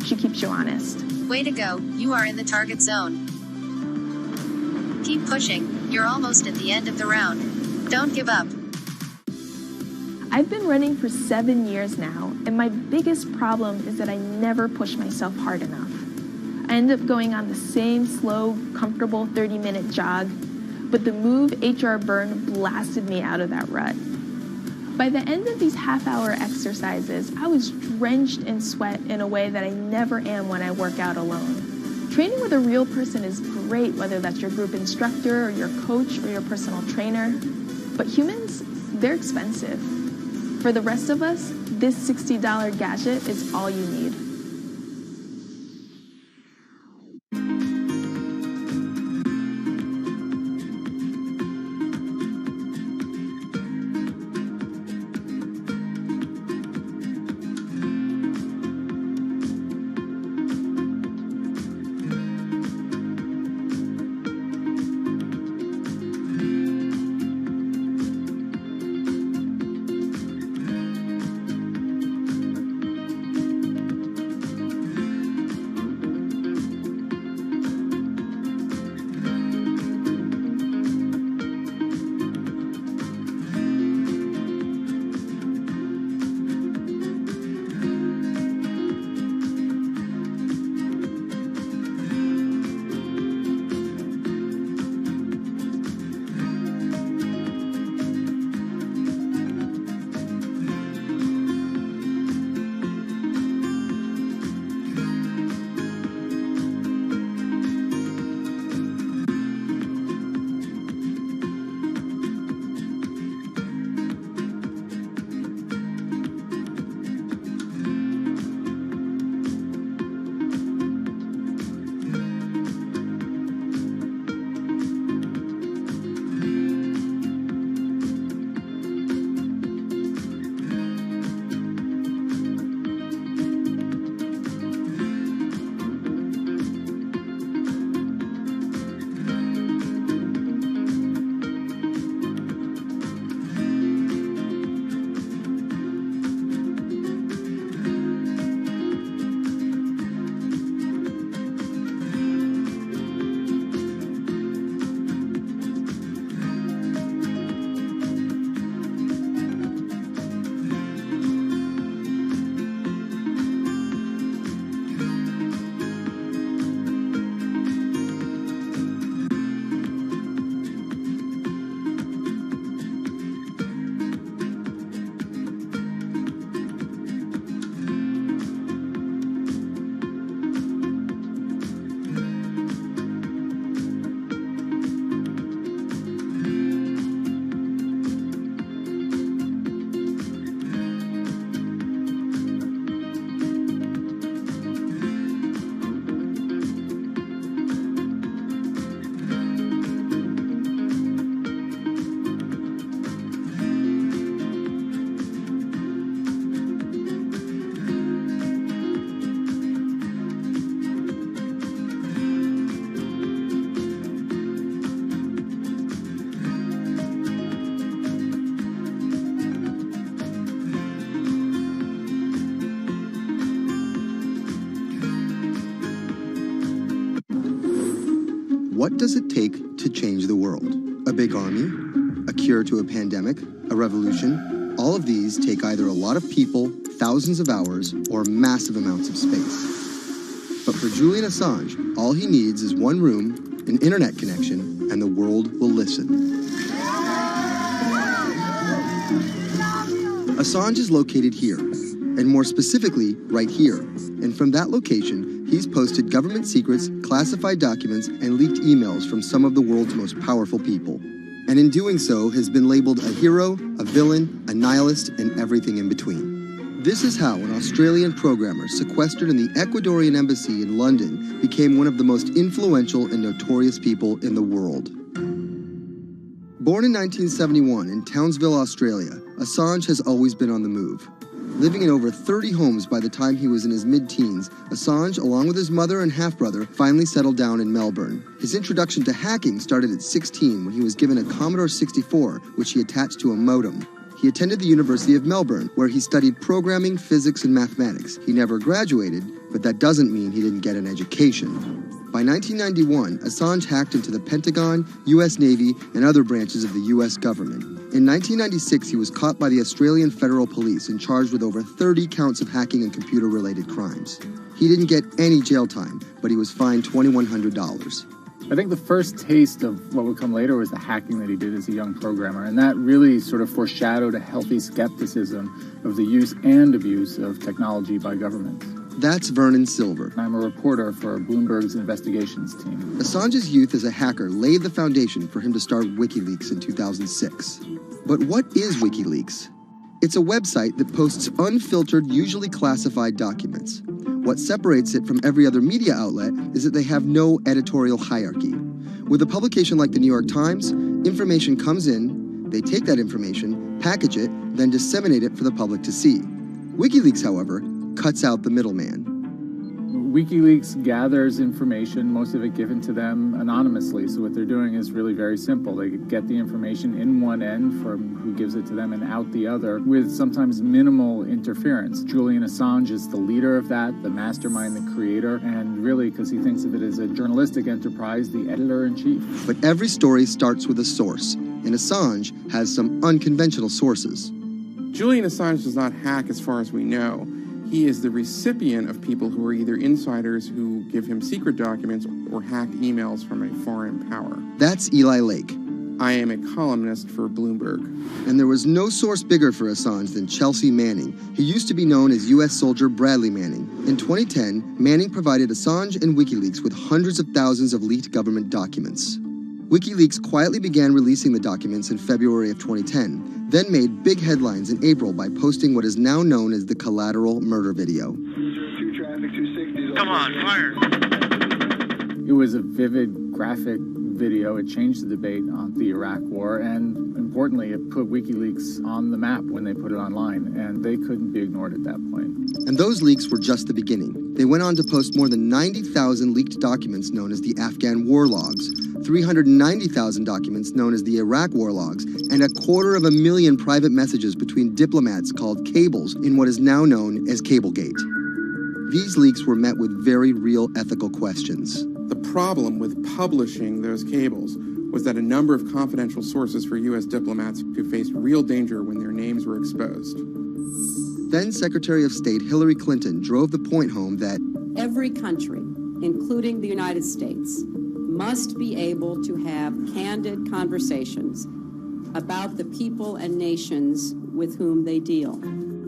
She keeps you honest. Way to go, you are in the target zone. Keep pushing, you're almost at the end of the round. Don't give up. I've been running for 7 years now, and my biggest problem is that I never push myself hard enough. I end up going on the same slow, comfortable 30-minute jog, but the Move HR Burn blasted me out of that rut. By the end of these half-hour exercises, I was drenched in sweat in a way that I never am when I work out alone. Training with a real person is great, whether that's your group instructor or your coach or your personal trainer. But humans, they're expensive. For the rest of us, this $60 gadget is all you need. what does it take to change the world? A big army? A cure to a pandemic? A revolution? All of these take either a lot of people, thousands of hours, or massive amounts of space. But for Julian Assange, all he needs is one room, an internet connection, and the world will listen. Assange is located here, and more specifically, right here. And from that location, he's posted government secrets, classified documents, and leaked emails from some of the world's most powerful people. And in doing so, has been labeled a hero, a villain, a nihilist, and everything in between. This is how an Australian programmer sequestered in the Ecuadorian embassy in London became one of the most influential and notorious people in the world. Born in 1971 in Townsville, Australia, Assange has always been on the move. Living in over 30 homes by the time he was in his mid-teens, Assange, along with his mother and half-brother, finally settled down in Melbourne. His introduction to hacking started at 16 when he was given a Commodore 64, which he attached to a modem. He attended the University of Melbourne, where he studied programming, physics, and mathematics. He never graduated, but that doesn't mean he didn't get an education. By 1991, Assange hacked into the Pentagon, U.S. Navy, and other branches of the U.S. government. In 1996, he was caught by the Australian Federal Police and charged with over 30 counts of hacking and computer-related crimes. He didn't get any jail time, but he was fined $2,100. I think the first taste of what would come later was the hacking that he did as a young programmer, and that really sort of foreshadowed a healthy skepticism of the use and abuse of technology by governments. That's Vernon Silver. I'm a reporter for Bloomberg's investigations team. Assange's youth as a hacker laid the foundation for him to start WikiLeaks in 2006. But what is WikiLeaks? It's a website that posts unfiltered, usually classified documents. What separates it from every other media outlet is that they have no editorial hierarchy. With a publication like the New York Times, information comes in, they take that information, package it, then disseminate it for the public to see. WikiLeaks, however, cuts out the middleman. WikiLeaks gathers information, most of it given to them anonymously. So what they're doing is really very simple. They get the information in one end from who gives it to them and out the other with sometimes minimal interference. Julian Assange is the leader of that, the mastermind, the creator, and really, because he thinks of it as a journalistic enterprise, the editor-in-chief. But every story starts with a source, and Assange has some unconventional sources. Julian Assange does not hack as far as we know. He is the recipient of people who are either insiders who give him secret documents or hacked emails from a foreign power. That's Eli Lake. I am a columnist for Bloomberg. And there was no source bigger for Assange than Chelsea Manning. He used to be known as U.S. soldier Bradley Manning. In 2010, Manning provided Assange and WikiLeaks with hundreds of thousands of leaked government documents. WikiLeaks quietly began releasing the documents in February of 2010, then made big headlines in April by posting what is now known as the collateral murder video. Come on, fire! It was a vivid, graphic video. It changed the debate on the Iraq War, and importantly, it put WikiLeaks on the map when they put it online, and they couldn't be ignored at that point. And those leaks were just the beginning. They went on to post more than 90,000 leaked documents known as the Afghan war logs, 390,000 documents known as the Iraq war logs, and 250,000 private messages between diplomats called cables in what is now known as Cablegate. These leaks were met with very real ethical questions. The problem with publishing those cables was that a number of confidential sources for U.S. diplomats who faced real danger when their names were exposed. Then Secretary of State Hillary Clinton drove the point home that every country, including the United States, must be able to have candid conversations about the people and nations with whom they deal.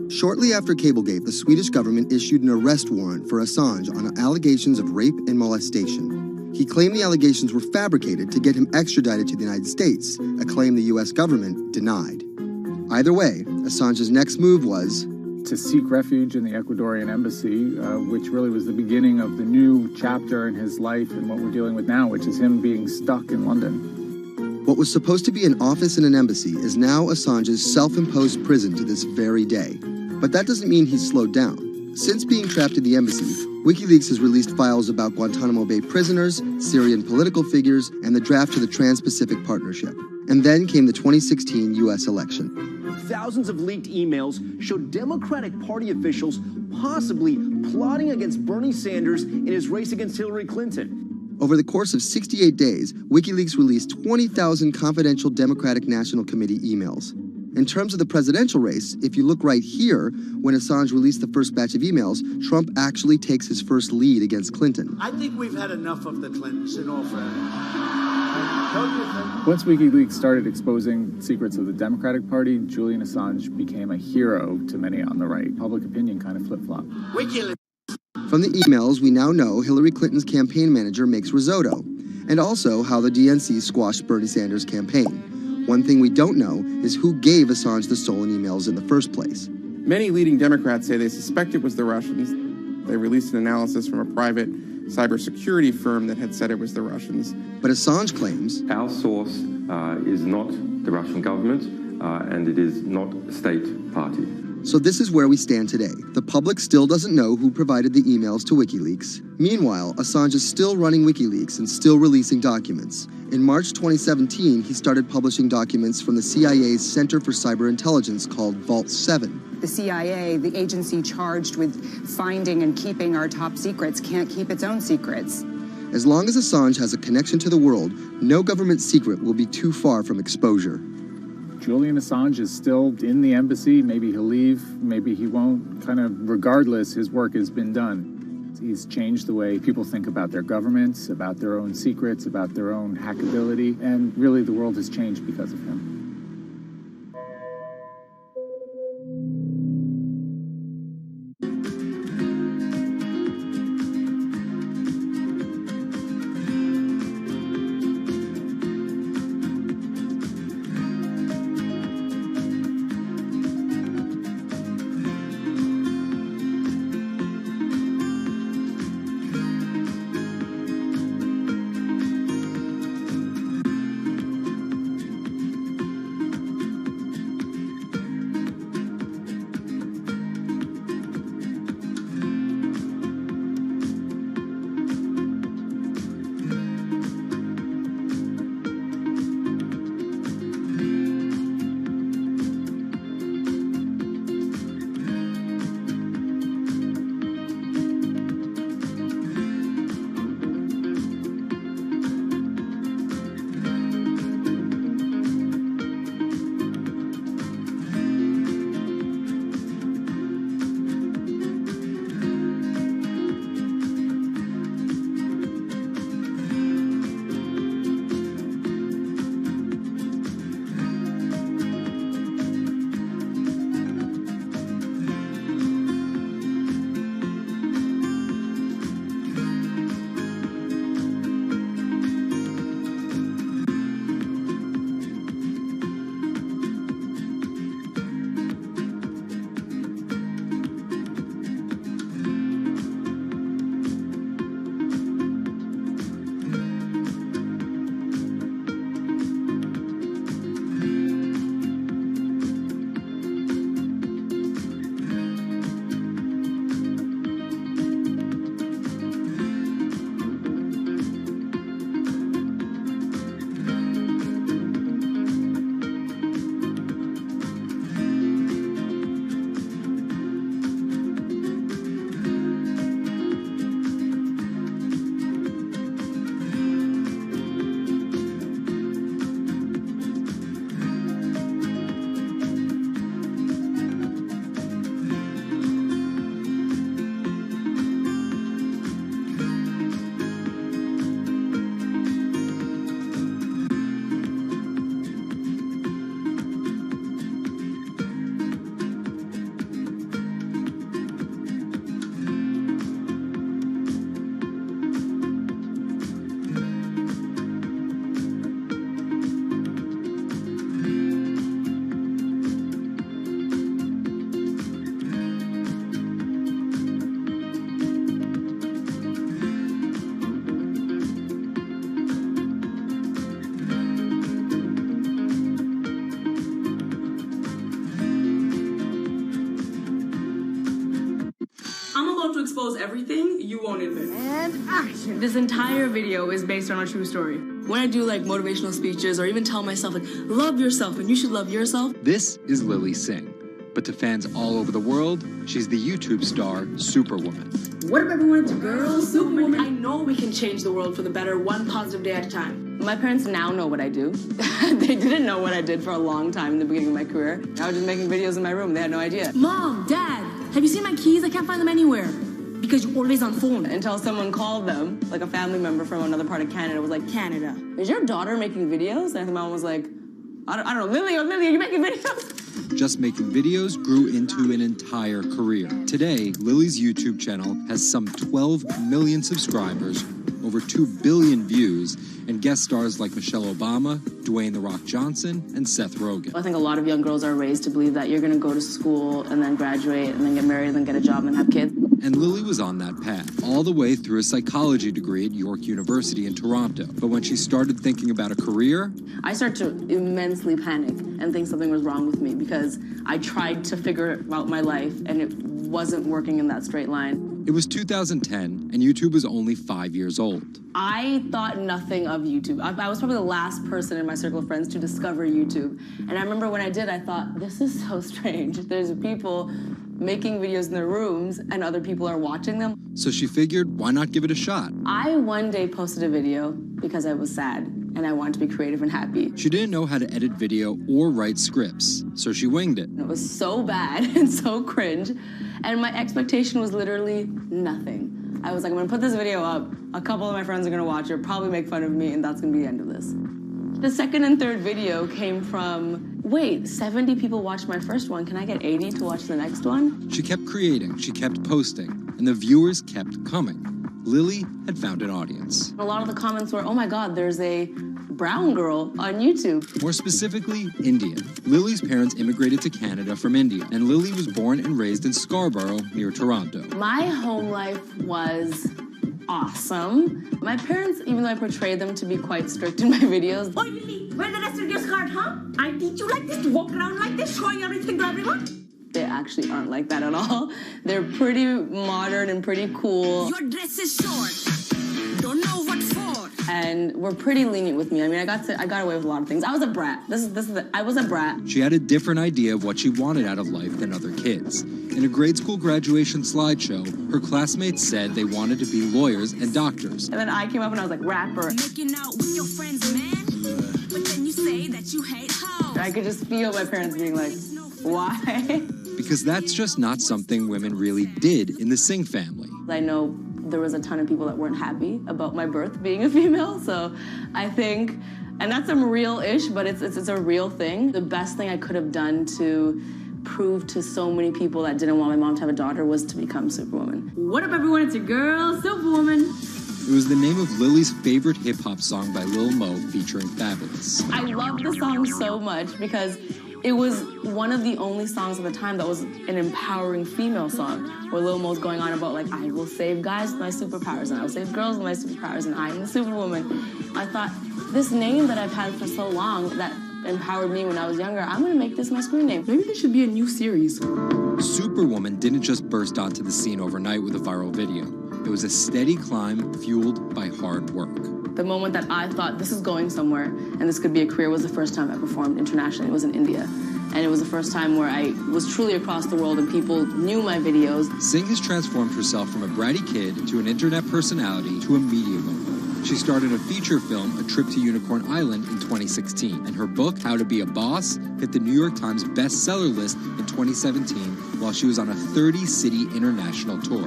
Shortly after Cablegate, the Swedish government issued an arrest warrant for Assange on allegations of rape and molestation. He claimed the allegations were fabricated to get him extradited to the United States, a claim the U.S. government denied. Either way, Assange's next move was to seek refuge in the Ecuadorian embassy, which really was the beginning of the new chapter in his life and what we're dealing with now, which is him being stuck in London. What was supposed to be an office in an embassy is now Assange's self-imposed prison to this very day. But that doesn't mean he's slowed down. Since being trapped in the embassy, WikiLeaks has released files about Guantanamo Bay prisoners, Syrian political figures, and the draft to the Trans-Pacific Partnership. And then came the 2016 U.S. election. Thousands of leaked emails showed Democratic Party officials possibly plotting against Bernie Sanders in his race against Hillary Clinton. Over the course of 68 days, WikiLeaks released 20,000 confidential Democratic National Committee emails. In terms of the presidential race, if you look right here, when Assange released the first batch of emails, Trump actually takes his first lead against Clinton. I think we've had enough of the Clintons, in all fairness. Once WikiLeaks started exposing secrets of the Democratic Party, Julian Assange became a hero to many on the right. Public opinion kind of flip-flopped. WikiLeaks. From the emails, we now know Hillary Clinton's campaign manager makes risotto, and also how the DNC squashed Bernie Sanders' campaign. One thing we don't know is who gave Assange the stolen emails in the first place. Many leading Democrats say they suspect it was the Russians. They released an analysis from a private cybersecurity firm that had said it was the Russians. But Assange claims our source is not the Russian government, and it is not a state party. So this is where we stand today. The public still doesn't know who provided the emails to WikiLeaks. Meanwhile, Assange is still running WikiLeaks and still releasing documents. In March 2017, he started publishing documents from the CIA's Center for Cyber Intelligence called Vault 7. The CIA, the agency charged with finding and keeping our top secrets, can't keep its own secrets. As long as Assange has a connection to the world, no government secret will be too far from exposure. Julian Assange is still in the embassy. Maybe he'll leave, maybe he won't. Kind of regardless, his work has been done. He's changed the way people think about their governments, about their own secrets, about their own hackability, and really the world has changed because of him. Expose everything you won't admit. And action. This entire video is based on a true story. When I do like motivational speeches or even tell myself like love yourself and you should love yourself. This is Lily Singh. But to fans all over the world, she's the YouTube star Superwoman. What if everyone to girls, Superwoman? I know we can change the world for the better, one positive day at a time. My parents now know what I do. They didn't know what I did for a long time in the beginning of my career. I was just making videos in my room. They had no idea. Mom, Dad, have you seen my keys? I can't find them anywhere. Because you're always on phone. Until someone called them, like a family member from another part of Canada, was like, Canada, is your daughter making videos? And my mom was like, I don't know, Lily, are you making videos? Just making videos grew into an entire career. Today, Lily's YouTube channel has some 12 million subscribers, over 2 billion views, and guest stars like Michelle Obama, Dwayne "The Rock" Johnson, and Seth Rogen. I think a lot of young girls are raised to believe that you're going to go to school and then graduate and then get married and then get a job and have kids. And Lily was on that path, all the way through a psychology degree at York University in Toronto. But when she started thinking about a career, I started to immensely panic and think something was wrong with me because I tried to figure out my life and it wasn't working in that straight line. It was 2010, and YouTube was only 5 years old. I thought nothing of YouTube. I was probably the last person in my circle of friends to discover YouTube. And I remember when I did, I thought, this is so strange. There's people making videos in their rooms, and other people are watching them. So she figured, why not give it a shot? I one day posted a video because I was sad, and I wanted to be creative and happy. She didn't know how to edit video or write scripts, so she winged it. It was so bad and so cringe, and my expectation was literally nothing. I was like, I'm gonna put this video up, a couple of my friends are gonna watch it, probably make fun of me, and that's gonna be the end of this. The second and third video came from, wait, 70 people watched my first one, can I get 80 to watch the next one? She kept creating, she kept posting, and the viewers kept coming. Lily had found an audience. A lot of the comments were, oh my God, there's a brown girl on YouTube. More specifically, Indian. Lily's parents immigrated to Canada from India, and Lily was born and raised in Scarborough, near Toronto. My home life was awesome. My parents, even though I portrayed them to be quite strict in my videos. Oh, Lily, where the rest of your skirt, huh? I teach you like this, to walk around like this, showing everything to everyone? They actually aren't like that at all. They're pretty modern and pretty cool. Your dress is short. Don't know what for. And were pretty lenient with me. I mean, I got away with a lot of things. I was a brat. I was a brat. She had a different idea of what she wanted out of life than other kids. In a grade school graduation slideshow, her classmates said they wanted to be lawyers and doctors. And then I came up and I was like, rapper. Making out with your friends, man. But then you say that you hate hoes. I could just feel my parents being like, why? Because that's just not something women really did in the Singh family. I know there was a ton of people that weren't happy about my birth being a female, so I think, and that's some real-ish, but it's a real thing. The best thing I could have done to prove to so many people that didn't want my mom to have a daughter was to become Superwoman. What up, everyone? It's your girl, Superwoman. It was the name of Lily's favorite hip-hop song by Lil Mo featuring Fabulous. I love the song so much because it was one of the only songs at the time that was an empowering female song, where Lil Mo's going on about, like, I will save guys with my superpowers, and I will save girls with my superpowers, and I am the Superwoman. I thought, this name that I've had for so long that empowered me when I was younger, I'm gonna make this my screen name. Maybe there should be a new series. Superwoman didn't just burst onto the scene overnight with a viral video. It was a steady climb fueled by hard work. The moment that I thought this is going somewhere and this could be a career was the first time I performed internationally. It was in India. And it was the first time where I was truly across the world and people knew my videos. Singh has transformed herself from a bratty kid to an internet personality to a media mogul. She starred in a feature film, A Trip to Unicorn Island, in 2016. And her book, How to Be a Boss, hit the New York Times bestseller list in 2017 while she was on a 30-city international tour.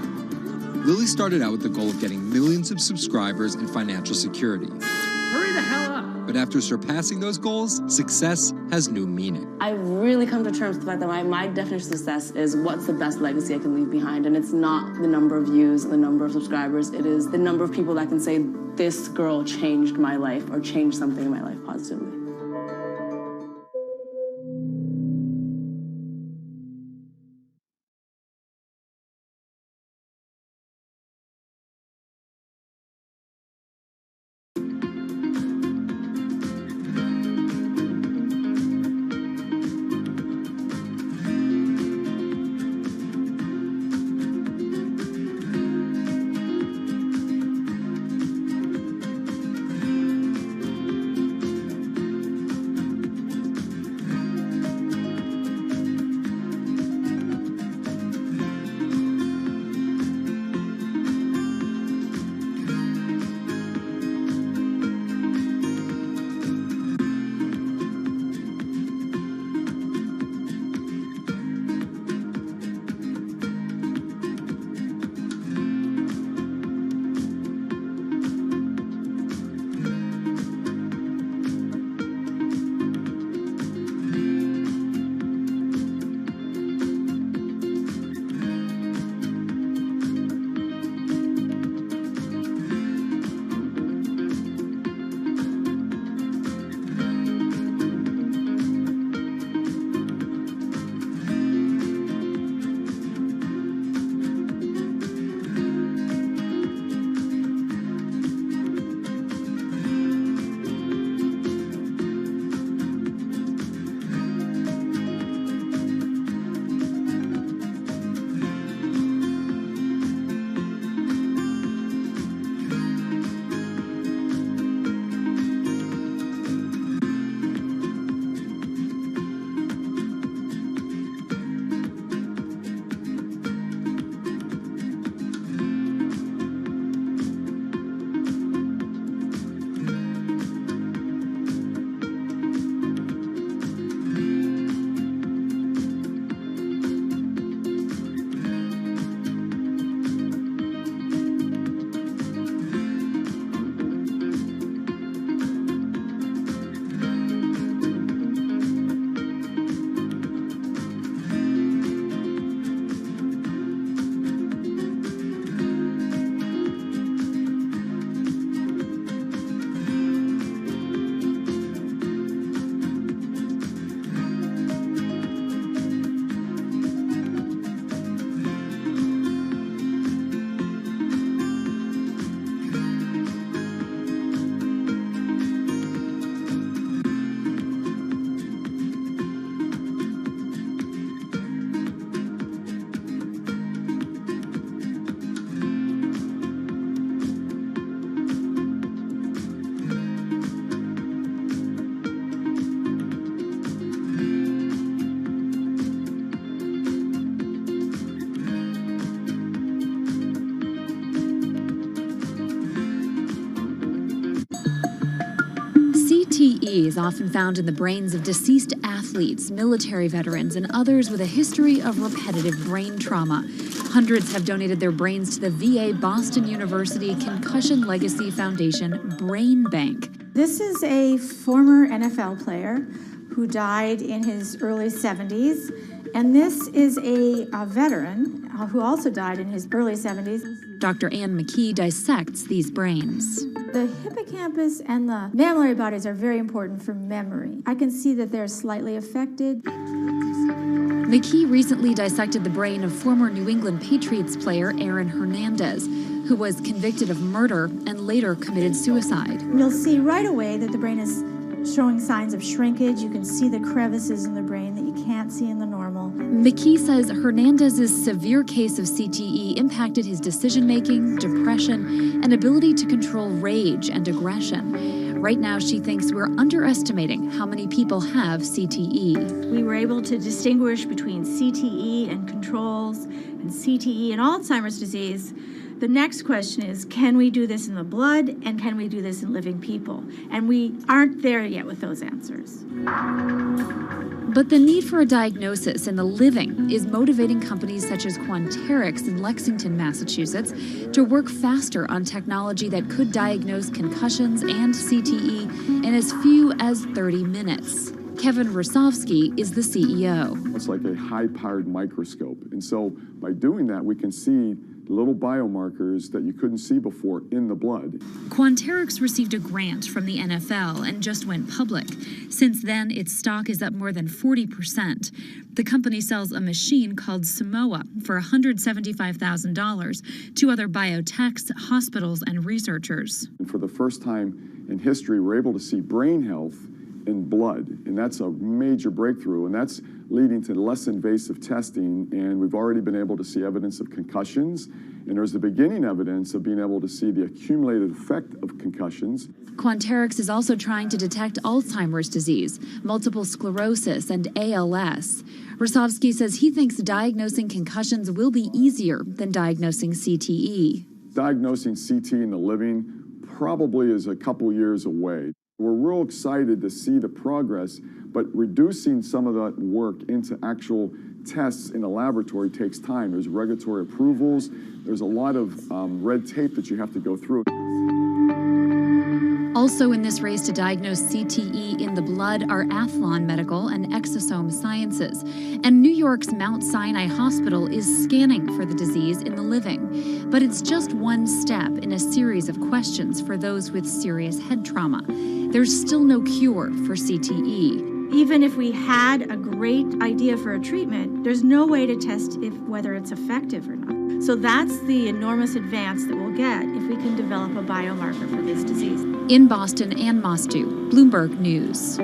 Lily started out with the goal of getting millions of subscribers and financial security. Hurry the hell up! But after surpassing those goals, success has new meaning. I've really come to terms with the fact that my definition of success is what's the best legacy I can leave behind. And it's not the number of views and the number of subscribers. It is the number of people that can say, this girl changed my life or changed something in my life positively. CTE is often found in the brains of deceased athletes, military veterans, and others with a history of repetitive brain trauma. Hundreds have donated their brains to the VA Boston University Concussion Legacy Foundation Brain Bank. This is a former NFL player who died in his early 70s, and this is a veteran who also died in his early 70s. Dr. Ann McKee dissects these brains. The hippocampus and the mammillary bodies are very important for memory. I can see that they're slightly affected. McKee recently dissected the brain of former New England Patriots player Aaron Hernandez, who was convicted of murder and later committed suicide. You'll see right away that the brain is showing signs of shrinkage. You can see the crevices in the brain that you can't see in the normal. McKee says Hernandez's severe case of CTE impacted his decision-making, depression, and ability to control rage and aggression. Right now, she thinks we're underestimating how many people have CTE. We were able to distinguish between CTE and controls and CTE and Alzheimer's disease. The next question is, can we do this in the blood, and can we do this in living people? And we aren't there yet with those answers. But the need for a diagnosis in the living is motivating companies such as Quanterix in Lexington, Massachusetts, to work faster on technology that could diagnose concussions and CTE in as few as 30 minutes. Kevin Rosovsky is the CEO. It's like a high-powered microscope. And so by doing that, we can see little biomarkers that you couldn't see before in the blood. Quanterix received a grant from the NFL and just went public. Since then, its stock is up more than 40%. The company sells a machine called Simoa for $175,000 to other biotechs, hospitals, and researchers. And for the first time in history, we're able to see brain health in blood, and that's a major breakthrough, and that's leading to less invasive testing, and we've already been able to see evidence of concussions, and there's the beginning evidence of being able to see the accumulated effect of concussions. Quanterix is also trying to detect Alzheimer's disease, multiple sclerosis, and ALS. Rosovsky says he thinks diagnosing concussions will be easier than diagnosing CTE. Diagnosing CT in the living probably is a couple years away. We're real excited to see the progress, but reducing some of that work into actual tests in a laboratory takes time. There's regulatory approvals. There's a lot of red tape that you have to go through. Also in this race to diagnose CTE in the blood are Athlon Medical and Exosome Sciences. And New York's Mount Sinai Hospital is scanning for the disease in the living. But it's just one step in a series of questions for those with serious head trauma. There's still no cure for CTE. Even if we had a great idea for a treatment, there's no way to test whether it's effective or not. So that's the enormous advance that we'll get if we can develop a biomarker for this disease. In Boston, Ann Mostu, Bloomberg News.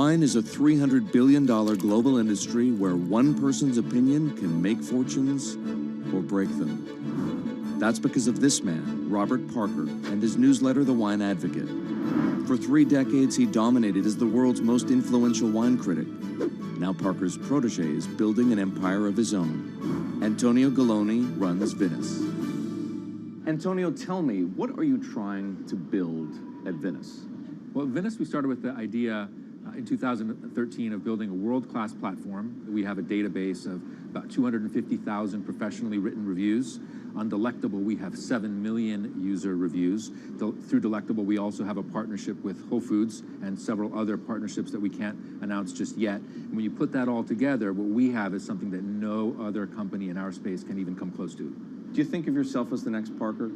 Wine is a $300 billion global industry where one person's opinion can make fortunes or break them. That's because of this man, Robert Parker, and his newsletter, The Wine Advocate. For 3 decades, he dominated as the world's most influential wine critic. Now Parker's protege is building an empire of his own. Antonio Galloni runs Venice. Antonio, tell me, what are you trying to build at Venice? Well, at Venice, we started with the idea in 2013 of building a world-class platform. We have a database of about 250,000 professionally written reviews. On Delectable, we have 7 million user reviews. Through Delectable, we also have a partnership with Whole Foods and several other partnerships that we can't announce just yet. And when you put that all together, what we have is something that no other company in our space can even come close to. Do you think of yourself as the next Parker?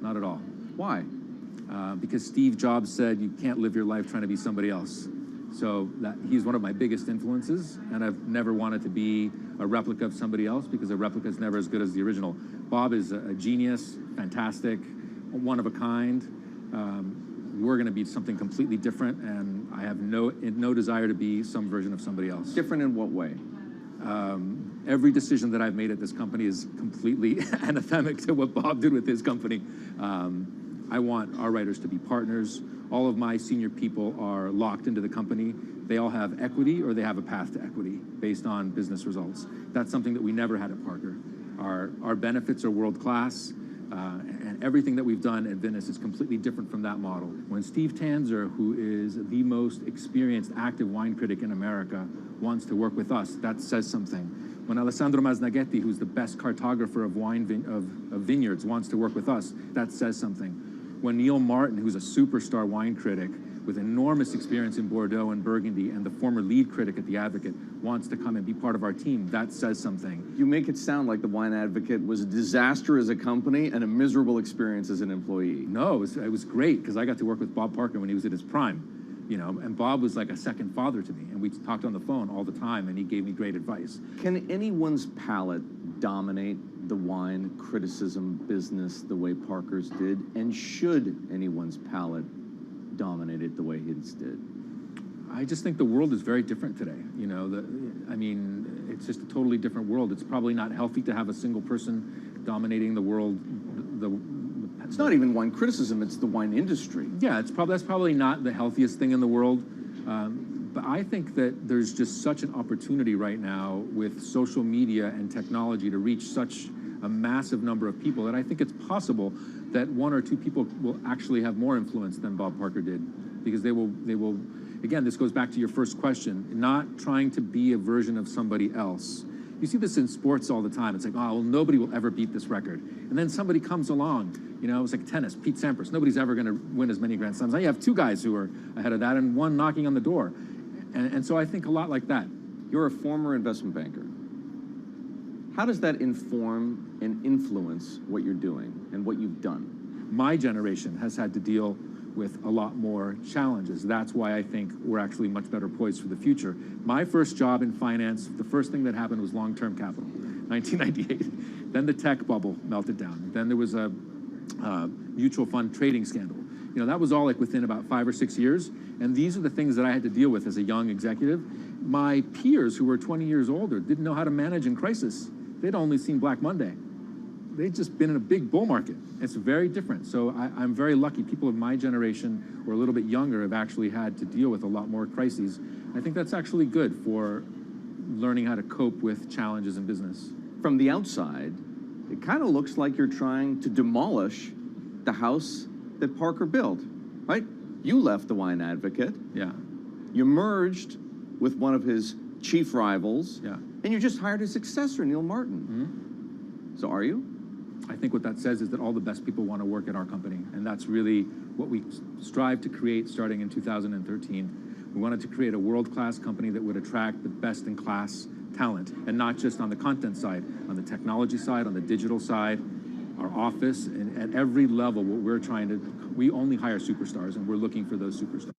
Not at all. Why? Because Steve Jobs said you can't live your life trying to be somebody else. So he's one of my biggest influences, and I've never wanted to be a replica of somebody else because a replica is never as good as the original. Bob is a genius, fantastic, one of a kind. We're going to be something completely different, and I have no desire to be some version of somebody else. Different in what way? Every decision that I've made at this company is completely anathemic to what Bob did with his company. I want our writers to be partners. All of my senior people are locked into the company. They all have equity or they have a path to equity based on business results. That's something that we never had at Parker. Our benefits are world-class, and everything that we've done at Venice is completely different from that model. When Steve Tanzer, who is the most experienced active wine critic in America, wants to work with us, that says something. When Alessandro Masnaghetti, who's the best cartographer of vineyards, wants to work with us, that says something. When Neil Martin, who's a superstar wine critic with enormous experience in Bordeaux and Burgundy and the former lead critic at The Advocate, wants to come and be part of our team, that says something. You make it sound like The Wine Advocate was a disaster as a company and a miserable experience as an employee. No, it was great because I got to work with Bob Parker when he was at his prime. You know, and Bob was like a second father to me, and we talked on the phone all the time, and he gave me great advice. Can anyone's palate dominate the wine criticism business the way Parker's did, and should anyone's palate dominate it the way his did? I just think the world is very different today. You know, I mean, it's just a totally different world. It's probably not healthy to have a single person dominating the world. It's not even wine criticism, it's the wine industry. Yeah, that's probably not the healthiest thing in the world. But I think that there's just such an opportunity right now with social media and technology to reach such a massive number of people that I think it's possible that 1 or 2 people will actually have more influence than Bob Parker did, because they will, again, this goes back to your first question, not trying to be a version of somebody else. You see this in sports all the time. It's like, oh, well, nobody will ever beat this record. And then somebody comes along, you know, it's like tennis, Pete Sampras. Nobody's ever going to win as many Grand Slams. Now you have 2 guys who are ahead of that and 1 knocking on the door. And so I think a lot like that. You're a former investment banker. How does that inform and influence what you're doing and what you've done? My generation has had to deal with a lot more challenges. That's why I think we're actually much better poised for the future. My first job in finance, the first thing that happened was long-term capital, 1998. Then the tech bubble melted down. Then there was a mutual fund trading scandal. You know, that was all like within about 5 or 6 years. And these are the things that I had to deal with as a young executive. My peers who were 20 years older didn't know how to manage in crisis. They'd only seen Black Monday. They'd just been in a big bull market. It's very different. So I'm very lucky. People of my generation or a little bit younger have actually had to deal with a lot more crises. I think that's actually good for learning how to cope with challenges in business. From the outside, it kind of looks like you're trying to demolish the house that Parker built, right? You left The Wine Advocate. Yeah. You merged with one of his chief rivals. Yeah. And you just hired his successor, Neil Martin. Mm-hmm. So are you? I think what that says is that all the best people want to work at our company. And that's really what we strive to create starting in 2013. We wanted to create a world-class company that would attract the best-in-class talent, and not just on the content side, on the technology side, on the digital side, our office, and at every level, what we're trying to, we only hire superstars, and we're looking for those superstars.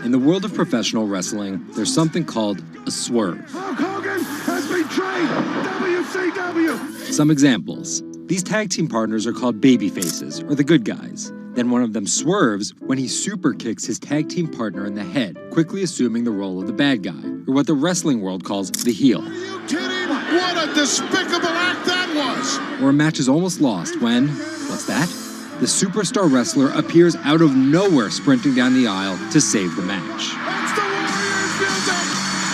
In the world of professional wrestling, there's something called a swerve. Hulk Hogan has betrayed WCW! Some examples. These tag team partners are called babyfaces, or the good guys. Then one of them swerves when he super kicks his tag team partner in the head, quickly assuming the role of the bad guy, or what the wrestling world calls the heel. Are you kidding? What a despicable act that was! Or a match is almost lost when, what's that? The superstar wrestler appears out of nowhere sprinting down the aisle to save the match. That's the Warriors music!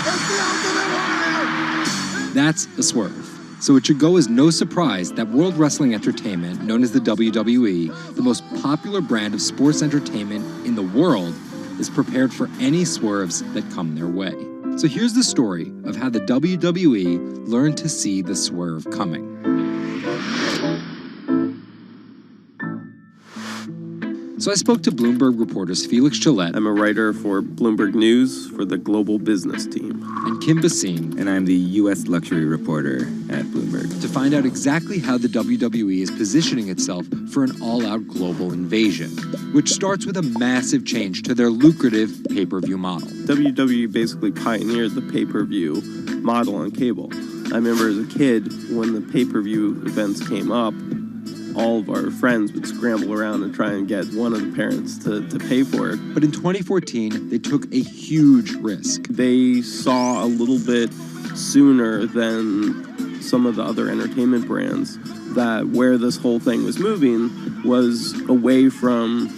It's the Ultimate Warrior! That's a swerve. So it should go as no surprise that World Wrestling Entertainment, known as the WWE, the most popular brand of sports entertainment in the world, is prepared for any swerves that come their way. So here's the story of how the WWE learned to see the swerve coming. So I spoke to Bloomberg reporters Felix Gillette. I'm a writer for Bloomberg News for the global business team. And Kim Basine. And I'm the U.S. luxury reporter at Bloomberg. To find out exactly how the WWE is positioning itself for an all-out global invasion, which starts with a massive change to their lucrative pay-per-view model. WWE basically pioneered the pay-per-view model on cable. I remember as a kid, when the pay-per-view events came up, all of our friends would scramble around and try and get one of the parents to pay for it. But in 2014, they took a huge risk. They saw a little bit sooner than some of the other entertainment brands that where this whole thing was moving was away from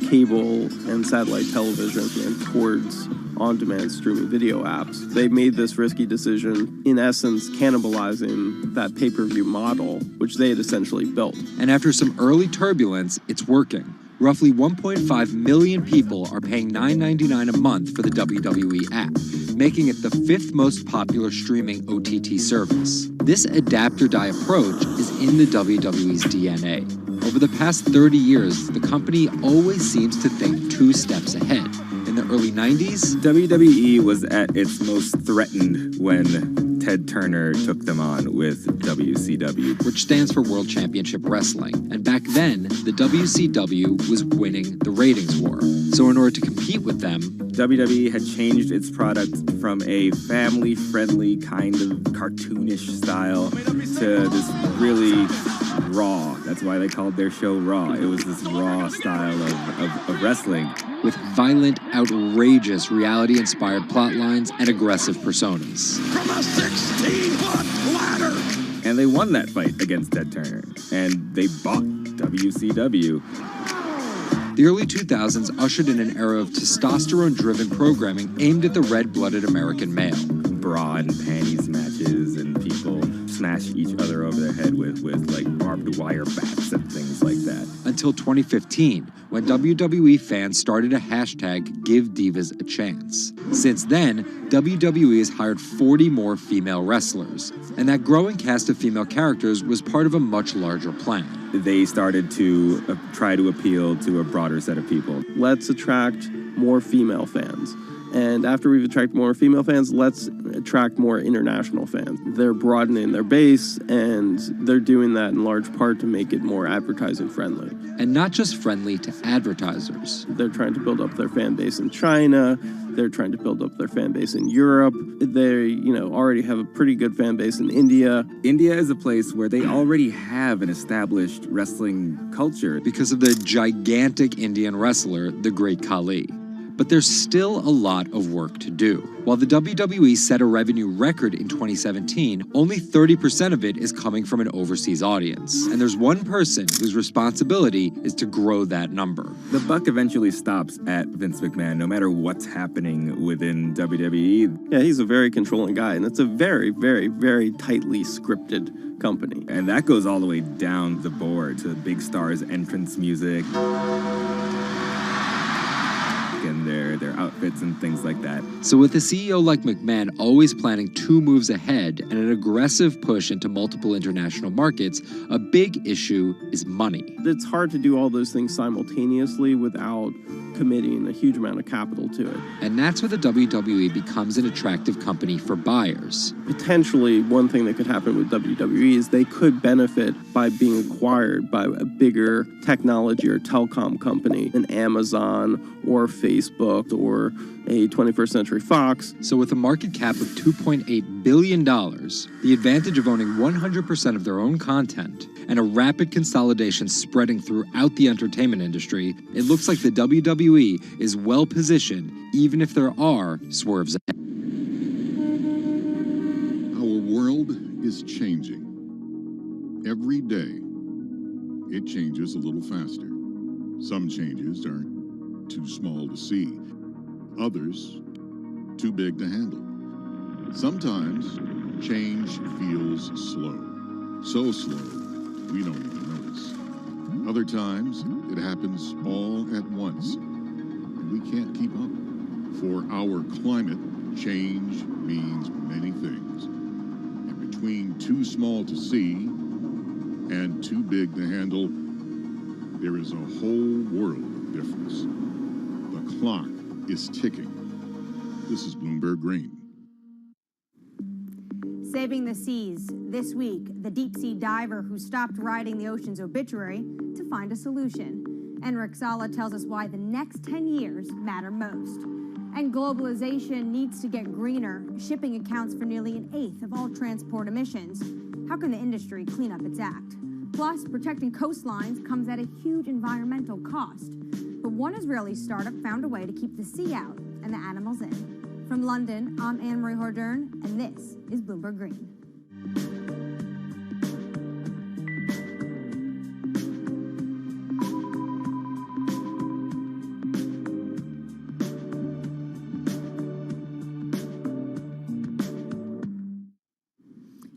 cable and satellite television and towards on-demand streaming video apps. They made this risky decision, in essence, cannibalizing that pay-per-view model, which they had essentially built. And after some early turbulence, it's working. Roughly 1.5 million people are paying $9.99 a month for the WWE app, making it the 5th most popular streaming OTT service. This adapt-or-die approach is in the WWE's DNA. Over the past 30 years, the company always seems to think 2 steps ahead. In the early 90s, WWE was at its most threatened when Ted Turner took them on with WCW, which stands for World Championship Wrestling. And back then, the WCW was winning the ratings war. So in order to compete with them, WWE had changed its product from a family-friendly kind of cartoonish style to this really raw. That's why they called their show Raw. It was this raw style of wrestling. With violent, outrageous, reality-inspired plot lines and aggressive personas. From a 16-foot ladder! And they won that fight against Ted Turner. And they bought WCW. The early 2000s ushered in an era of testosterone-driven programming aimed at the red-blooded American male. Bra and panties matches, and people smash each other over their head with like barbed wire bats and things like that. Until 2015, when WWE fans started a hashtag Give Divas a Chance. Since then, WWE has hired 40 more female wrestlers, and that growing cast of female characters was part of a much larger plan. They started to try to appeal to a broader set of people. Let's attract more female fans. And after we've attracted more female fans, let's attract more international fans. They're broadening their base, and they're doing that in large part to make it more advertising friendly. And not just friendly to advertisers. They're trying to build up their fan base in China. They're trying to build up their fan base in Europe. They, already have a pretty good fan base in India. India is a place where they already have an established wrestling culture. Because of the gigantic Indian wrestler, the Great Khali. But there's still a lot of work to do. While the WWE set a revenue record in 2017, only 30% of it is coming from an overseas audience. And there's one person whose responsibility is to grow that number. The buck eventually stops at Vince McMahon, no matter what's happening within WWE. Yeah, he's a very controlling guy, and it's a very, very, very tightly scripted company. And that goes all the way down the board to big stars' entrance music. And their outfits and things like that. So with a CEO like McMahon always planning 2 moves ahead and an aggressive push into multiple international markets, a big issue is money. It's hard to do all those things simultaneously without committing a huge amount of capital to it. And that's where the WWE becomes an attractive company for buyers. Potentially, one thing that could happen with WWE is they could benefit by being acquired by a bigger technology or telecom company, an Amazon or Facebook or or a 21st Century Fox. So with a market cap of $2.8 billion, the advantage of owning 100% of their own content, and a rapid consolidation spreading throughout the entertainment industry, it looks like the WWE is well positioned, even if there are swerves ahead. Our world is changing. Every day, it changes a little faster. Some changes are too small to see. Others, too big to handle. Sometimes, change feels slow. So slow, we don't even notice. Other times, it happens all at once, and we can't keep up. For our climate, change means many things. And between too small to see and too big to handle, there is a whole world of difference. The clock is ticking. This is Bloomberg Green. Saving the seas. This week, the deep-sea diver who stopped writing the ocean's obituary to find a solution. Enric Sala tells us why the next 10 years matter most. And globalization needs to get greener. Shipping accounts for nearly an eighth of all transport emissions. How can the industry clean up its act? Plus, protecting coastlines comes at a huge environmental cost. But one Israeli startup found a way to keep the sea out and the animals in. From London, I'm Anne-Marie Hordern, and this is Bloomberg Green.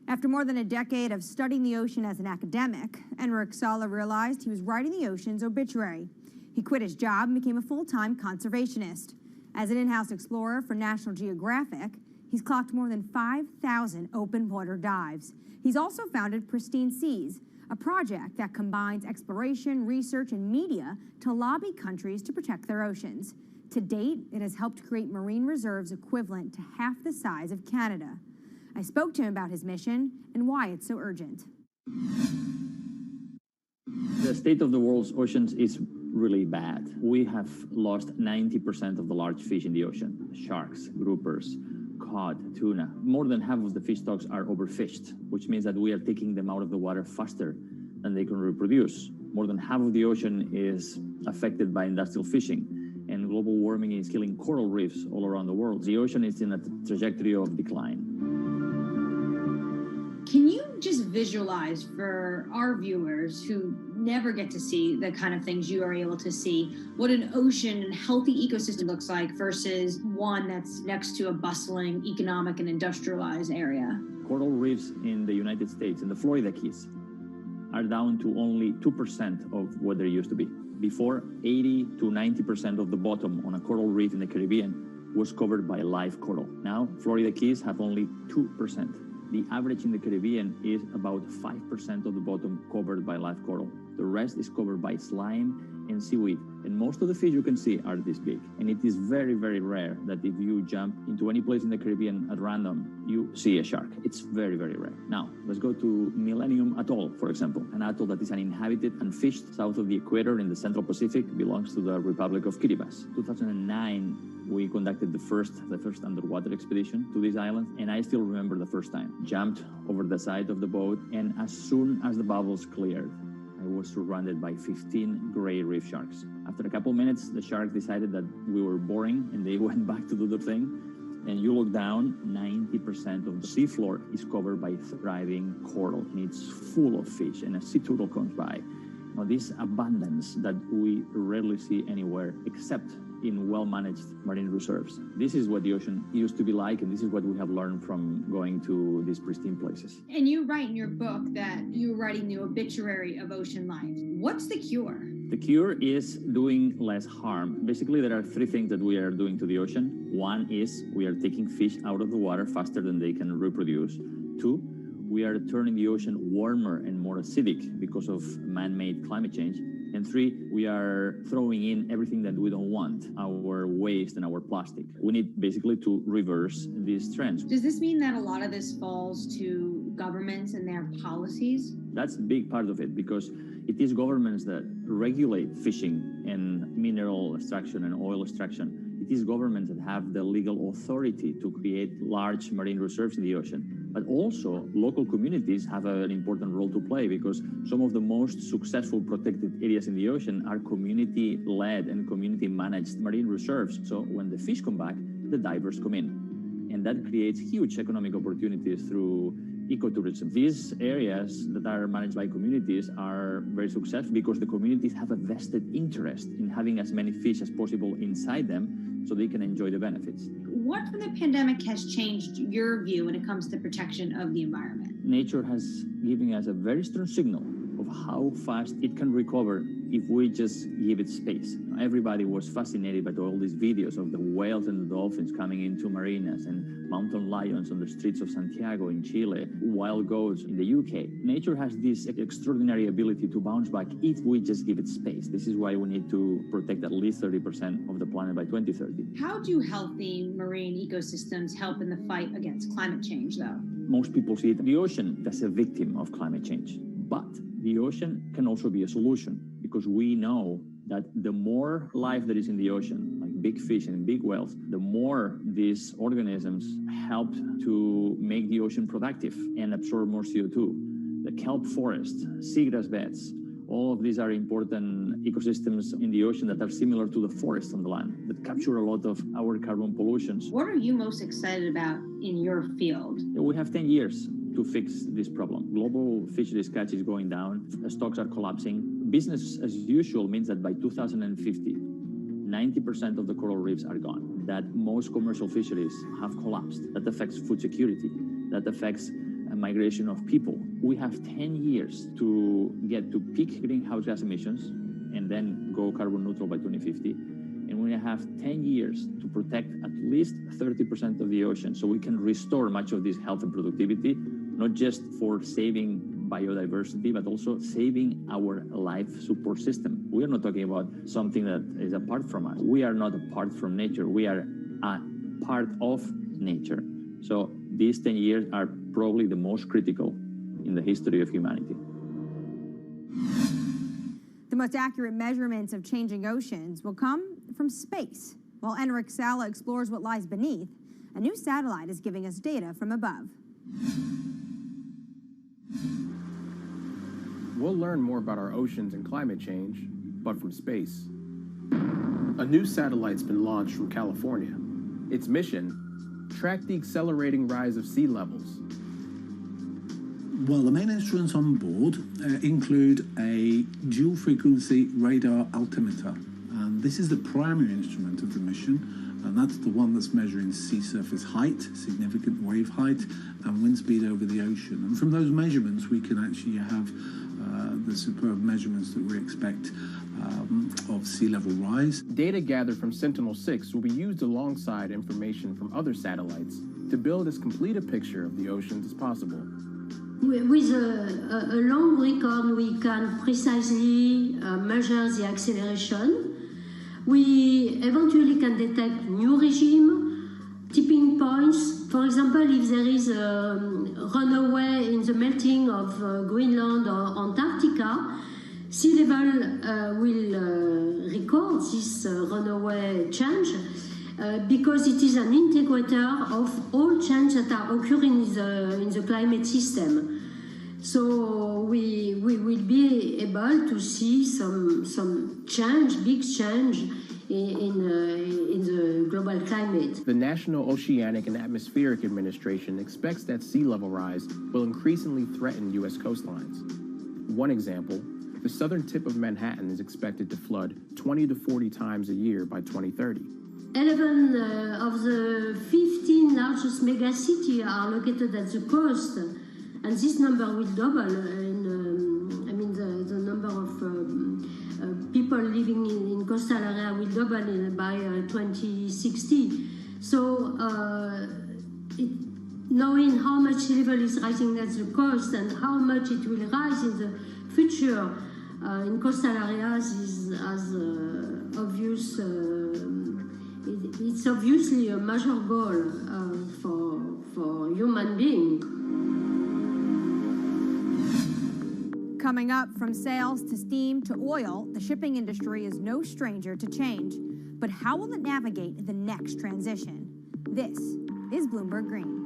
After more than a decade of studying the ocean as an academic, Enric Sala realized he was writing the ocean's obituary. He quit his job and became a full-time conservationist. As an in-house explorer for National Geographic, he's clocked more than 5,000 open water dives. He's also founded Pristine Seas, a project that combines exploration, research, and media to lobby countries to protect their oceans. To date, it has helped create marine reserves equivalent to half the size of Canada. I spoke to him about his mission and why it's so urgent. The state of the world's oceans is really bad. We have lost 90% of the large fish in the ocean. Sharks, groupers, cod, tuna. More than half of the fish stocks are overfished, which means that we are taking them out of the water faster than they can reproduce. More than half of the ocean is affected by industrial fishing, and global warming is killing coral reefs all around the world. The ocean is in a trajectory of decline. Can you just visualize for our viewers who never get to see the kind of things you are able to see, what an ocean and healthy ecosystem looks like versus one that's next to a bustling economic and industrialized area? Coral reefs in the United States, in the Florida Keys, are down to only 2% of what they used to be. Before, 80 to 90% of the bottom on a coral reef in the Caribbean was covered by live coral. Now, Florida Keys have only 2%. The average in the Caribbean is about 5% of the bottom covered by live coral. The rest is covered by slime and seaweed. And most of the fish you can see are this big. And it is very, very rare that if you jump into any place in the Caribbean at random, you see a shark. It's very, very rare. Now, let's go to Millennium Atoll, for example. An atoll that is uninhabited and fished south of the equator in the Central Pacific, belongs to the Republic of Kiribati. 2009, we conducted the first underwater expedition to this island, and I still remember the first time. Jumped over the side of the boat, and as soon as the bubbles cleared, I was surrounded by 15 gray reef sharks. After a couple minutes, the sharks decided that we were boring, and they went back to do their thing. And you look down, 90% of the seafloor is covered by thriving coral, and it's full of fish, and a sea turtle comes by. Now, this abundance that we rarely see anywhere except in well-managed marine reserves. This is what the ocean used to be like, and this is what we have learned from going to these pristine places. And you write in your book that you're writing the obituary of ocean life. What's the cure? The cure is doing less harm. Basically, there are three things that we are doing to the ocean. One is we are taking fish out of the water faster than they can reproduce. Two, we are turning the ocean warmer and more acidic because of man-made climate change. And three, we are throwing in everything that we don't want, our waste and our plastic. We need basically to reverse these trends. Does this mean that a lot of this falls to governments and their policies? That's a big part of it, because it is governments that regulate fishing and mineral extraction and oil extraction. It is governments that have the legal authority to create large marine reserves in the ocean. But also, local communities have an important role to play because some of the most successful protected areas in the ocean are community-led and community-managed marine reserves. So when the fish come back, the divers come in. And that creates huge economic opportunities through ecotourism. These areas that are managed by communities are very successful because the communities have a vested interest in having as many fish as possible inside them so they can enjoy the benefits. What from the pandemic has changed your view when it comes to protection of the environment? Nature has given us a very strong signal of how fast it can recover if we just give it space. Everybody was fascinated by all these videos of the whales and the dolphins coming into marinas and mountain lions on the streets of Santiago in Chile, wild goats in the UK. Nature has this extraordinary ability to bounce back if we just give it space. This is why we need to protect at least 30% of the planet by 2030. How do healthy marine ecosystems help in the fight against climate change, though? Most people see the ocean as a victim of climate change, but the ocean can also be a solution because we know that the more life that is in the ocean, like big fish and big whales, the more these organisms help to make the ocean productive and absorb more CO2. The kelp forest, seagrass beds, all of these are important ecosystems in the ocean that are similar to the forest on the land that capture a lot of our carbon pollutions. What are you most excited about in your field? We have 10 years to fix this problem. Global fisheries catch is going down, stocks are collapsing. Business as usual means that by 2050, 90% of the coral reefs are gone, that most commercial fisheries have collapsed. That affects food security, that affects migration of people. We have 10 years to get to peak greenhouse gas emissions and then go carbon neutral by 2050. And we have 10 years to protect at least 30% of the ocean so we can restore much of this health and productivity, not just for saving biodiversity, but also saving our life support system. We are not talking about something that is apart from us. We are not apart from nature. We are a part of nature. So these 10 years are probably the most critical in the history of humanity. The most accurate measurements of changing oceans will come from space. While Enric Sala explores what lies beneath, a new satellite is giving us data from above. We'll learn more about our oceans and climate change, but from space. A new satellite's been launched from California. Its mission: track the accelerating rise of sea levels. Well, the main instruments on board include a dual-frequency radar altimeter. And this is the primary instrument of the mission, and that's the one that's measuring sea surface height, significant wave height, and wind speed over the ocean. And from those measurements, we can actually have the superb measurements that we expect of sea level rise. Data gathered from Sentinel-6 will be used alongside information from other satellites to build as complete a picture of the oceans as possible. With a long record, we can precisely measure the acceleration. We eventually can detect new regime, tipping points. For example, if there is a runaway in the melting of Greenland or Antarctica, sea level will record this runaway change because it is an integrator of all changes that are occurring in the climate system. So we will be able to see some change, big change in the global climate. The National Oceanic and Atmospheric Administration expects that sea level rise will increasingly threaten U.S. coastlines. One example, the southern tip of Manhattan is expected to flood 20 to 40 times a year by 2030. 11 of the 15 largest megacities are located at the coast, and this number will double. The number of people living in coastal area will double by 2060. So, knowing how much sea level is rising at the coast and how much it will rise in the future in coastal areas is as obvious. It's obviously a major goal for human beings. Coming up, from sails to steam to oil, the shipping industry is no stranger to change. But how will it navigate the next transition? This is Bloomberg Green.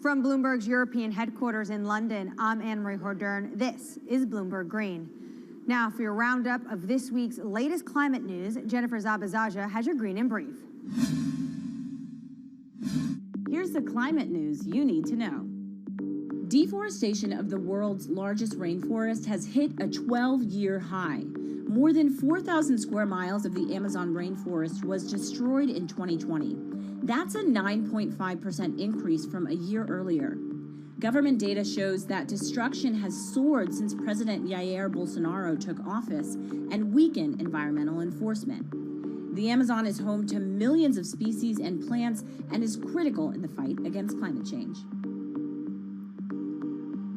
From Bloomberg's European headquarters in London, I'm Anne-Marie Hordern. This is Bloomberg Green. Now, for your roundup of this week's latest climate news, Jennifer Zabazaja has your Green in Brief. Here's the climate news you need to know. Deforestation of the world's largest rainforest has hit a 12-year high. More than 4,000 square miles of the Amazon rainforest was destroyed in 2020. That's a 9.5% increase from a year earlier. Government data shows that destruction has soared since President Jair Bolsonaro took office and weakened environmental enforcement. The Amazon is home to millions of species and plants and is critical in the fight against climate change.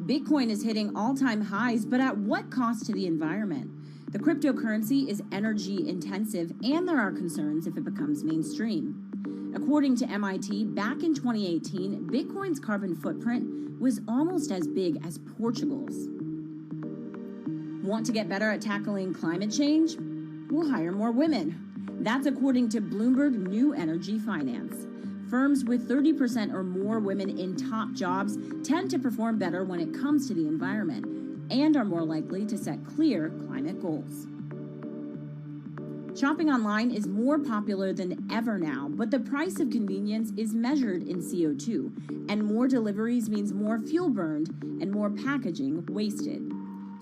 Bitcoin is hitting all-time highs, but at what cost to the environment? The cryptocurrency is energy intensive, and there are concerns if it becomes mainstream. According to MIT, back in 2018, Bitcoin's carbon footprint was almost as big as Portugal's. Want to get better at tackling climate change? We'll hire more women. That's according to Bloomberg New Energy Finance. Firms with 30% or more women in top jobs tend to perform better when it comes to the environment and are more likely to set clear climate goals. Shopping online is more popular than ever now, but the price of convenience is measured in CO2, and more deliveries means more fuel burned and more packaging wasted.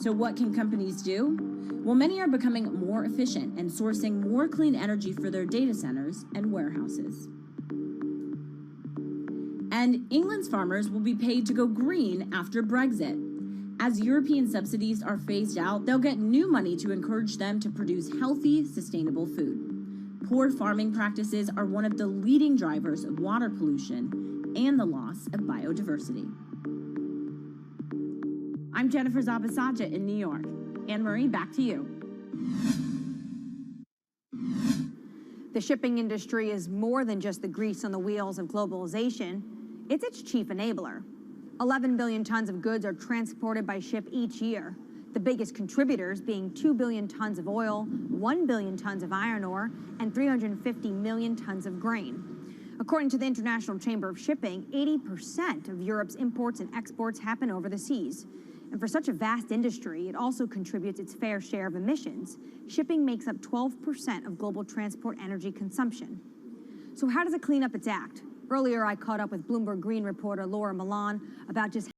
So what can companies do? Well, many are becoming more efficient and sourcing more clean energy for their data centers and warehouses. And England's farmers will be paid to go green after Brexit. As European subsidies are phased out, they'll get new money to encourage them to produce healthy, sustainable food. Poor farming practices are one of the leading drivers of water pollution and the loss of biodiversity. I'm Jennifer Zabazaja in New York. Anne-Marie, back to you. The shipping industry is more than just the grease on the wheels of globalization. It's its chief enabler. 11 billion tons of goods are transported by ship each year, the biggest contributors being 2 billion tons of oil, 1 billion tons of iron ore, and 350 million tons of grain. According to the International Chamber of Shipping, 80% of Europe's imports and exports happen over the seas. And for such a vast industry, it also contributes its fair share of emissions. Shipping makes up 12% of global transport energy consumption. So how does it clean up its act? Earlier, I caught up with Bloomberg Green reporter Laura Milan about just